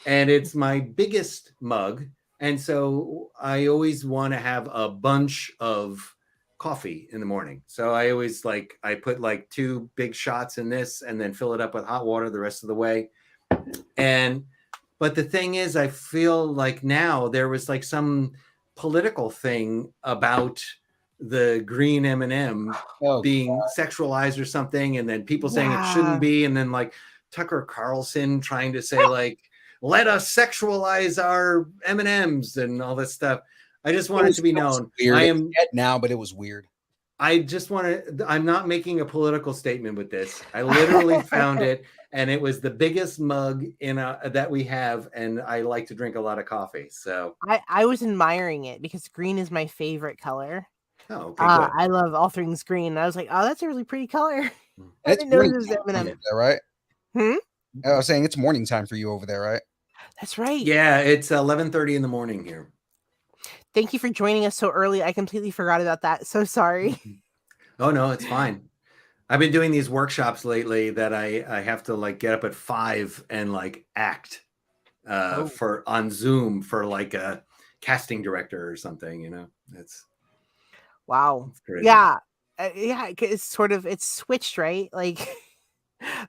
And it's my biggest mug. And so I always want to have a bunch of coffee in the morning. So I always I put like 2 big shots in this and then fill it up with hot water the rest of the way. But the thing is, I feel like now there was like some political thing about the green M&M being sexualized or something, and then people saying it shouldn't be, and then like Tucker Carlson trying to say like, let us sexualize our M&Ms and all this stuff. I just want it to be known. I am now, but it was weird. I just want to, I'm not making a political statement with this. I literally found it, and it was the biggest mug that we have, and I like to drink a lot of coffee. So I was admiring it because green is my favorite color. Oh, okay, good. I love all things green. I was like, oh, that's a really pretty color. I didn't know it was M&M. Right? I was saying it's morning time for you over there, right? That's right. Yeah, it's 11:30 in the morning here. Thank you for joining us so early. I completely forgot about that. So sorry. Oh, no, it's fine. I've been doing these workshops lately that I have to like get up at 5 and like act on Zoom for like a casting director or something, It's wow. Yeah. It's switched, right? Like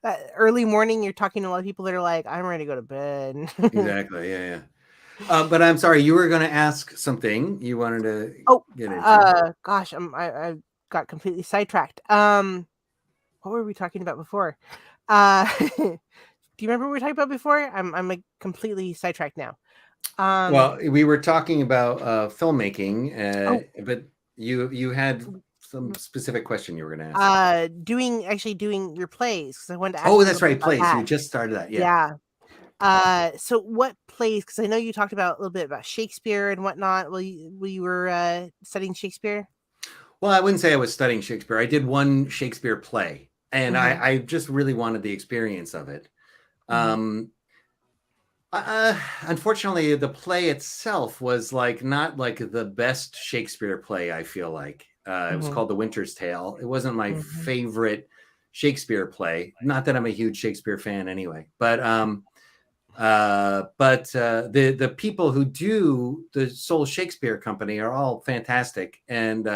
that early morning, you're talking to a lot of people that are like, I'm ready to go to bed. Exactly. Yeah. But I'm sorry, you were going to ask something you wanted to get into. Gosh, I got completely sidetracked. What were we talking about before? Do you remember what we were talking about before? I'm like completely sidetracked now. Well, we were talking about filmmaking, but you had some specific question you were going to ask. Doing your plays, because I wanted to ask. Oh, that's right, plays. You just started that. Yeah. So what plays? Because I know you talked about a little bit about Shakespeare and whatnot. While you were studying Shakespeare. Well, I wouldn't say I was studying Shakespeare. I did one Shakespeare play, and I just really wanted the experience of it. Unfortunately, the play itself was not like the best Shakespeare play. I feel like it was called The Winter's Tale. It wasn't my favorite Shakespeare play. Not that I'm a huge Shakespeare fan anyway, but the people who do the Soul Shakespeare Company are all fantastic, and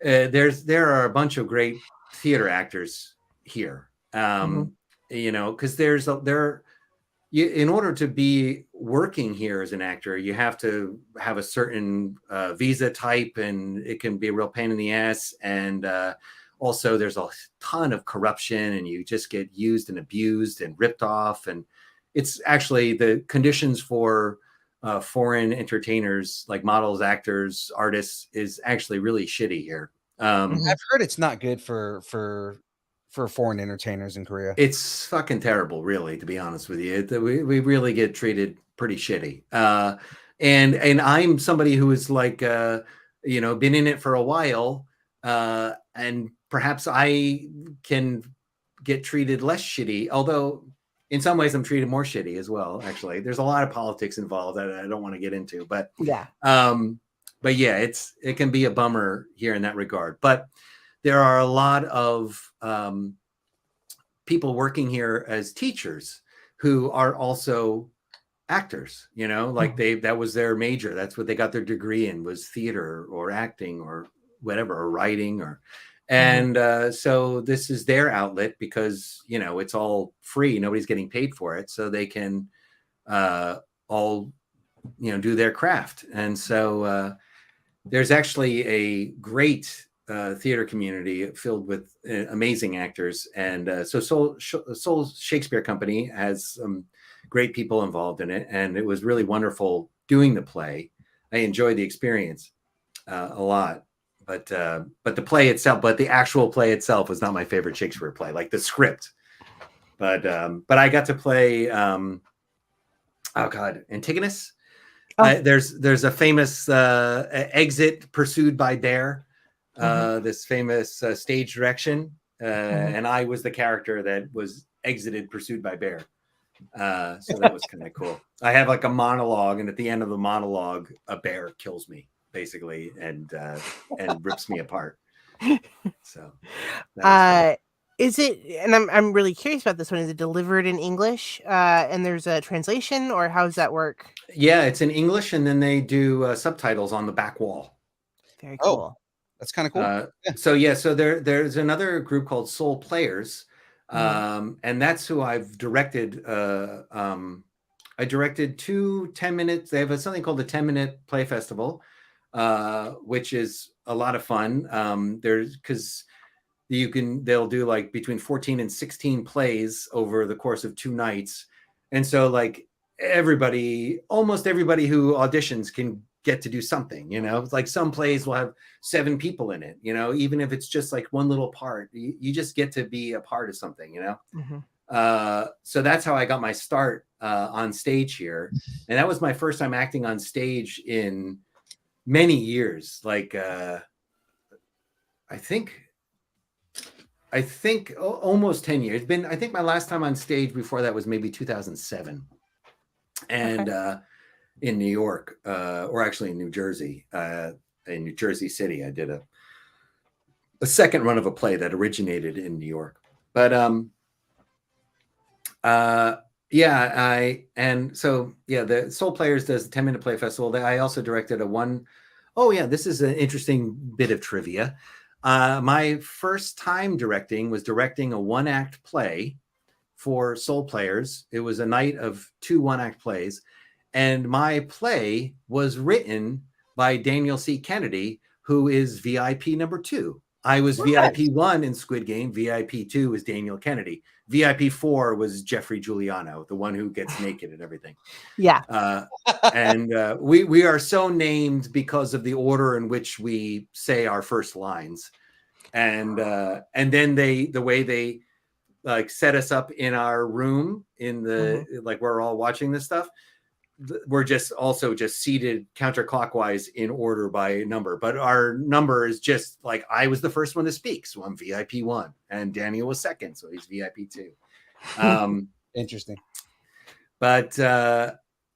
there are a bunch of great theater actors here. You know, because in order to be working here as an actor, you have to have a certain visa type, and it can be a real pain in the ass. And also, there's a ton of corruption, and you just get used and abused and ripped off. And it's actually the conditions for foreign entertainers, like models, actors, artists, is actually really shitty here. I've heard it's not good for foreign entertainers in Korea. It's fucking terrible, really, to be honest with you. We really get treated pretty shitty. And I'm somebody who is like, you know, been in it for a while, and perhaps I can get treated less shitty, although in some ways I'm treated more shitty as well. Actually, there's a lot of politics involved that I don't want to get into, but yeah, it can be a bummer here in that regard. But there are a lot of people working here as teachers who are also actors, you know, like that was their major. That's what they got their degree in, was theater or acting or whatever, or writing, or so this is their outlet, because, you know, it's all free. Nobody's getting paid for it. So they can all, you know, do their craft. And so there's actually a great theater community filled with amazing actors. And so Soul Shakespeare Company has some great people involved in it. And it was really wonderful doing the play. I enjoyed the experience a lot. But the play itself, but the actual play itself was not my favorite Shakespeare play, like the script. But I got to play, Antigonus. There's a famous exit pursued by bear, this famous stage direction. And I was the character that was exited, pursued by bear. So that was kind of cool. I have like a monologue, and at the end of the monologue, a bear kills me, basically, and rips me apart. So is it, and I'm really curious about this one, is it delivered in English and there's a translation, or how does that work? Yeah, it's in English, and then they do subtitles on the back wall. Very cool. That's kind of cool. So there's another group called Soul Players, and that's who I've directed. I directed 2 10-minute. They have something called the 10-minute play festival, which is a lot of fun. Because they'll do like between 14 and 16 plays over the course of 2 nights. And so like almost everybody who auditions can get to do something, you know. It's like some plays will have 7 people in it, you know, even if it's just like one little part, you just get to be a part of something, you know. So that's how I got my start on stage here. And that was my first time acting on stage in many years. Like, I think almost 10 years. I think my last time on stage before that was maybe 2007. And in New York, or actually in New Jersey, in New Jersey City, I did a second run of a play that originated in New York. But the Soul Players does the 10-minute play festival. I also directed this is an interesting bit of trivia. My first time directing was directing a 1-act play for Soul Players. It was a night of 2 1-act plays. And my play was written by Daniel C. Kennedy, who is VIP number 2. I was VIP 1 in Squid Game. VIP 2 was Daniel Kennedy. VIP 4 was Jeffrey Giuliano, the one who gets naked and everything. Yeah. And we are so named because of the order in which we say our first lines. And then the way they like set us up in our room in the like we're all watching this stuff. We're just also just seated counterclockwise in order by number, but our number is just like I was the first one to speak, so I'm VIP 1, and Daniel was second, so he's VIP 2. Interesting. But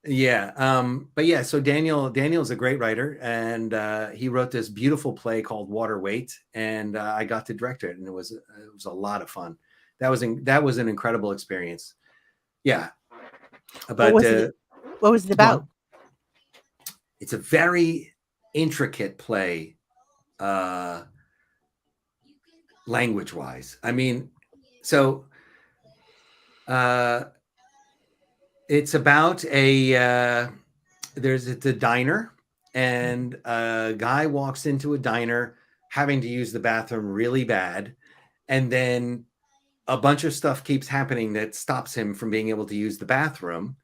yeah, so Daniel's a great writer, and he wrote this beautiful play called Water Weight, and I got to direct it, and it was a lot of fun. That was an incredible experience. Yeah. But what was it about? It's a very intricate play, language-wise. I mean, so it's about it's a diner, and a guy walks into a diner having to use the bathroom really bad, and then a bunch of stuff keeps happening that stops him from being able to use the bathroom.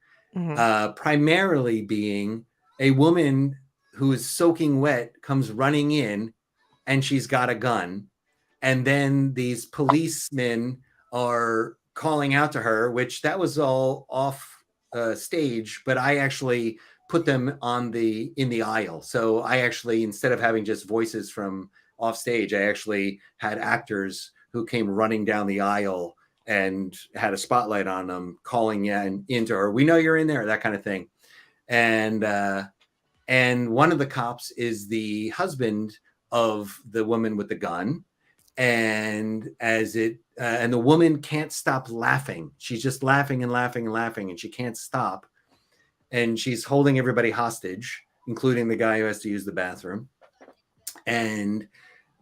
Primarily being a woman who is soaking wet comes running in, and she's got a gun, and then these policemen are calling out to her, which that was all off stage, but I actually put them in the aisle. So I actually, instead of having just voices from off stage, I actually had actors who came running down the aisle and had a spotlight on them, calling into her, "We know you're in there," that kind of thing. And one of the cops is the husband of the woman with the gun. And and the woman can't stop laughing. She's just laughing and laughing and laughing, and she can't stop. And she's holding everybody hostage, including the guy who has to use the bathroom. And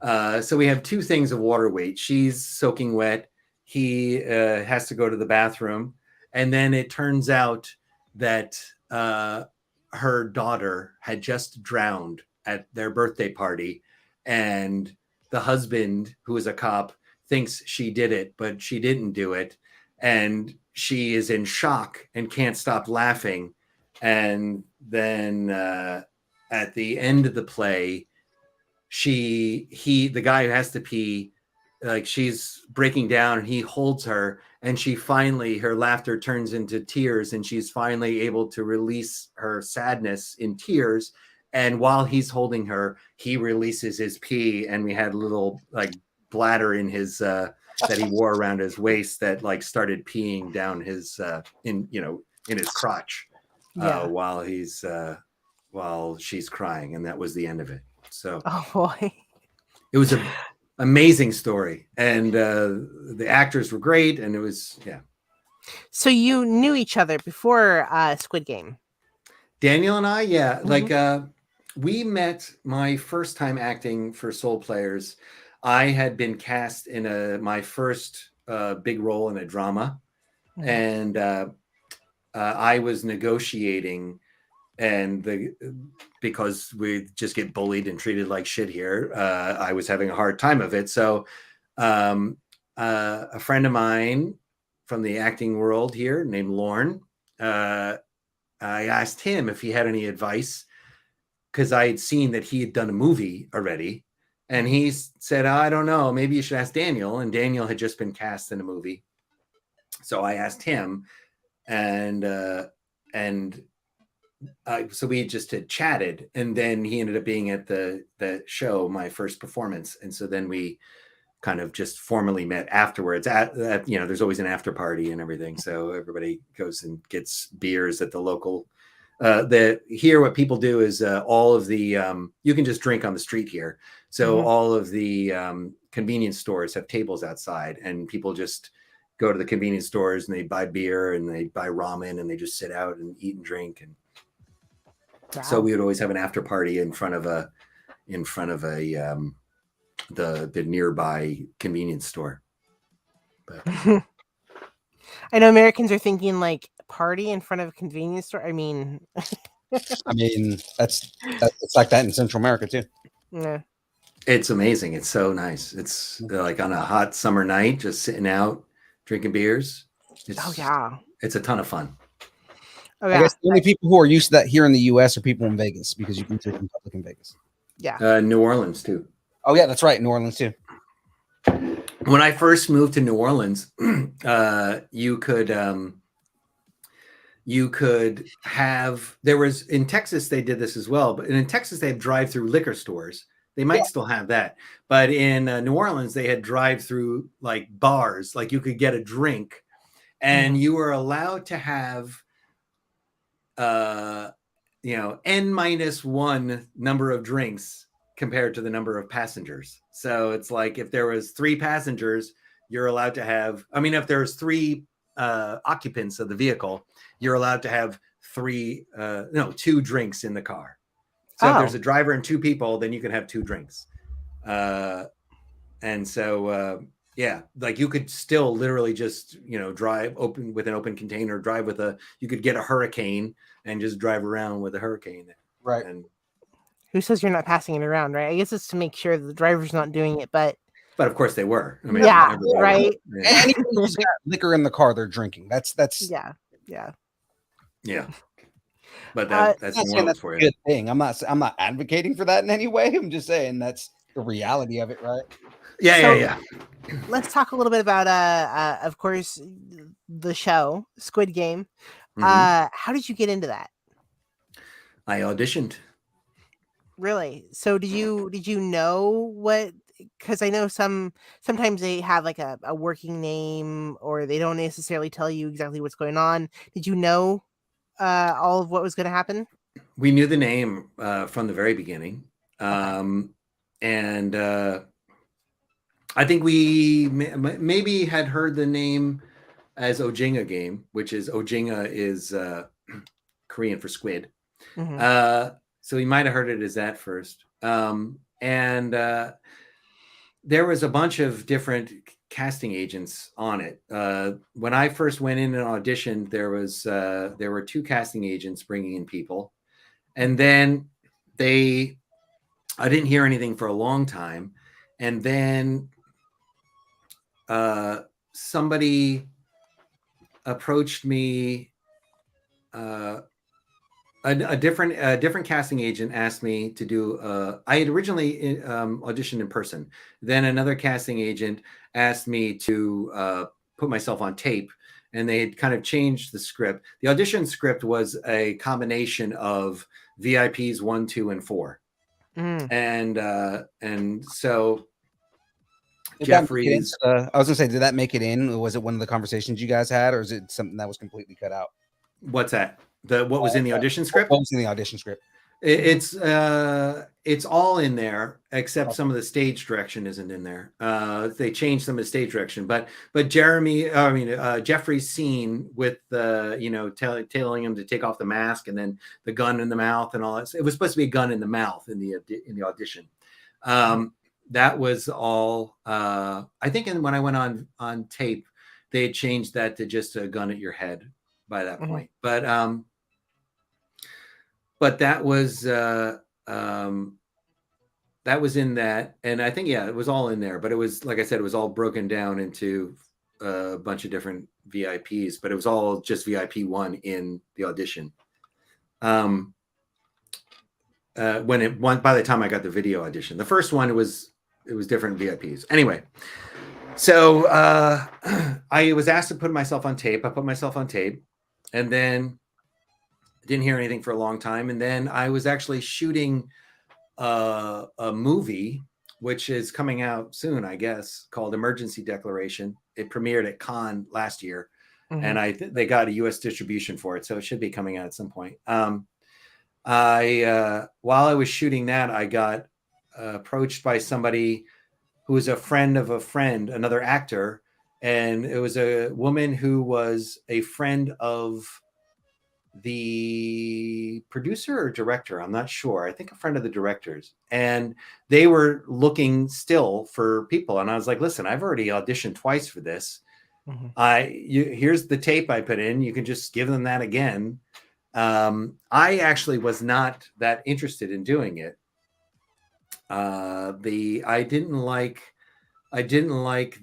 so we have two things of water weight. She's soaking wet. He has to go to the bathroom. And then it turns out that her daughter had just drowned at their birthday party. And the husband, who is a cop, thinks she did it, but she didn't do it. And she is in shock and can't stop laughing. And then at the end of the play, the guy who has to pee, like she's breaking down, and he holds her, and her laughter turns into tears, and she's finally able to release her sadness in tears. And while he's holding her, he releases his pee, and we had a little like bladder in his that he wore around his waist that like started peeing down his in his crotch while she's crying, and that was the end of it. So oh boy, it was an amazing story, and the actors were great, and it was So you knew each other before Squid Game? Daniel and I, like we met my first time acting for Soul Players. I had been cast in my first big role in a drama, and I was negotiating, and because we just get bullied and treated like shit here, I was having a hard time of it. So a friend of mine from the acting world here named Lorne, I asked him if he had any advice, because I had seen that he had done a movie already. And he said, I don't know, maybe you should ask Daniel. And Daniel had just been cast in a movie. So I asked him, and so we just had chatted, and then he ended up being at the show, my first performance. And so then we kind of just formally met afterwards. There's always an after party and everything. So everybody goes and gets beers at the local. Here, what people do is all of the you can just drink on the street here. So all of the convenience stores have tables outside, and people just go to the convenience stores and they buy beer and they buy ramen and they just sit out and eat and drink. And so we would always have an after party in front of the nearby convenience store. But I know Americans are thinking like party in front of a convenience store. I mean, it's like that in Central America too. Yeah, it's amazing. It's so nice. It's like on a hot summer night, just sitting out drinking beers. It's a ton of fun. I guess the only people who are used to that here in the U.S. are people in Vegas, because you can drink in public in Vegas. Yeah, New Orleans too. Oh yeah, that's right, New Orleans too. when I first moved to New Orleans, you could have, there was, in Texas they did this as well, but in Texas they had drive-through liquor stores. They might still have that, but in New Orleans they had drive-through like bars, like you could get a drink, and you were allowed to have n-1 number of drinks compared to the number of passengers. So it's like if there was 3 passengers, you're allowed to have, if there's 3 occupants of the vehicle, you're allowed to have 2 drinks in the car. So if there's a driver and 2 people, then you can have 2 drinks. And so like you could still literally just drive open with an open container, you could get a Hurricane and just drive around with a Hurricane, right? And who says you're not passing it around, right? I guess it's to make sure that the driver's not doing it, but of course they were. Right. Anyone who's got liquor in the car, they're drinking. That's yeah. But that's for you. Good thing. I'm not advocating for that in any way. I'm just saying that's the reality of it, right? Yeah. Let's talk a little bit about of course, the show Squid Game. How did you get into that? I auditioned. Really? So did you know what? Because I know sometimes they have like a working name, or they don't necessarily tell you exactly what's going on. Did you know all of what was going to happen? We knew the name from the very beginning. And I think we maybe had heard the name as Ojinga Game, which is Ojinga is Korean for squid. So we might have heard it as that first. And there was a bunch of different casting agents on it. When I first went in and auditioned, there were 2 casting agents bringing in people. And then I didn't hear anything for a long time. And then somebody approached me. A different casting agent asked me to do. I had originally auditioned in person. Then another casting agent asked me to put myself on tape, and they had kind of changed the script. The audition script was a combination of VIPs 1, 2, and 4, and so Jeffrey's. I was gonna say, did that make it in? Was it one of the conversations you guys had, or is it something that was completely cut out? What's that? What was in the audition script? What was in the audition script? It's all in there, except some of the stage direction isn't in there. They changed some of the stage direction, but Jeffrey's scene with telling him to take off the mask and then the gun in the mouth and all that. It was supposed to be a gun in the mouth in the audition. That was all. I think when I went on tape, they had changed that to just a gun at your head by that point. But that was in that, and I think it was all in there. But it was, like I said, it was all broken down into a bunch of different VIPs. But it was all just VIP 1 in the audition. By the time I got the video audition, the first one it was different VIPs. Anyway, so I was asked to put myself on tape. I put myself on tape, and then didn't hear anything for a long time. And then I was actually shooting a movie, which is coming out soon, I guess, called Emergency Declaration. It premiered at Cannes last year, and they got a U.S. distribution for it, so it should be coming out at some point. While I was shooting that, I got approached by somebody who was a friend of a friend, another actor, and it was a woman who was a friend of the producer or director, I'm not sure. I think a friend of the directors, and they were looking still for people. And I was like, listen, I've already auditioned twice for this. Here's the tape I put in. You can just give them that again. I actually was not that interested in doing it. I didn't like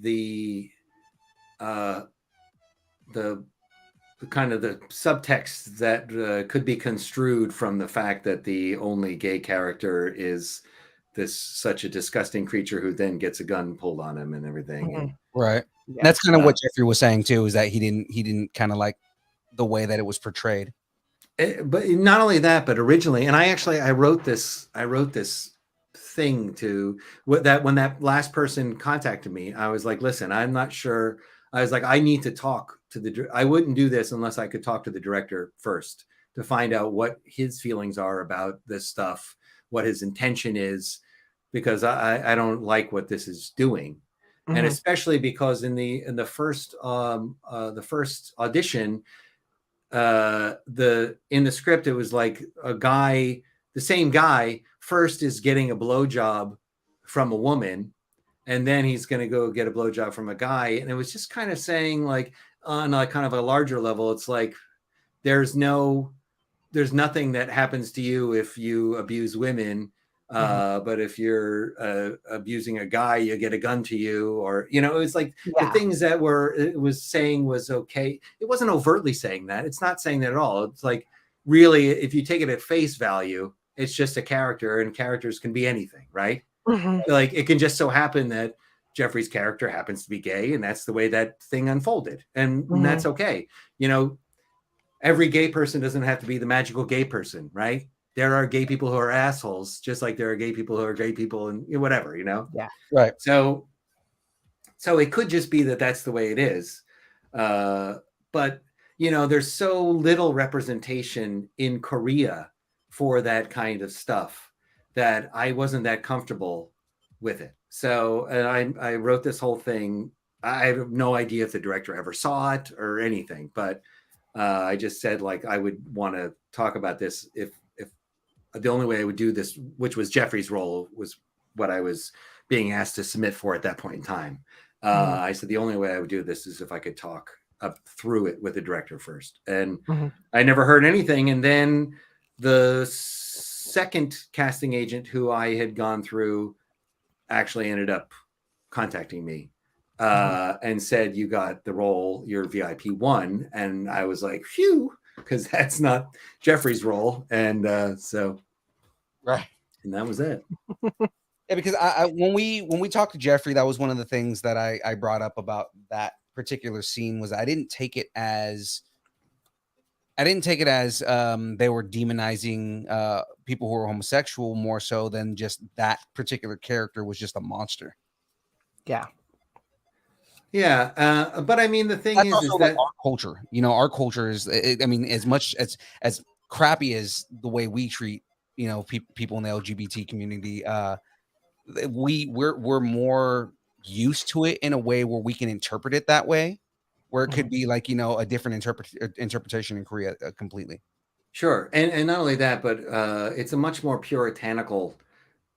the kind of the subtext that could be construed from the fact that the only gay character is such a disgusting creature who then gets a gun pulled on him and everything. And, right. That's kind of what Jeffrey was saying too, is that he didn't kind of like the way that it was portrayed. But not only that, but originally, and I wrote this thing to when that last person contacted me, I was like, listen, I'm not sure. I was like, I need to talk to I wouldn't do this unless I could talk to the director first to find out what his feelings are about this stuff, what his intention is, because I don't like what this is doing. And especially because in the first audition, in the script, it was like the same guy first is getting a blowjob from a woman, and then he's going to go get a blowjob from a guy. And it was just kind of saying, like, on like kind of a larger level, it's like there's nothing that happens to you if you abuse women. But if you're abusing a guy, you get a gun to you, or, you know, it was like the things that it was saying was okay. It wasn't overtly saying that. It's not saying that at all. It's like, really, if you take it at face value, it's just a character, and characters can be anything, right? Like, it can just so happen that Jeffrey's character happens to be gay, and that's the way that thing unfolded. And that's okay. You know, every gay person doesn't have to be the magical gay person, right? There are gay people who are assholes, just like there are gay people who are gay people, and whatever, you know? Yeah. Right. So it could just be that that's the way it is. But, you know, there's so little representation in Korea for that kind of stuff that I wasn't that comfortable with it. So, and I wrote this whole thing. I have no idea if the director ever saw it or anything, but I just said, like, I would want to talk about this if the only way I would do this, which was Jeffrey's role, was what I was being asked to submit for at that point in time. I said, the only way I would do this is if I could talk up through it with the director first. And I never heard anything. And then the second casting agent who I had gone through actually ended up contacting me and said, you got the role, you're VIP 1. And I was like, phew, because that's not Jeffrey's role. And so, right. And that was it. Yeah, because when we talked to Jeffrey, that was one of the things that I brought up about that particular scene, was I didn't take it as they were demonizing people who were homosexual, more so than just that particular character was just a monster. Yeah. Yeah, but I mean, the thing is that like our culture, you know, our culture is, I mean, as much as crappy as the way we treat, you know, people in the LGBT community, we're more used to it in a way where we can interpret it that way, where it could be like, you know, a different interpretation in Korea completely. Sure, and not only that, but it's a much more puritanical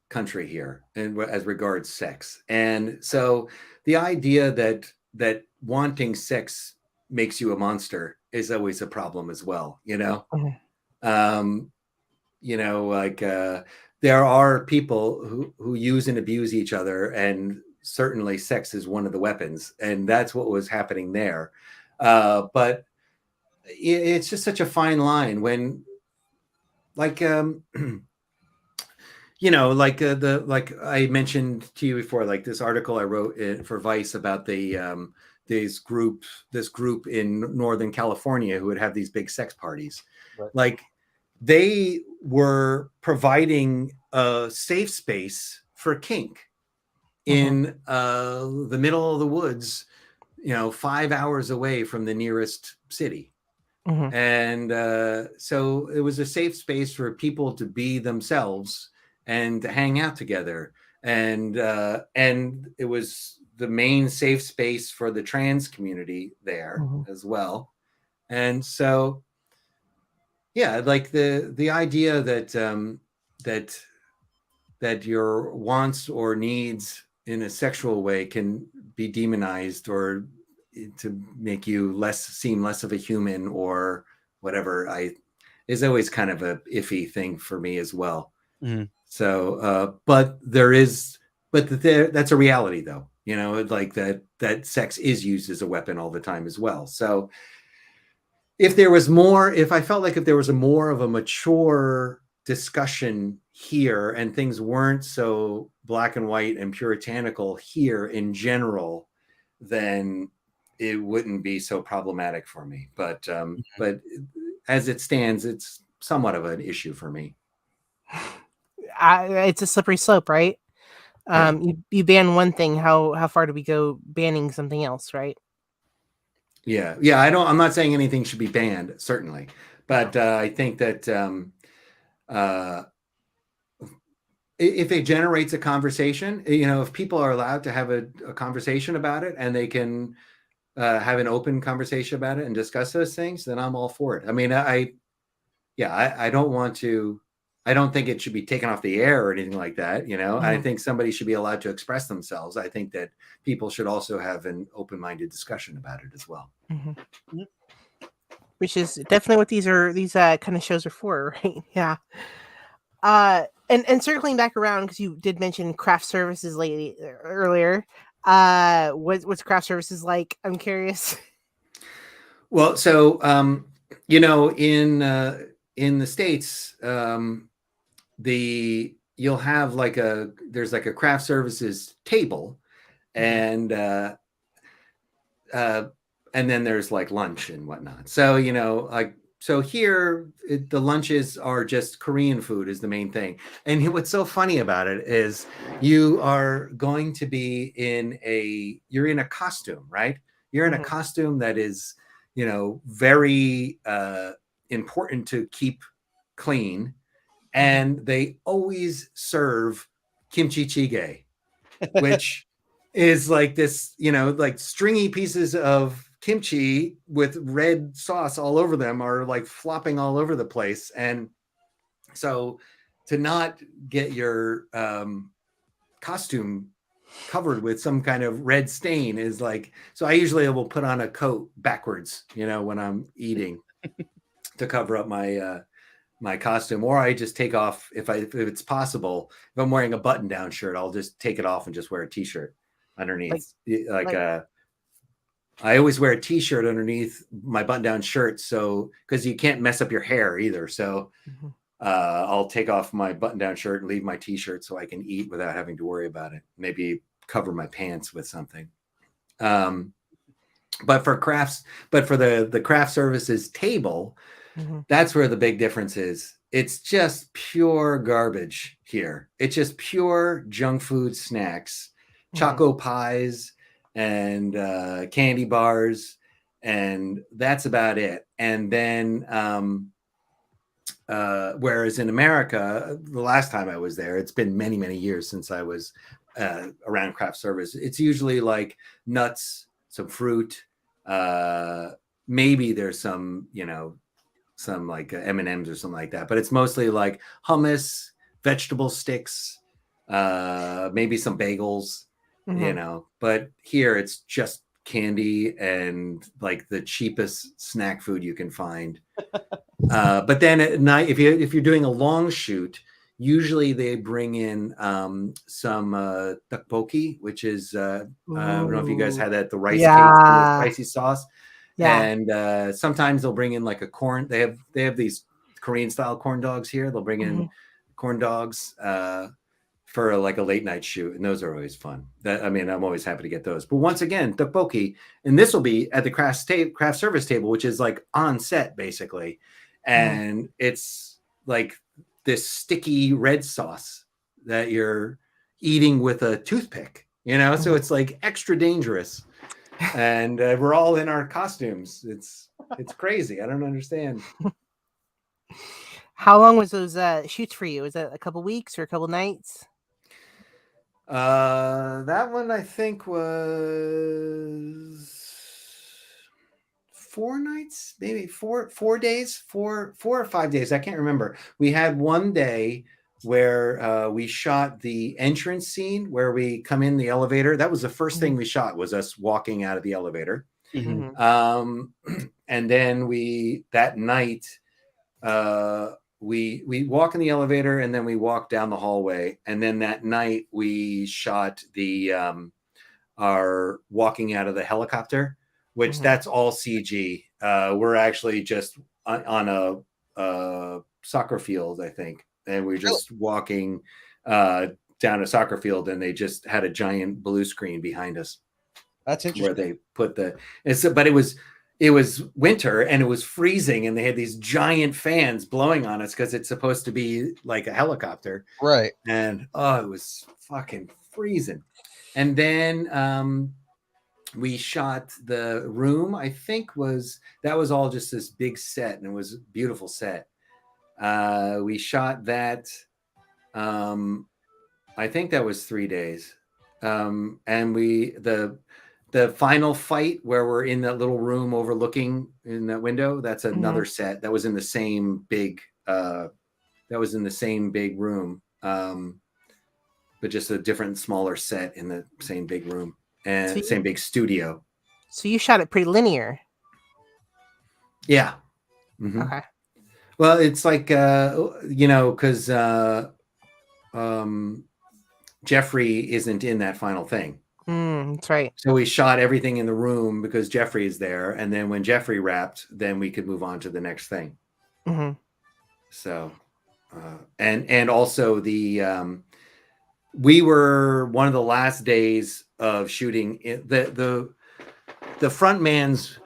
country here, and as regards sex, and so the idea that wanting sex makes you a monster is always a problem as well, you know. You know, like there are people who use and abuse each other, and certainly sex is one of the weapons, and that's what was happening there. But it's just such a fine line when, like, you know, like like I mentioned to you before, like this article I wrote for Vice about this group in Northern California who would have these big sex parties. Right. Like, they were providing a safe space for kink in the middle of the woods, you know, 5 hours away from the nearest city. And so it was a safe space for people to be themselves and to hang out together. And it was the main safe space for the trans community there as well. And so, yeah, like the idea that that your wants or needs in a sexual way can be demonized, or to make you seem less of a human or whatever, is always kind of a iffy thing for me as well. So, but that's a reality, though, you know, like that sex is used as a weapon all the time as well. So if I felt like if there was more of a mature discussion here and things weren't so black and white and puritanical here in general, then it wouldn't be so problematic for me. But as it stands, it's somewhat of an issue for me. It's a slippery slope, right? You ban one thing, how far do we go banning something else, right? Yeah. I'm not saying anything should be banned, certainly, but I think that if it generates a conversation, if people are allowed to have a conversation about it and they can have an open conversation about it and discuss those things, then I'm all for it. I mean, I don't think it should be taken off the air or anything like that. I think somebody should be allowed to express themselves. I think that people should also have an open-minded discussion about it as well. Mm-hmm. Which is definitely what these kind of shows are for, right? Yeah. And circling back around, because you did mention craft services earlier. What's craft services like? I'm curious. Well, so in the States, you'll have there's like a craft services table, and then there's like lunch and whatnot. So so here the lunches are just Korean food is the main thing. And what's so funny about it is you are going to be you're in a costume, right? You're in a costume that is, very important to keep clean. And they always serve kimchi jjigae, which is like this, like stringy pieces of kimchi with red sauce all over them are like flopping all over the place. And so to not get your costume covered with some kind of red stain is like, so I usually will put on a coat backwards, when I'm eating to cover up my costume, or I just take off if it's possible. If I'm wearing a button-down shirt, I'll just take it off and just wear a t-shirt underneath. I always wear a t-shirt underneath my button-down shirt, so because you can't mess up your hair either. So I'll take off my button-down shirt and leave my t-shirt so I can eat without having to worry about it. Maybe cover my pants with something. But for the craft services table, that's where the big difference is. It's just pure garbage here. It's just pure junk food snacks, choco pies, and candy bars, and that's about it. And then whereas in America, the last time I was there, it's been many, many years since I was around craft service. It's usually like nuts, some fruit, maybe there's some some like M&Ms or something like that, but it's mostly like hummus, vegetable sticks, maybe some bagels, but here it's just candy and like the cheapest snack food you can find. But then at night, if you're doing a long shoot, usually they bring in some tteokbokki, which is I don't know if you guys had that, the rice cakes with spicy sauce. Yeah. And sometimes they'll bring in like a corn. They have these Korean style corn dogs here. They'll bring in corn dogs for like a late night shoot, and those are always fun. I'm always happy to get those. But once again, tteokbokki, and this will be at the craft service table, which is like on set basically, and it's like this sticky red sauce that you're eating with a toothpick, so it's like extra dangerous. And we're all in our costumes. It's crazy. I don't understand. How long was those shoots for you? Was that a couple weeks or a couple nights? That one I think was 4 nights, maybe 4 days, 4 or 5 days. I can't remember. We had one day where we shot the entrance scene where we come in the elevator. That was the first thing we shot, was us walking out of the elevator. And then that night we walk in the elevator, and then we walk down the hallway, and then that night we shot the our walking out of the helicopter, which that's all CG. We're actually just on a soccer field, I think. and we were just walking down a soccer field, and they just had a giant blue screen behind us. That's interesting. Where they put but it was winter and it was freezing, and they had these giant fans blowing on us because it's supposed to be like a helicopter. Right. And it was fucking freezing. And then we shot the room, I think that was all just this big set, and it was a beautiful set. We shot that, I think that was 3 days. And the final fight where we're in that little room overlooking in that window, that's another set that was in the same big room, but just a different smaller set in the same big room and same big studio. So you shot it pretty linear. Yeah. Mm-hmm. Okay. Well, it's like because Jeffrey isn't in that final thing. That's right. So we shot everything in the room because Jeffrey is there, and then when Jeffrey wrapped, then we could move on to the next thing. Mm-hmm. So, and also we were one of the last days of shooting the front man's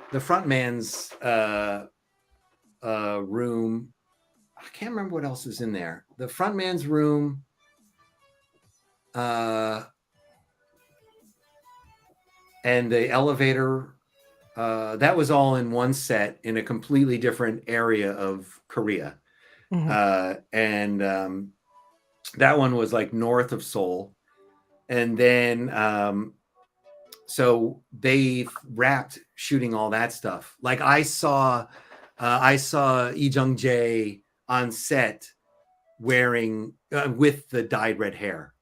room. I can't remember what else is in there. The front man's room. And the elevator, that was all in one set in a completely different area of Korea. And that one was like north of Seoul. And then, so they wrapped shooting all that stuff. Like I saw Lee Jung-jae on set wearing, with the dyed red hair.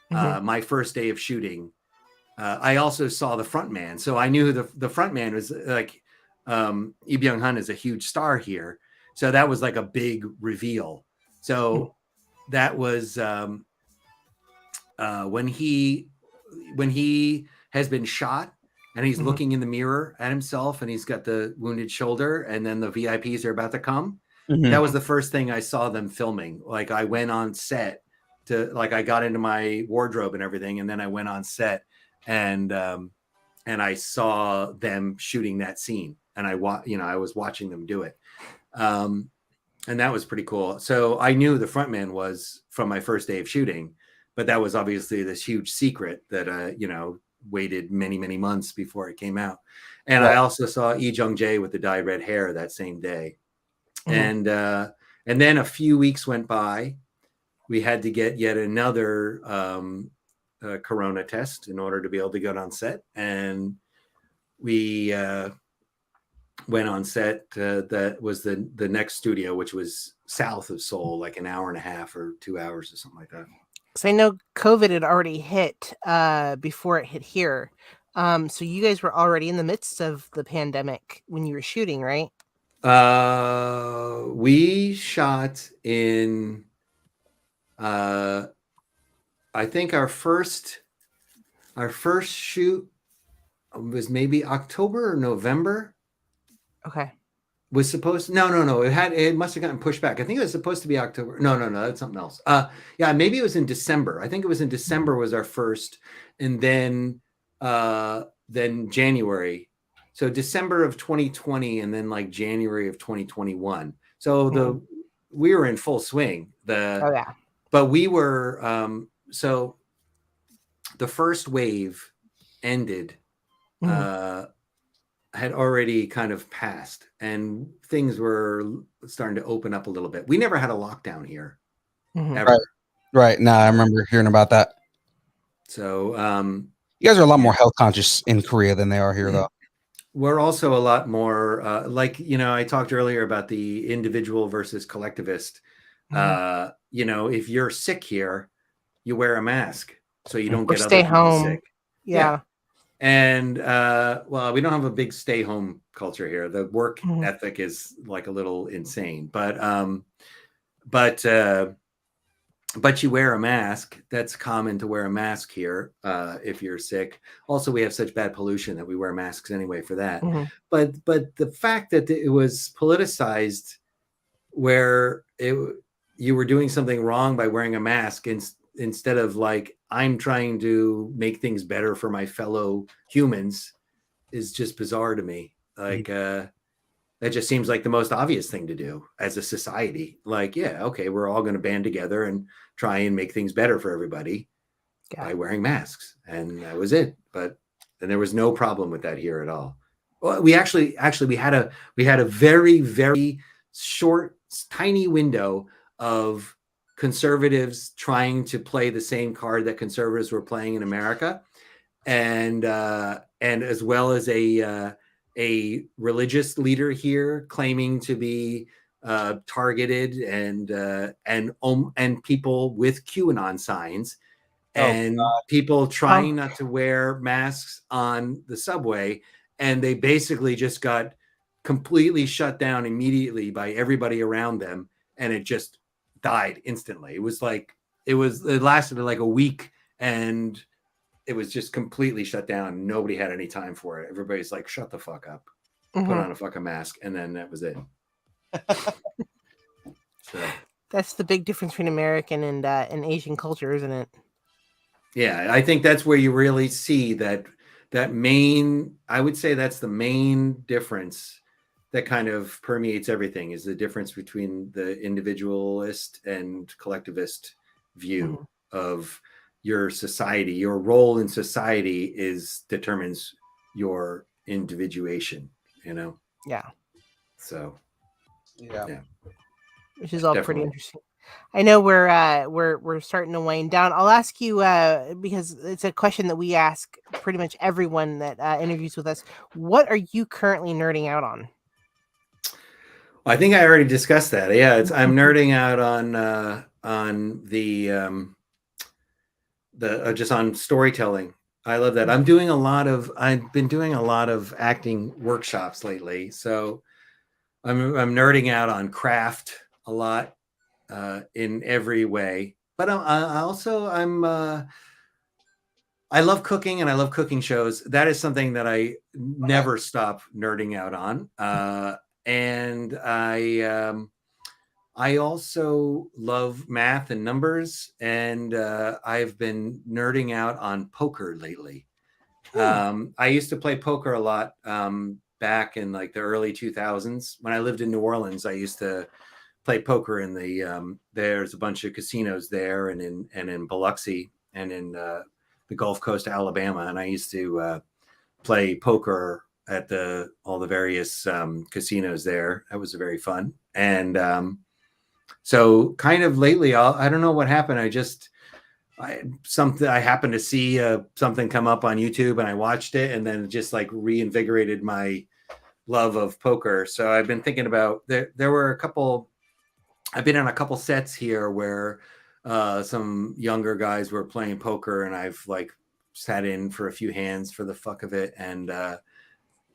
My first day of shooting. I also saw the front man, so I knew the front man was like Lee Byung-hun is a huge star here, so that was like a big reveal. So that was when he has been shot and he's looking in the mirror at himself, and he's got the wounded shoulder, and then the VIPs are about to come. That was the first thing I saw them filming. Like I went on set I got into my wardrobe and everything, and then I went on set. And I saw them shooting that scene, and I was watching them do it, and that was pretty cool. So I knew the front man was from my first day of shooting, but that was obviously this huge secret that waited many, many months before it came out. And I also saw Lee Jung-jae with the dyed red hair that same day, and then a few weeks went by. We had to get yet another corona test in order to be able to get on set, and we went on set. That was the next studio, which was south of Seoul, like an hour and a half or 2 hours or something like that. So I know COVID had already hit before it hit here, so you guys were already in the midst of the pandemic when you were shooting, right? We shot in I think our first shoot was maybe October or November. Okay. Was supposed to, no. It must have gotten pushed back. I think it was supposed to be October. No, that's something else. Yeah, maybe it was in December. I think it was in December was our first, and then January. So December of 2020, and then like January of 2021. So we were in full swing. But we were so the first wave ended, had already kind of passed, and things were starting to open up a little bit. We never had a lockdown here. Ever. Right. No, I remember hearing about that. So you guys are a lot more health conscious in Korea than they are here, though. We're also a lot more I talked earlier about the individual versus collectivist. If you're sick here, you wear a mask so you don't get other people sick. Yeah. And we don't have a big stay home culture here. The work ethic is like a little insane, but you wear a mask. That's common to wear a mask here if you're sick. Also, we have such bad pollution that we wear masks anyway for that. But the fact that it was politicized, where you were doing something wrong by wearing a mask, instead of like, I'm trying to make things better for my fellow humans, is just bizarre to me. Like, that just seems like the most obvious thing to do as a society. Like, yeah, okay, we're all going to band together and try and make things better for everybody by wearing masks. And that was it. But then there was no problem with that here at all. Well, we actually we had a very, very short, tiny window of conservatives trying to play the same card that conservatives were playing in America, and as well as a religious leader here claiming to be targeted, and people with QAnon signs, and people trying not to wear masks on the subway, and they basically just got completely shut down immediately by everybody around them, and it just died instantly. It lasted like a week, and it was just completely shut down. Nobody had any time for it. Everybody's like, shut the fuck up, put on a fucking mask, and then that was it. So that's the big difference between American and Asian culture, isn't it? Yeah, I think that's where you really see that main, I would say that's the main difference that kind of permeates everything, is the difference between the individualist and collectivist view of your society. Your role in society determines your individuation, Yeah. So yeah. Which is all pretty interesting. I know we're starting to wind down. I'll ask you because it's a question that we ask pretty much everyone that interviews with us. What are you currently nerding out on? I think I already discussed that. Yeah, I'm nerding out on the just on storytelling. I love that. I've been doing a lot of acting workshops lately, so I'm nerding out on craft a lot, in every way. But I love cooking, and I love cooking shows. That is something that I never stop nerding out on. And I also love math and numbers, and I've been nerding out on poker lately. I used to play poker a lot back in like the early 2000s. When I lived in New Orleans, I used to play poker in there's a bunch of casinos there, and in Biloxi, and in the Gulf Coast of Alabama. And I used to play poker at all the various casinos there. That was very fun. And so kind of lately, I don't know what happened. I happened to see something come up on YouTube, and I watched it, and then just like reinvigorated my love of poker. So I've been thinking about there were a couple. I've been on a couple sets here where some younger guys were playing poker, and I've like sat in for a few hands for the fuck of it. And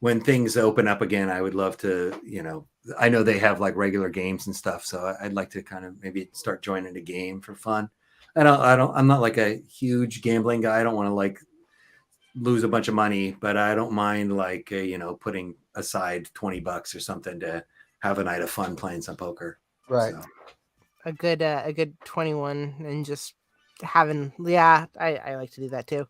when things open up again, I would love to, I know they have like regular games and stuff, so I'd like to kind of maybe start joining a game for fun. I'm not like a huge gambling guy. I don't want to like lose a bunch of money, but I don't mind like, putting aside $20 or something to have a night of fun playing some poker. Right. So. A good 21 and just having, I like to do that too.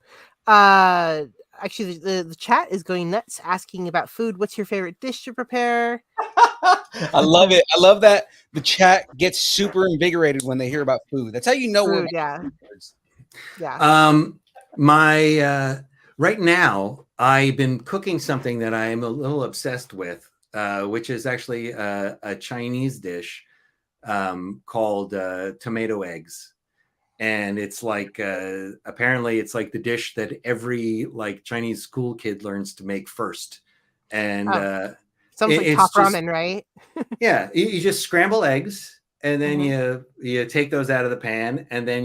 Actually, the chat is going nuts asking about food. What's your favorite dish to prepare? I love it. I love that the chat gets super invigorated when they hear about food. That's how you know food, yeah. Right now I've been cooking something that I'm a little obsessed with, which is actually a Chinese dish called tomato eggs. And it's like apparently it's like the dish that every like Chinese school kid learns to make first. And sounds like top ramen, right? Yeah, you just scramble eggs, and then you take those out of the pan, and then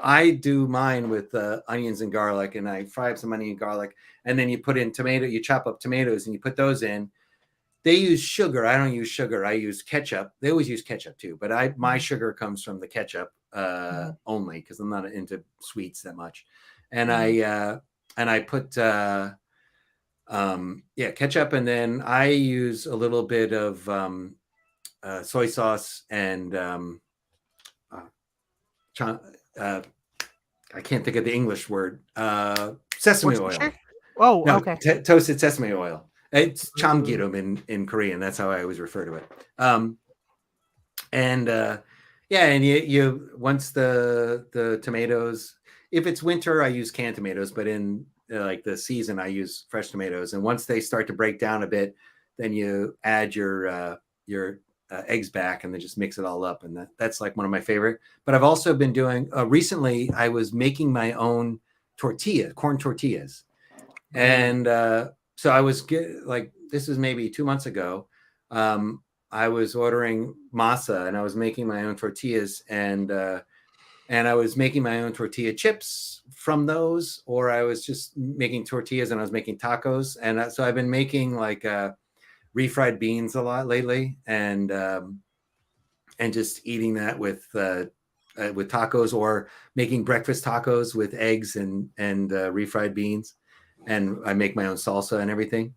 I do mine with onions and garlic, and I fry up some onion and garlic, and then you put in you chop up tomatoes, and you put those in. They use sugar. I don't use sugar. I use ketchup. They always use ketchup too, but my sugar comes from the ketchup only, because I'm not into sweets that much. And I put ketchup, and then I use a little bit of soy sauce and I can't think of the English word. Sesame oil. Oh, no, okay. Toasted sesame oil. It's chamgirum in Korean. That's how I always refer to it. And you once the tomatoes, if it's winter, I use canned tomatoes, but in like the season, I use fresh tomatoes. And once they start to break down a bit, then you add your eggs back and then just mix it all up. And that's like one of my favorite. But I've also been doing recently, I was making my own corn tortillas. And so I was this was maybe 2 months ago. I was ordering masa and I was making my own tortillas, and I was making my own tortilla chips from those, or I was just making tortillas and I was making tacos. And so I've been making like refried beans a lot lately, and just eating that with tacos, or making breakfast tacos with eggs and refried beans. And I make my own salsa and everything.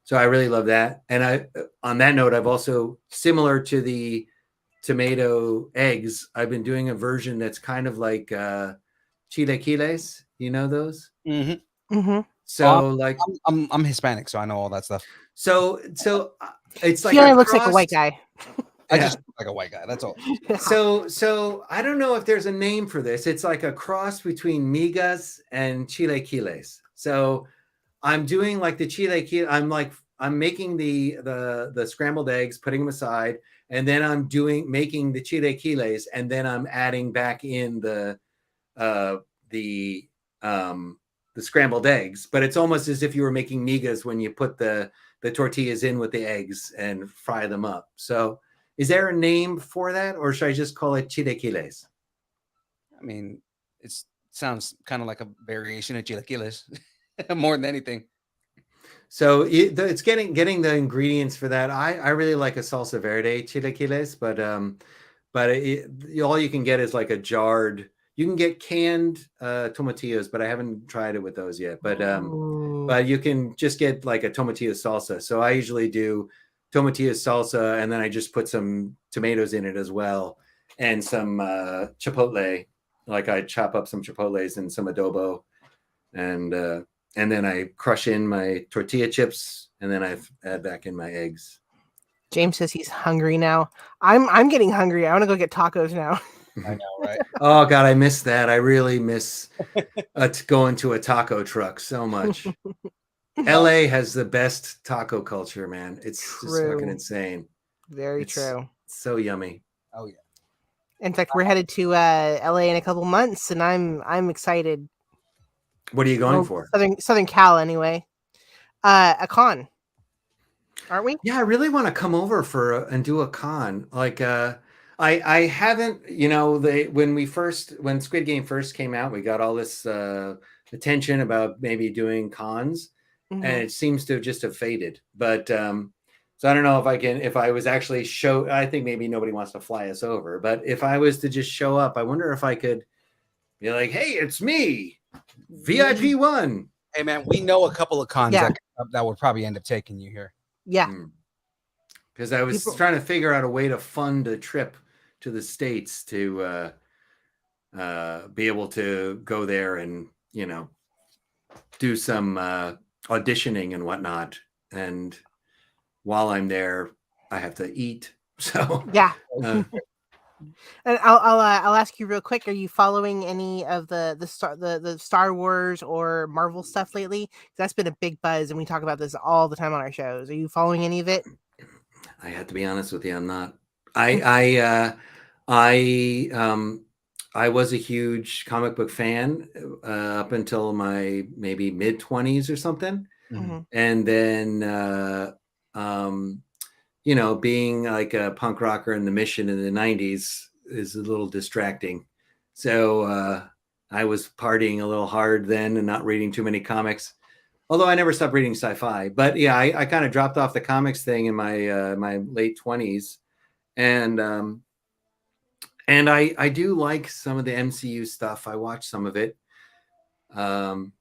So I really love that. And on that note, I've also, similar to the tomato eggs, I've been doing a version that's kind of like chilaquiles. You know those? Mm-hmm. Mm-hmm. So I'm Hispanic, so I know all that stuff. So it's like he only looks like a white guy. I just look like a white guy. That's all. So I don't know if there's a name for this. It's like a cross between migas and chilaquiles. So I'm doing like the chilaquiles. I'm making the scrambled eggs, putting them aside, and then I'm making the chilaquiles, and then I'm adding back in the scrambled eggs. But it's almost as if you were making migas when you put the tortillas in with the eggs and fry them up. So is there a name for that, or should I just call it chilaquiles? I mean, it sounds kind of like a variation of chilaquiles more than anything. So it's getting the ingredients for that. I really like a salsa verde chilaquiles, but all you can get is like a jarred. You can get canned tomatillos, but I haven't tried it with those yet. But you can just get like a tomatilla salsa. So I usually do tomatilla salsa, and then I just put some tomatoes in it as well, and some chipotle. Like I chop up some chipotles and some adobo, and then I crush in my tortilla chips, and then I add back in my eggs. James says he's hungry now. I'm getting hungry. I want to go get tacos now. I know, right? Oh God, I miss that. I really miss going to a taco truck so much. LA has the best taco culture, man. It's just fucking insane. Very true. So yummy. Oh yeah. In fact, we're headed to LA in a couple months, and I'm excited. What are you going for? Southern Cal, anyway. A con, aren't we? Yeah, I really want to come over and do a con. Like I haven't, when Squid Game first came out, we got all this attention about maybe doing cons, and it seems to just have faded. But so I don't know if I was actually I think maybe nobody wants to fly us over, but if I was to just show up, I wonder if I could be like, hey, it's me, VIP 1. Hey man, we know a couple of cons that would probably end up taking you here. Yeah. Because I was trying to figure out a way to fund a trip to the States to be able to go there and, do some auditioning and whatnot. And while I'm there, I have to eat. So yeah. And I'll ask you real quick. Are you following any of the Star Wars or Marvel stuff lately? That's been a big buzz, and we talk about this all the time on our shows. Are you following any of it? I have to be honest with you, I'm not. I was a huge comic book fan up until my maybe mid-20s or something, and then being like a punk rocker in the Mission in the 90s is a little distracting. So I was partying a little hard then and not reading too many comics, although I never stopped reading sci-fi. But yeah, I kind of dropped off the comics thing in my late 20s. And I do like some of the MCU stuff. I watched some of it. But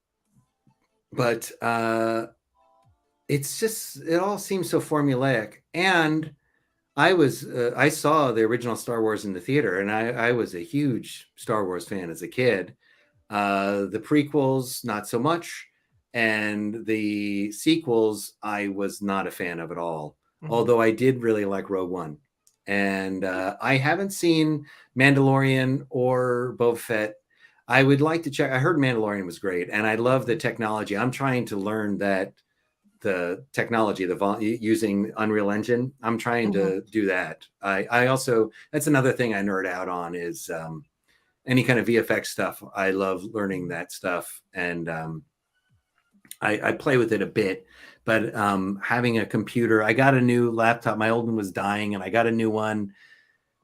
it's just, it all seems so formulaic. And I saw the original Star Wars in the theater, and I was a huge Star Wars fan as a kid. The prequels, not so much, and the sequels, I was not a fan of at all. Although I did really like Rogue One, and I haven't seen Mandalorian or Boba Fett. I would like to check. I heard Mandalorian was great, and I love the technology. I'm trying to learn the technology, using Unreal Engine. I'm trying to do that. I also, that's another thing I nerd out on is any kind of VFX stuff. I love learning that stuff, and I play with it a bit. But having a computer, I got a new laptop. My old one was dying, and I got a new one.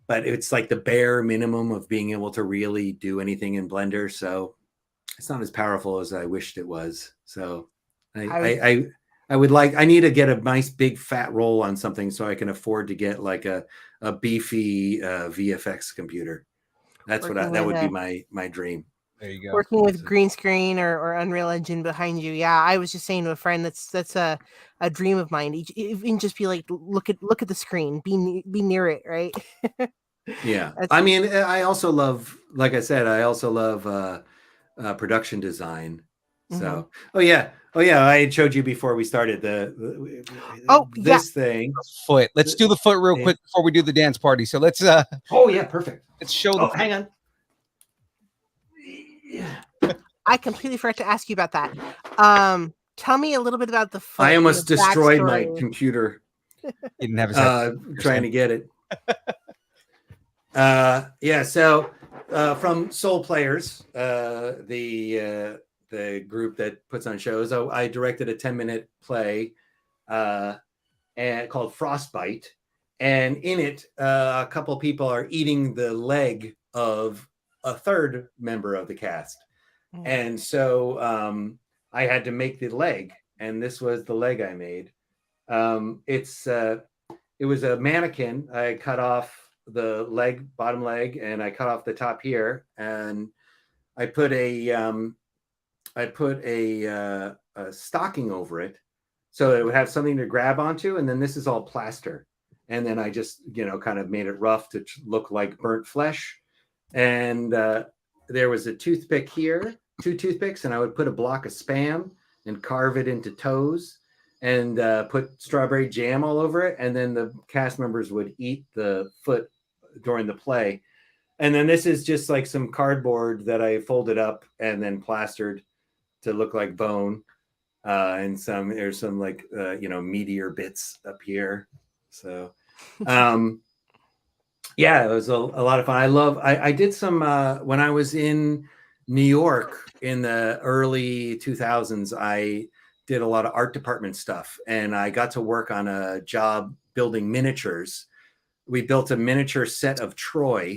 But it's like the bare minimum of being able to really do anything in Blender. So it's not as powerful as I wished it was. So I need to get a nice big fat roll on something so I can afford to get like a beefy VFX computer. That would be my dream. There you go. Working with green screen or Unreal Engine behind you. Yeah, I was just saying to a friend that's a dream of mine. Even just be like, look at the screen, be near it, right? Yeah, I mean, I also love, like I said, I also love production design. So, oh yeah, I showed you before we started this thing. Foot. Let's do the foot real quick before we do the dance party. So let's. Oh yeah, perfect. Let's show. Hang on. Yeah. I completely forgot to ask you about that. Tell me a little bit about the foot. I almost destroyed my computer. You didn't have his trying to get it. Yeah. So from Soul Players, the group that puts on shows, I directed a 10-minute play and called Frostbite, and in it, a couple people are eating the leg of a third member of the cast, and so I had to make the leg, and this was the leg I made. It was a mannequin. I cut off the bottom leg, and I cut off the top here, and I put a stocking over it so it would have something to grab onto, and then this is all plaster, and then I just kind of made it rough to look like burnt flesh. And there was a toothpick here, 2 toothpicks, and I would put a block of Spam and carve it into toes and put strawberry jam all over it, and then the cast members would eat the foot during the play. And then this is just like some cardboard that I folded up and then plastered to look like bone, and there's some like meteor bits up here. So yeah, it was a lot of fun. I did some when I was in New York in the early 2000s. I did a lot of art department stuff, and I got to work on a job building miniatures. We built a miniature set of Troy.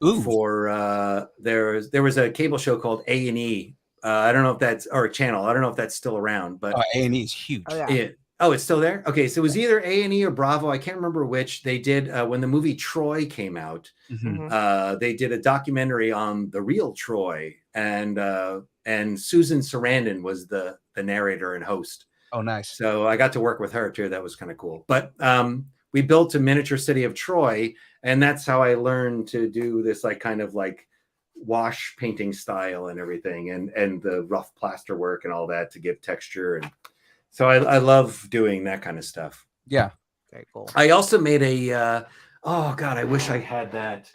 Ooh. For there was a cable show called A&E. I don't know if that's, or a channel. I don't know if that's still around, but A&E is huge. Oh, yeah. It's still there. Okay, so it was either A&E or Bravo. I can't remember which. They did when the movie Troy came out. They did a documentary on the real Troy, and Susan Sarandon was the narrator and host. Oh, nice. So I got to work with her too. That was kind of cool. But we built a miniature city of Troy, and that's how I learned to do this like kind of like wash painting style and everything, and the rough plaster work and all that to give texture. And so I love doing that kind of stuff. Yeah. Very cool. I also made oh God, I wish I had that.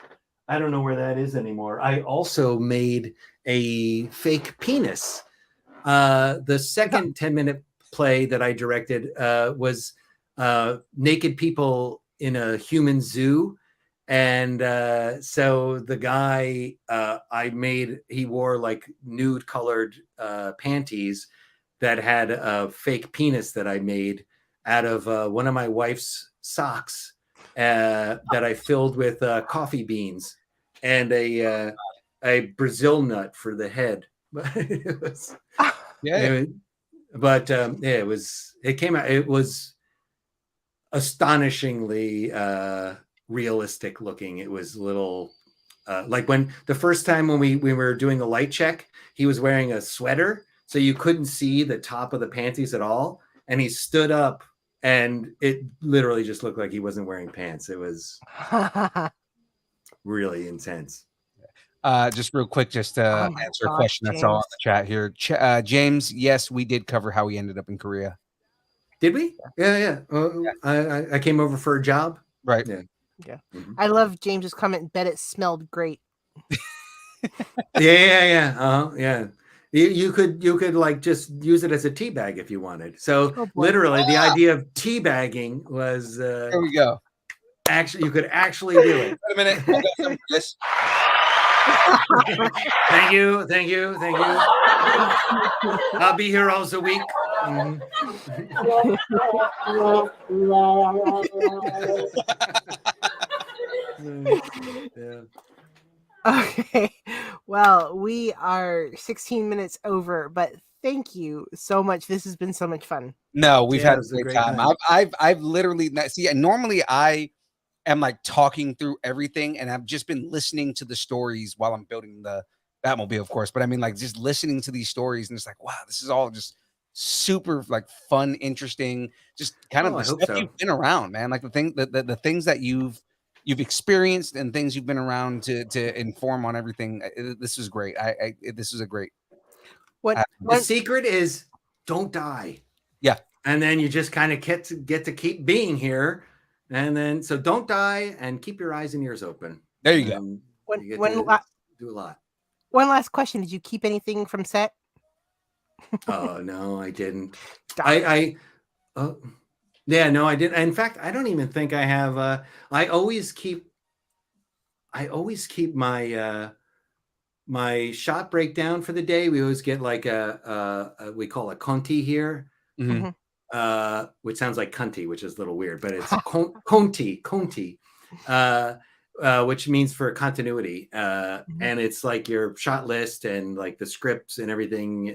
I don't know where that is anymore. I also made a fake penis. The second 10-minute play that I directed was naked people in a human zoo. And so the guy he wore like nude colored panties that had a fake penis that I made out of one of my wife's socks that I filled with coffee beans and a Brazil nut for the head. It was, it was astonishingly realistic looking. It was little like when the first time when we were doing the light check, he was wearing a sweater, so you couldn't see the top of the panties at all, and he stood up and it literally just looked like he wasn't wearing pants. It was really intense. Just real quick, just to answer a question that's all on the chat here. James, yes, we did cover how he ended up in Korea. Did we? Yeah. I came over for a job. Right. Yeah. Mm-hmm. I love James's comment. Bet it smelled great. Yeah. You could like just use it as a tea bag if you wanted. So literally, the idea of tea bagging was. There we go. Actually, you could actually do it. Wait a minute. I got some for this. Thank you. I'll be here all the week. Yeah. Okay. Well, we are 16 minutes over, but thank you so much. This has been so much fun. No, we've had a great time. I've literally see. Normally, I am like talking through everything, and I've just been listening to the stories while I'm building the Batmobile, of course. But I mean, like just listening to these stories, and it's like, wow, this is all just super like fun, interesting, just kind of the stuff you've been around, man. Like the things that you've experienced and things you've been around to inform on everything. This is great. This is a great. The secret is don't die. Yeah, and then you just kind of get to keep being here, and then so don't die and keep your eyes and ears open. There you go. You do a lot. One last question: did you keep anything from set? Oh no, I didn't. I didn't. In fact, I don't even think I have. I always keep my my shot breakdown for the day. We always get like we call a Conti here, which sounds like cunty, which is a little weird, but it's Conti, which means for continuity. And it's like your shot list and like the scripts and everything,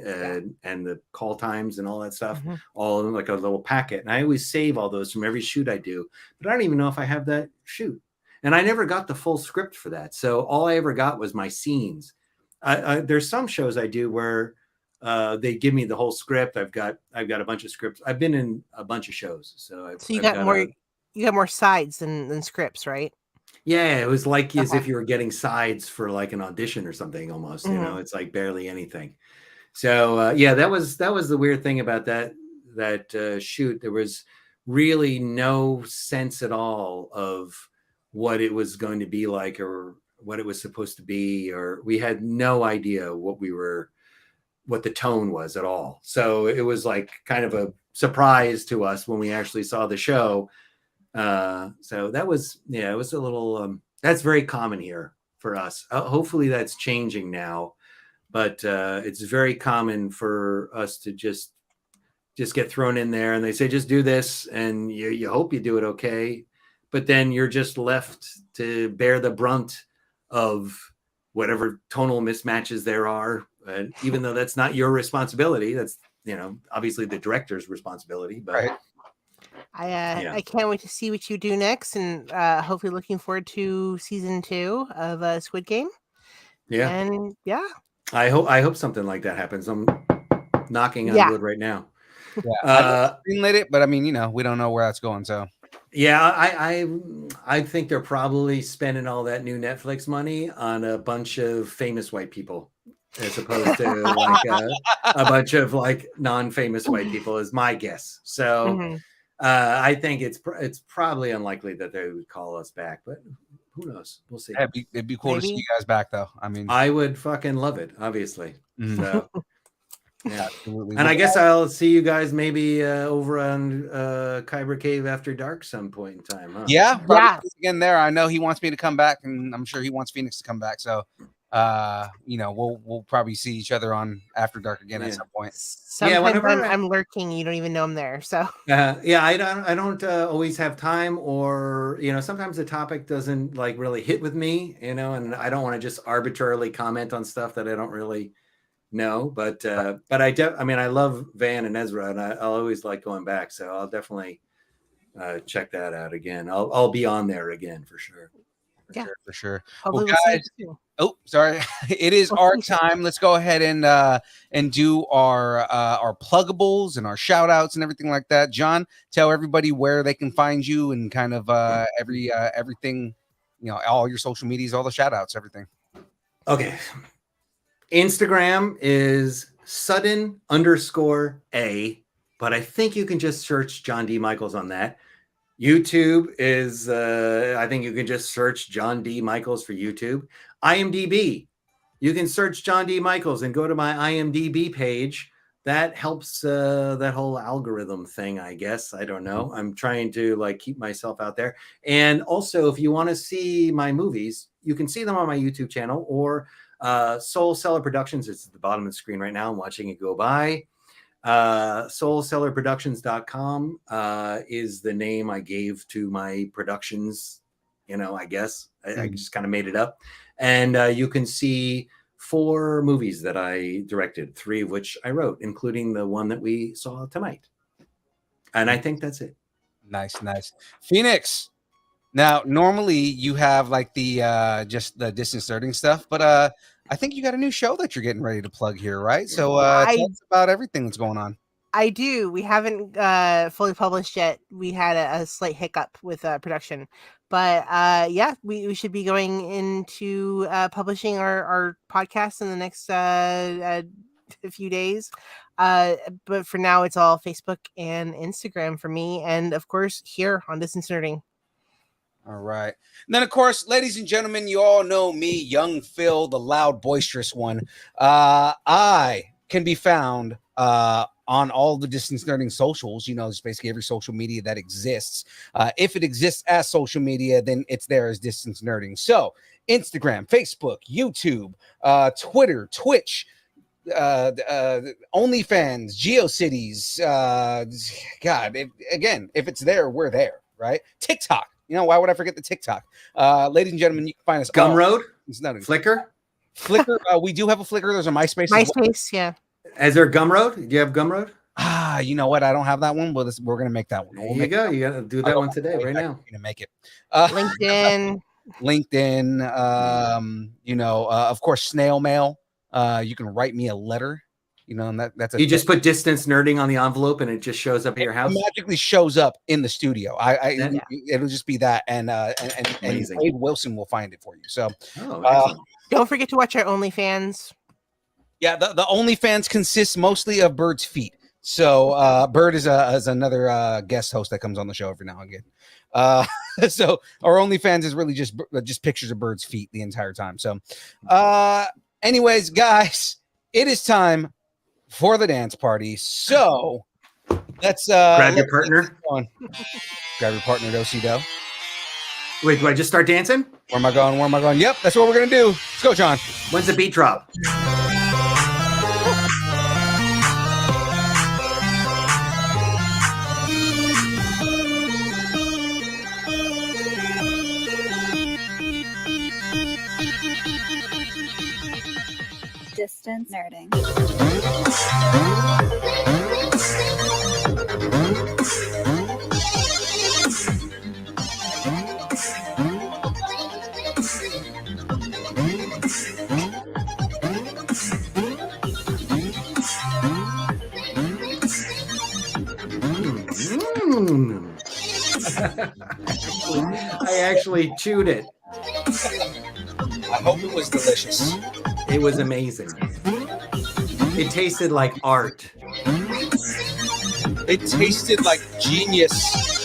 and the call times and all that stuff, all in like a little packet. And I always save all those from every shoot I do, but I don't even know if I have that shoot. And I never got the full script for that. So all I ever got was my scenes. There's some shows I do where they give me the whole script. I've got a bunch of scripts. I've been in a bunch of shows. So you got more sides than scripts, right? Yeah, it was like as if you were getting sides for like an audition or something almost, you know, it's like barely anything. So that was the weird thing about that shoot. There was really no sense at all of what it was going to be like or what it was supposed to be, or we had no idea what the tone was at all. So it was like kind of a surprise to us when we actually saw the show. So that was, it was a little, that's very common here for us. Hopefully that's changing now, but it's very common for us to just get thrown in there and they say, just do this. And you hope you do it okay. But then you're just left to bear the brunt of whatever tonal mismatches there are. And even though that's not your responsibility, that's, obviously the director's responsibility, but right. I can't wait to see what you do next, and hopefully looking forward to season 2 of Squid Game. Yeah. And I hope something like that happens. I'm knocking on wood right now. Yeah. Greenlit it, but I mean, we don't know where that's going. So yeah, I think they're probably spending all that new Netflix money on a bunch of famous white people, as opposed to like a bunch of like non-famous white people, is my guess. So I think it's probably unlikely that they would call us back, but who knows? We'll see. It'd be cool to see you guys back, though. I mean, I would fucking love it, obviously. So. Yeah, absolutely. And I guess I'll see you guys maybe over on Kyber Cave After Dark some point in time. Huh? Yeah. Again, there. I know he wants me to come back, and I'm sure he wants Phoenix to come back. So, we'll probably see each other on After Dark again at some point. Sometimes I'm lurking. You don't even know I'm there. So. I don't always have time, or sometimes the topic doesn't like really hit with me, and I don't want to just arbitrarily comment on stuff that I don't really. No, but I love Van and Ezra, and I'll always like going back. So I'll definitely check that out again. I'll be on there again for sure. For sure. Well, Oh, sorry. It is our time. Let's go ahead and do our pluggables and our shout outs and everything like that. John, tell everybody where they can find you and kind of everything, all your social medias, all the shout outs, everything. Okay. Instagram is sudden_A, but I think you can just search John D. Michaels on that. YouTube is, I think you can just search John D. Michaels for YouTube. IMDb, you can search John D. Michaels and go to my IMDb page. That helps that whole algorithm thing, I guess. I don't know. I'm trying to keep myself out there. And also, if you want to see my movies, you can see them on my YouTube channel or Soul Seller Productions. It's at the bottom of the screen right now. I'm watching it go by. soulsellerproductions.com is the name I gave to my productions, I guess. I just kind of made it up. And you can see 4 movies that I directed, 3 of which I wrote, including the one that we saw tonight. And I think that's it. Nice. Phoenix. Now, normally you have the just the distance learning stuff, but I think you got a new show that you're getting ready to plug here, right? So tell us about everything that's going on. I do. We haven't fully published yet. We had a slight hiccup with production, but yeah, we should be going into publishing our podcast in the next few days. But for now, it's all Facebook and Instagram for me, and of course here on Distance Nerding. All right. And then, of course, ladies and gentlemen, you all know me, Young Phil, the loud, boisterous one. I can be found on all the Distance Nerding socials, it's basically every social media that exists. If it exists as social media, then it's there as Distance Nerding. So Instagram, Facebook, YouTube, Twitter, Twitch, OnlyFans, GeoCities. If it's there, we're there, right? TikTok. Why would I forget the TikTok? Ladies and gentlemen, you can find us Gumroad, Flickr. We do have a Flickr. There's a MySpace. MySpace, yeah. Is there Gumroad? Do you have Gumroad? You know what? I don't have that one, but we're gonna make that one. There you go. You gotta do that one today, right now. Gonna make it. LinkedIn. Of course, snail mail. You can write me a letter. And that's you just put Distance Nerding on the envelope and it just shows up at your house. It magically shows up in the studio. It'll just be that, and Abe Wilson will find it for you. So, don't forget to watch our OnlyFans. Yeah, the OnlyFans consists mostly of Bird's feet. So Bird is another guest host that comes on the show every now and again. So our OnlyFans is really just pictures of Bird's feet the entire time. So, anyways, guys, it is time for the dance party. So let's grab your partner. Grab your partner, do-si-do. Wait, do I just start dancing? Where am I going? Yep, that's what we're gonna do. Let's go, John. When's the beat drop? Distance Nerding. I actually chewed it. I hope it was delicious. It was amazing. It tasted like art. It tasted like genius.